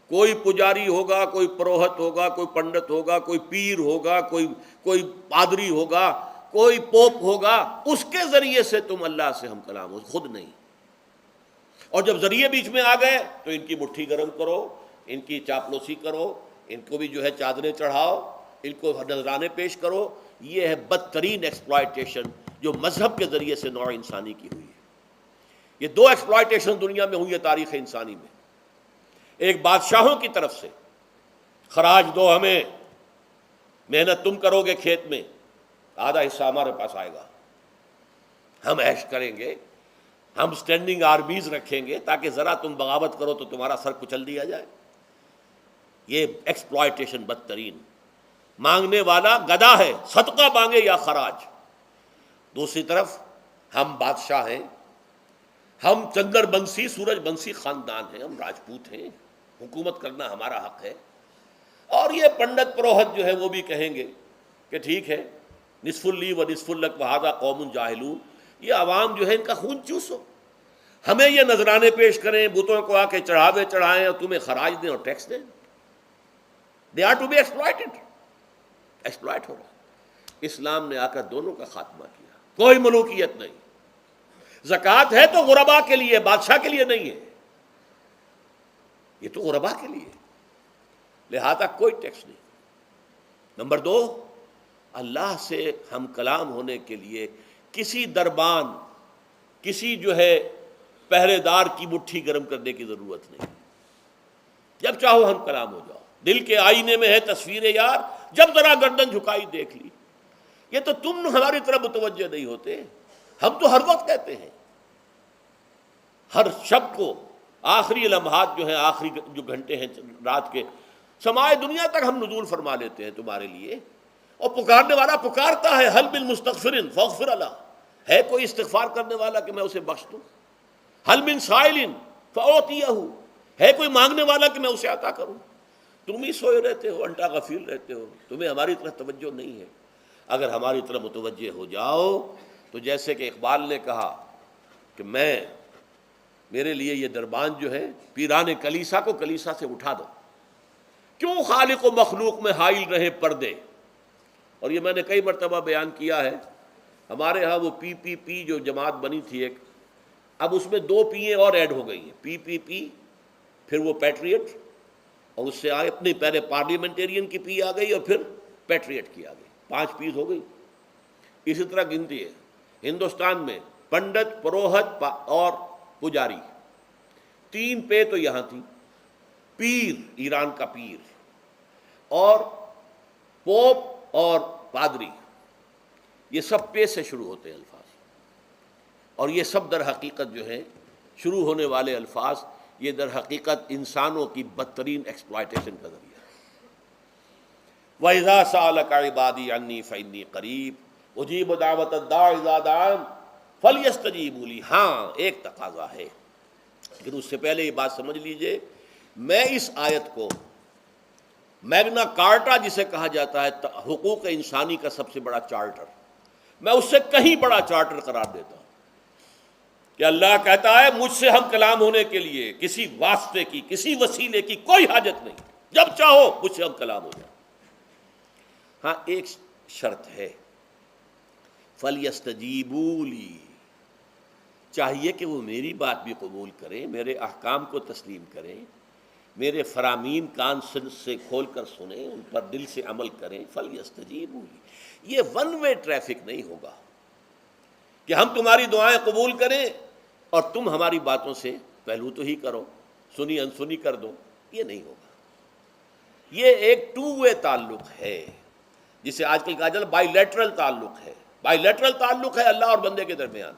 کوئی پجاری ہوگا، کوئی پروہت ہوگا، کوئی پنڈت ہوگا، کوئی پیر ہوگا، کوئی پادری ہوگا، کوئی پوپ ہوگا، اس کے ذریعے سے تم اللہ سے ہم کلام ہو، خود نہیں. اور جب ذریعے بیچ میں آ گئے تو ان کی مٹھی گرم کرو، ان کی چاپلوسی کرو، ان کو بھی جو ہے چادریں چڑھاؤ، ان کو نذرانے پیش کرو. یہ ہے بدترین ایکسپلائٹیشن جو مذہب کے ذریعے سے نوع انسانی کی ہوئی ہے. یہ 2 ایکسپلائٹیشن دنیا میں ہوئی ہے تاریخ انسانی میں. ایک بادشاہوں کی طرف سے خراج دو ہمیں، محنت تم کرو گے کھیت میں، آدھا حصہ ہمارے پاس آئے گا، ہم عیش کریں گے، ہم سٹینڈنگ آرمیز رکھیں گے تاکہ ذرا تم بغاوت کرو تو تمہارا سر کچل دیا جائے. یہ ایکسپلائٹیشن بدترین. مانگنے والا گدا ہے، صدقہ مانگے یا خراج. دوسری طرف ہم بادشاہ ہیں، ہم چندر بنسی سورج بنسی خاندان ہیں، ہم راجپوت ہیں، حکومت کرنا ہمارا حق ہے. اور یہ پنڈت پروہت جو ہے وہ بھی کہیں گے کہ ٹھیک ہے، نصف لی و نصف لک وہذا قوم جاہلون، یہ عوام جو ہے ان کا خون چوسو، ہمیں یہ نذرانے پیش کریں، بتوں کو آ کے چڑھاوے چڑھائیں اور تمہیں خراج دیں اور ٹیکس دیں. They are to be exploited. Exploit ہو رہا. اسلام نے آ کر دونوں کا خاتمہ کیا. کوئی ملوکیت نہیں. زکوٰۃ ہے تو غربا کے لیے، بادشاہ کے لیے نہیں ہے. یہ تو غربا کے لیے، لہذا کوئی ٹیکس نہیں. نمبر 2، اللہ سے ہم کلام ہونے کے لیے کسی دربان، کسی جو ہے پہرے دار کی مٹھی گرم کرنے کی ضرورت نہیں. جب چاہو ہم کلام ہو جاؤ. دل کے آئینے میں ہے تصویر یار، جب ذرا گردن جھکائی دیکھ لی. یہ تو تم ہماری طرف متوجہ نہیں ہوتے. ہم تو ہر وقت کہتے ہیں، ہر شب کو آخری لمحات جو ہیں، آخری جو گھنٹے ہیں رات کے، سمائے دنیا تک ہم نزول فرما لیتے ہیں تمہارے لیے. اور پکارنے والا پکارتا ہے، حل من مستغفر فاغفر له. ہے کوئی استغفار کرنے والا کہ میں اسے بخش دوں؟ حل من سائل فاعطیہ. ہے کوئی مانگنے والا کہ میں اسے عطا کروں؟ تم ہی سوئے رہتے ہو، انٹا غفیر رہتے ہو، تمہیں ہماری طرف توجہ نہیں ہے. اگر ہماری طرف متوجہ ہو جاؤ تو جیسے کہ اقبال نے کہا کہ میرے لیے یہ دربان جو ہے، پیران کلیسا کو کلیسا سے اٹھا دو. کیوں خالق و مخلوق میں حائل رہے پردے. اور یہ میں نے کئی مرتبہ بیان کیا ہے. ہمارے ہاں وہ پی جو جماعت بنی تھی ایک، اب اس میں 2 پییں اور ایڈ ہو گئی ہیں. پی پھر وہ پیٹریٹ، اور اس سے آئے اپنے پہلے پارلیمنٹیرین کی پی آ گئی اور پھر پیٹریٹ کی آ گئی. 5 پیس ہو گئی. اسی طرح گنتی ہے ہندوستان میں پنڈت، پروہت اور پجاری. 3 پے تو یہاں تھی. پیر، ایران کا پیر، اور پوپ اور پادری، یہ سب پے سے شروع ہوتے ہیں الفاظ. اور یہ سب در حقیقت جو ہے شروع ہونے والے الفاظ، یہ در حقیقت انسانوں کی بدترین ایکسپلائٹیشن کا ذریعہ ہے. وَإِذَا سَأَلَكَ عِبَادِي عَنِّي فَإِنِّي قَرِيبٌ أُجِيبُ دَعْوَةَ الدَّاعِ إِذَا دَعَانِ فَلْيَسْتَجِيبُوا لِي. ہاں ایک تقاضا ہے، لیکن اس سے پہلے یہ بات سمجھ لیجئے، میں اس آیت کو میگنا کارٹا جسے کہا جاتا ہے حقوق انسانی کا سب سے بڑا چارٹر، میں اس سے کہیں بڑا چارٹر قرار دیتا ہوں. کہ اللہ کہتا ہے مجھ سے ہم کلام ہونے کے لیے کسی واسطے کی، کسی وسیلے کی کوئی حاجت نہیں. جب چاہو مجھ سے ہم کلام ہو جائے. ہاں ایک شرط ہے، فَلْيَسْتَجِيبُوا لِي. چاہیے کہ وہ میری بات بھی قبول کریں، میرے احکام کو تسلیم کریں، میرے فرامین کان سے کھول کر سنیں، ان پر دل سے عمل کریں. فَلْيَسْتَجِيبُوا لِي. یہ ون وے ٹریفک نہیں ہوگا کہ ہم تمہاری دعائیں قبول کریں اور تم ہماری باتوں سے پہلو تو ہی کرو، سنی انسنی کر دو. یہ نہیں ہوگا. یہ ایک 2 وے تعلق ہے جسے آج کل کہا جاتا ہے بائی لیٹرل تعلق ہے. بائی لیٹرل تعلق ہے اللہ اور بندے کے درمیان.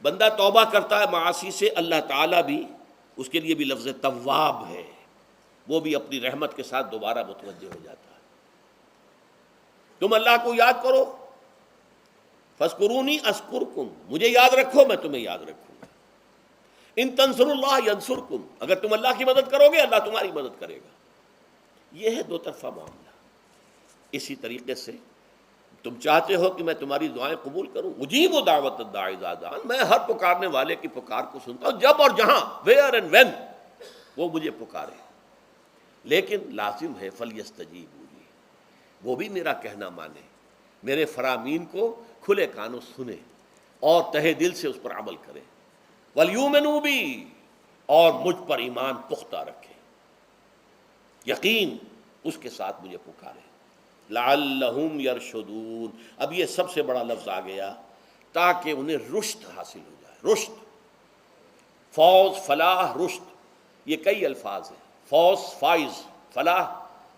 بندہ توبہ کرتا ہے معاصی سے، اللہ تعالیٰ بھی اس کے لیے بھی لفظ تواب ہے، وہ بھی اپنی رحمت کے ساتھ دوبارہ متوجہ ہو جاتا ہے. تم اللہ کو یاد کرو، فاذکرونی اذکرکم، مجھے یاد رکھو میں تمہیں یاد رکھوں گا. ان تنصروا اللہ ینصرکم، اگر تم اللہ کی مدد کرو گے اللہ تمہاری مدد کرے گا. یہ ہے 2 طرفہ معاملہ. اسی طریقے سے تم چاہتے ہو کہ میں تمہاری دعائیں قبول کروں، اجیب دعوت الداعی اذا دعان، میں ہر پکارنے والے کی پکار کو سنتا ہوں جب اور جہاں، ویئر اینڈ وین وہ مجھے پکارے. لیکن لازم ہے فلیستجیبوا لی، وہ بھی میرا کہنا مانے، میرے فرامین کو کھلے کانوں سنے اور تہہ دل سے اس پر عمل کرے. ولیؤمنوا بی، اور مجھ پر ایمان پختہ رکھے، یقین اس کے ساتھ مجھے پکارے. لعلہم یرشدون، اب یہ سب سے بڑا لفظ آ گیا، تاکہ انہیں رشد حاصل ہو جائے. رشد، فوز، فلاح، رشد، یہ کئی الفاظ ہیں. فوز فائز، فلاح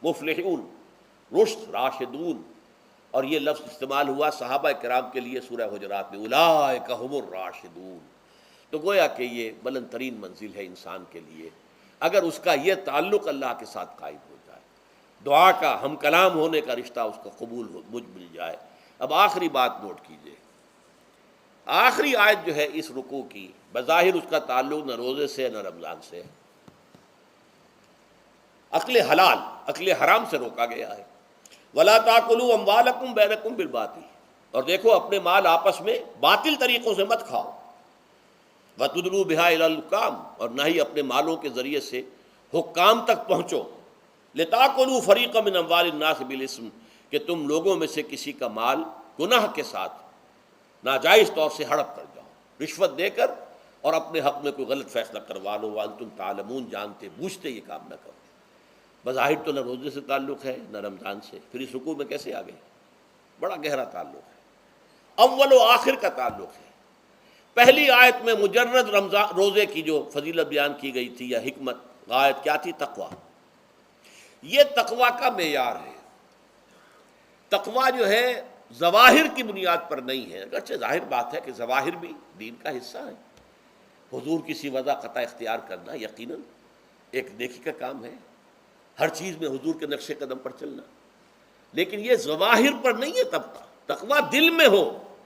مفلحون، رشد راشدون. اور یہ لفظ استعمال ہوا صحابہ کرام کے لیے سورہ حجرات میں، اولئک ھم الراشدون. تو گویا کہ یہ بلند ترین منزل ہے انسان کے لیے اگر اس کا یہ تعلق اللہ کے ساتھ قائم ہو جائے، دعا کا ہم کلام ہونے کا رشتہ اس کو قبول مل جائے. اب آخری بات نوٹ کیجئے، آخری آیت جو ہے اس رکوع کی، بظاہر اس کا تعلق نہ روزے سے نہ رمضان سے، اکل حلال، اکل حرام سے روکا گیا ہے. وَلَا تَأْكُلُوا أَمْوَالَكُمْ بَيْنَكُمْ بِالْبَاطِلِ، اور دیکھو اپنے مال آپس میں باطل طریقوں سے مت کھاؤ. وَتُدْلُوا بِهَا إِلَى الْحُكَّامِ، اور نہ ہی اپنے مالوں کے ذریعے سے حکام تک پہنچو، لِتَأْكُلُوا فَرِيقًا مِنْ أَمْوَالِ النَّاسِ بِالْإِثْمِ، کہ تم لوگوں میں سے کسی کا مال گناہ کے ساتھ ناجائز طور سے ہڑپ کر جاؤ، رشوت دے کر اور اپنے حق میں کوئی غلط فیصلہ کروا لو، وَأَنْتُمْ تَعْلَمُونَ، جانتے بوجھتے یہ کام نہ کرو۔ بظاہر تو نہ روزے سے تعلق ہے نہ رمضان سے، پھر اس رکوع میں کیسے آ گئے؟ بڑا گہرا تعلق ہے، اول و آخر کا تعلق ہے۔ پہلی آیت میں مجرد رمضان روزے کی جو فضیلت بیان کی گئی تھی یا حکمت، غایت کیا تھی؟ تقویٰ۔ یہ تقویٰ کا معیار ہے۔ تقویٰ جو ہے ظواہر کی بنیاد پر نہیں ہے، اگرچہ ظاہر بات ہے کہ ظواہر بھی دین کا حصہ ہے۔ حضور کسی وضع قطع اختیار کرنا یقیناً ایک نیکی کا کام ہے، ہر چیز میں حضور کے نقش قدم پر چلنا، لیکن یہ ظواہر پر نہیں ہے تقویٰ دل میں ہو۔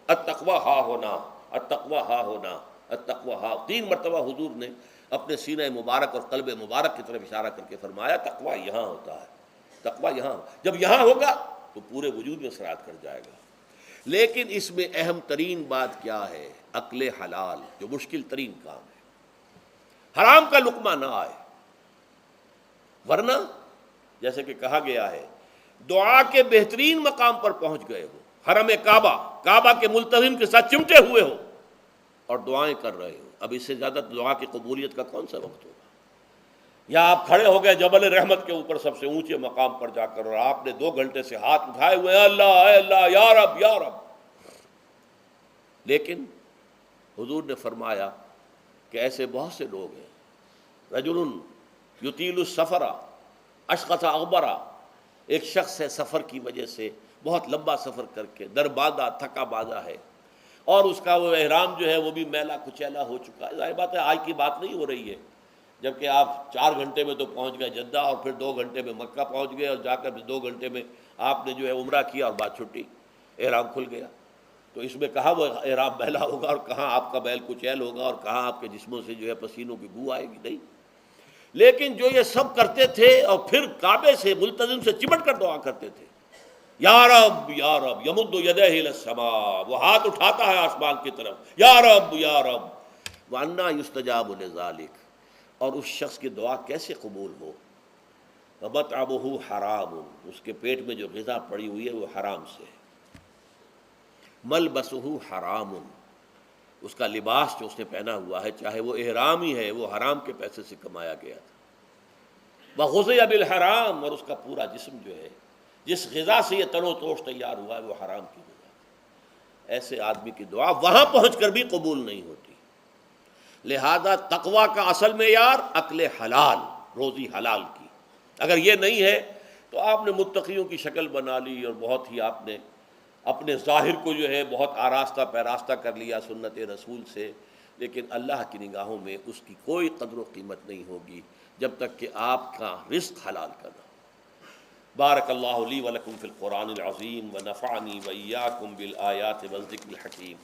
التقویٰ ہا ہونا، التقویٰ ہا ہونا، التقویٰ ہا، 3 مرتبہ حضور نے اپنے سینہ مبارک اور قلب مبارک کی طرف اشارہ کر کے فرمایا تقویٰ یہاں ہوتا ہے، تقویٰ یہاں، جب یہاں ہوگا تو پورے وجود میں سرایت کر جائے گا۔ لیکن اس میں اہم ترین بات کیا ہے؟ عقل حلال، جو مشکل ترین کام ہے، حرام کا لقمہ نہ آئے، ورنہ جیسے کہ کہا گیا ہے دعا کے بہترین مقام پر پہنچ گئے ہو، حرم کعبہ کے ملتزم کے ساتھ چمٹے ہوئے ہو اور دعائیں کر رہے ہو، اب اس سے زیادہ دعا کی قبولیت کا کون سا وقت ہوگا؟ یا آپ کھڑے ہو گئے جبل رحمت کے اوپر سب سے اونچے مقام پر جا کر، اور آپ نے 2 گھنٹے سے ہاتھ اٹھائے ہوئے ہیں، اللہ اے اللہ یا رب یا رب، لیکن حضور نے فرمایا کہ ایسے بہت سے لوگ ہیں، رجل یطیل السفر اشخص اغبرا، ایک شخص ہے سفر کی وجہ سے بہت لمبا سفر کر کے دربادہ تھکا بازا ہے، اور اس کا وہ احرام جو ہے وہ بھی میلا کچیلا ہو چکا ہے۔ ظاہر بات ہے آج کی بات نہیں ہو رہی ہے، جبکہ آپ 4 گھنٹے میں تو پہنچ گئے جدہ، اور پھر 2 گھنٹے میں مکہ پہنچ گئے، اور جا کر 2 گھنٹے میں آپ نے جو ہے عمرہ کیا اور بات چھٹی، احرام کھل گیا۔ تو اس میں کہاں وہ احرام میلا ہوگا، اور کہاں آپ کا بیل کچیل ہوگا، اور کہاں آپ کے جسموں سے جو ہے پسینوں کی بو آئے گی؟ نہیں۔ لیکن جو یہ سب کرتے تھے اور پھر کعبے سے ملتزم سے چمٹ کر دعا کرتے تھے، یا رب یا رب، یمد یدہ الی السماء، وہ ہاتھ اٹھاتا ہے آسمان کی طرف، یا رب یا رب، وَأَنَّىٰ يُسْتَجَابُ لِذَٰلِكَ، اور اس شخص کی دعا کیسے قبول ہو؟ وَمَطْعَمُهُ حَرَامٌ، اس کے پیٹ میں جو غذا پڑی ہوئی ہے وہ حرام سے ہے، مَلْبَسُهُ حَرَامٌ، اس کا لباس جو اس نے پہنا ہوا ہے چاہے وہ احرام ہی ہے وہ حرام کے پیسے سے کمایا گیا تھا، وَغُذِيَ بِالْحَرَام، اور اس کا پورا جسم جو ہے جس غذا سے یہ تن و توش تیار ہوا ہے وہ حرام کی غذا۔ ایسے آدمی کی دعا وہاں پہنچ کر بھی قبول نہیں ہوتی۔ لہذا تقویٰ کا اصل معیار عقل حلال، روزی حلال کی، اگر یہ نہیں ہے تو آپ نے متقیوں کی شکل بنا لی اور بہت ہی آپ نے اپنے ظاہر کو جو ہے بہت آراستہ پیراستہ کر لیا سنت رسول سے، لیکن اللہ کی نگاہوں میں اس کی کوئی قدر و قیمت نہیں ہوگی جب تک کہ آپ کا رزق حلال کرنا۔ بارک اللہ لی ولکم فی القرآن العظیم ونفعنی وإیاکم بالآیات والذکر الحکیم۔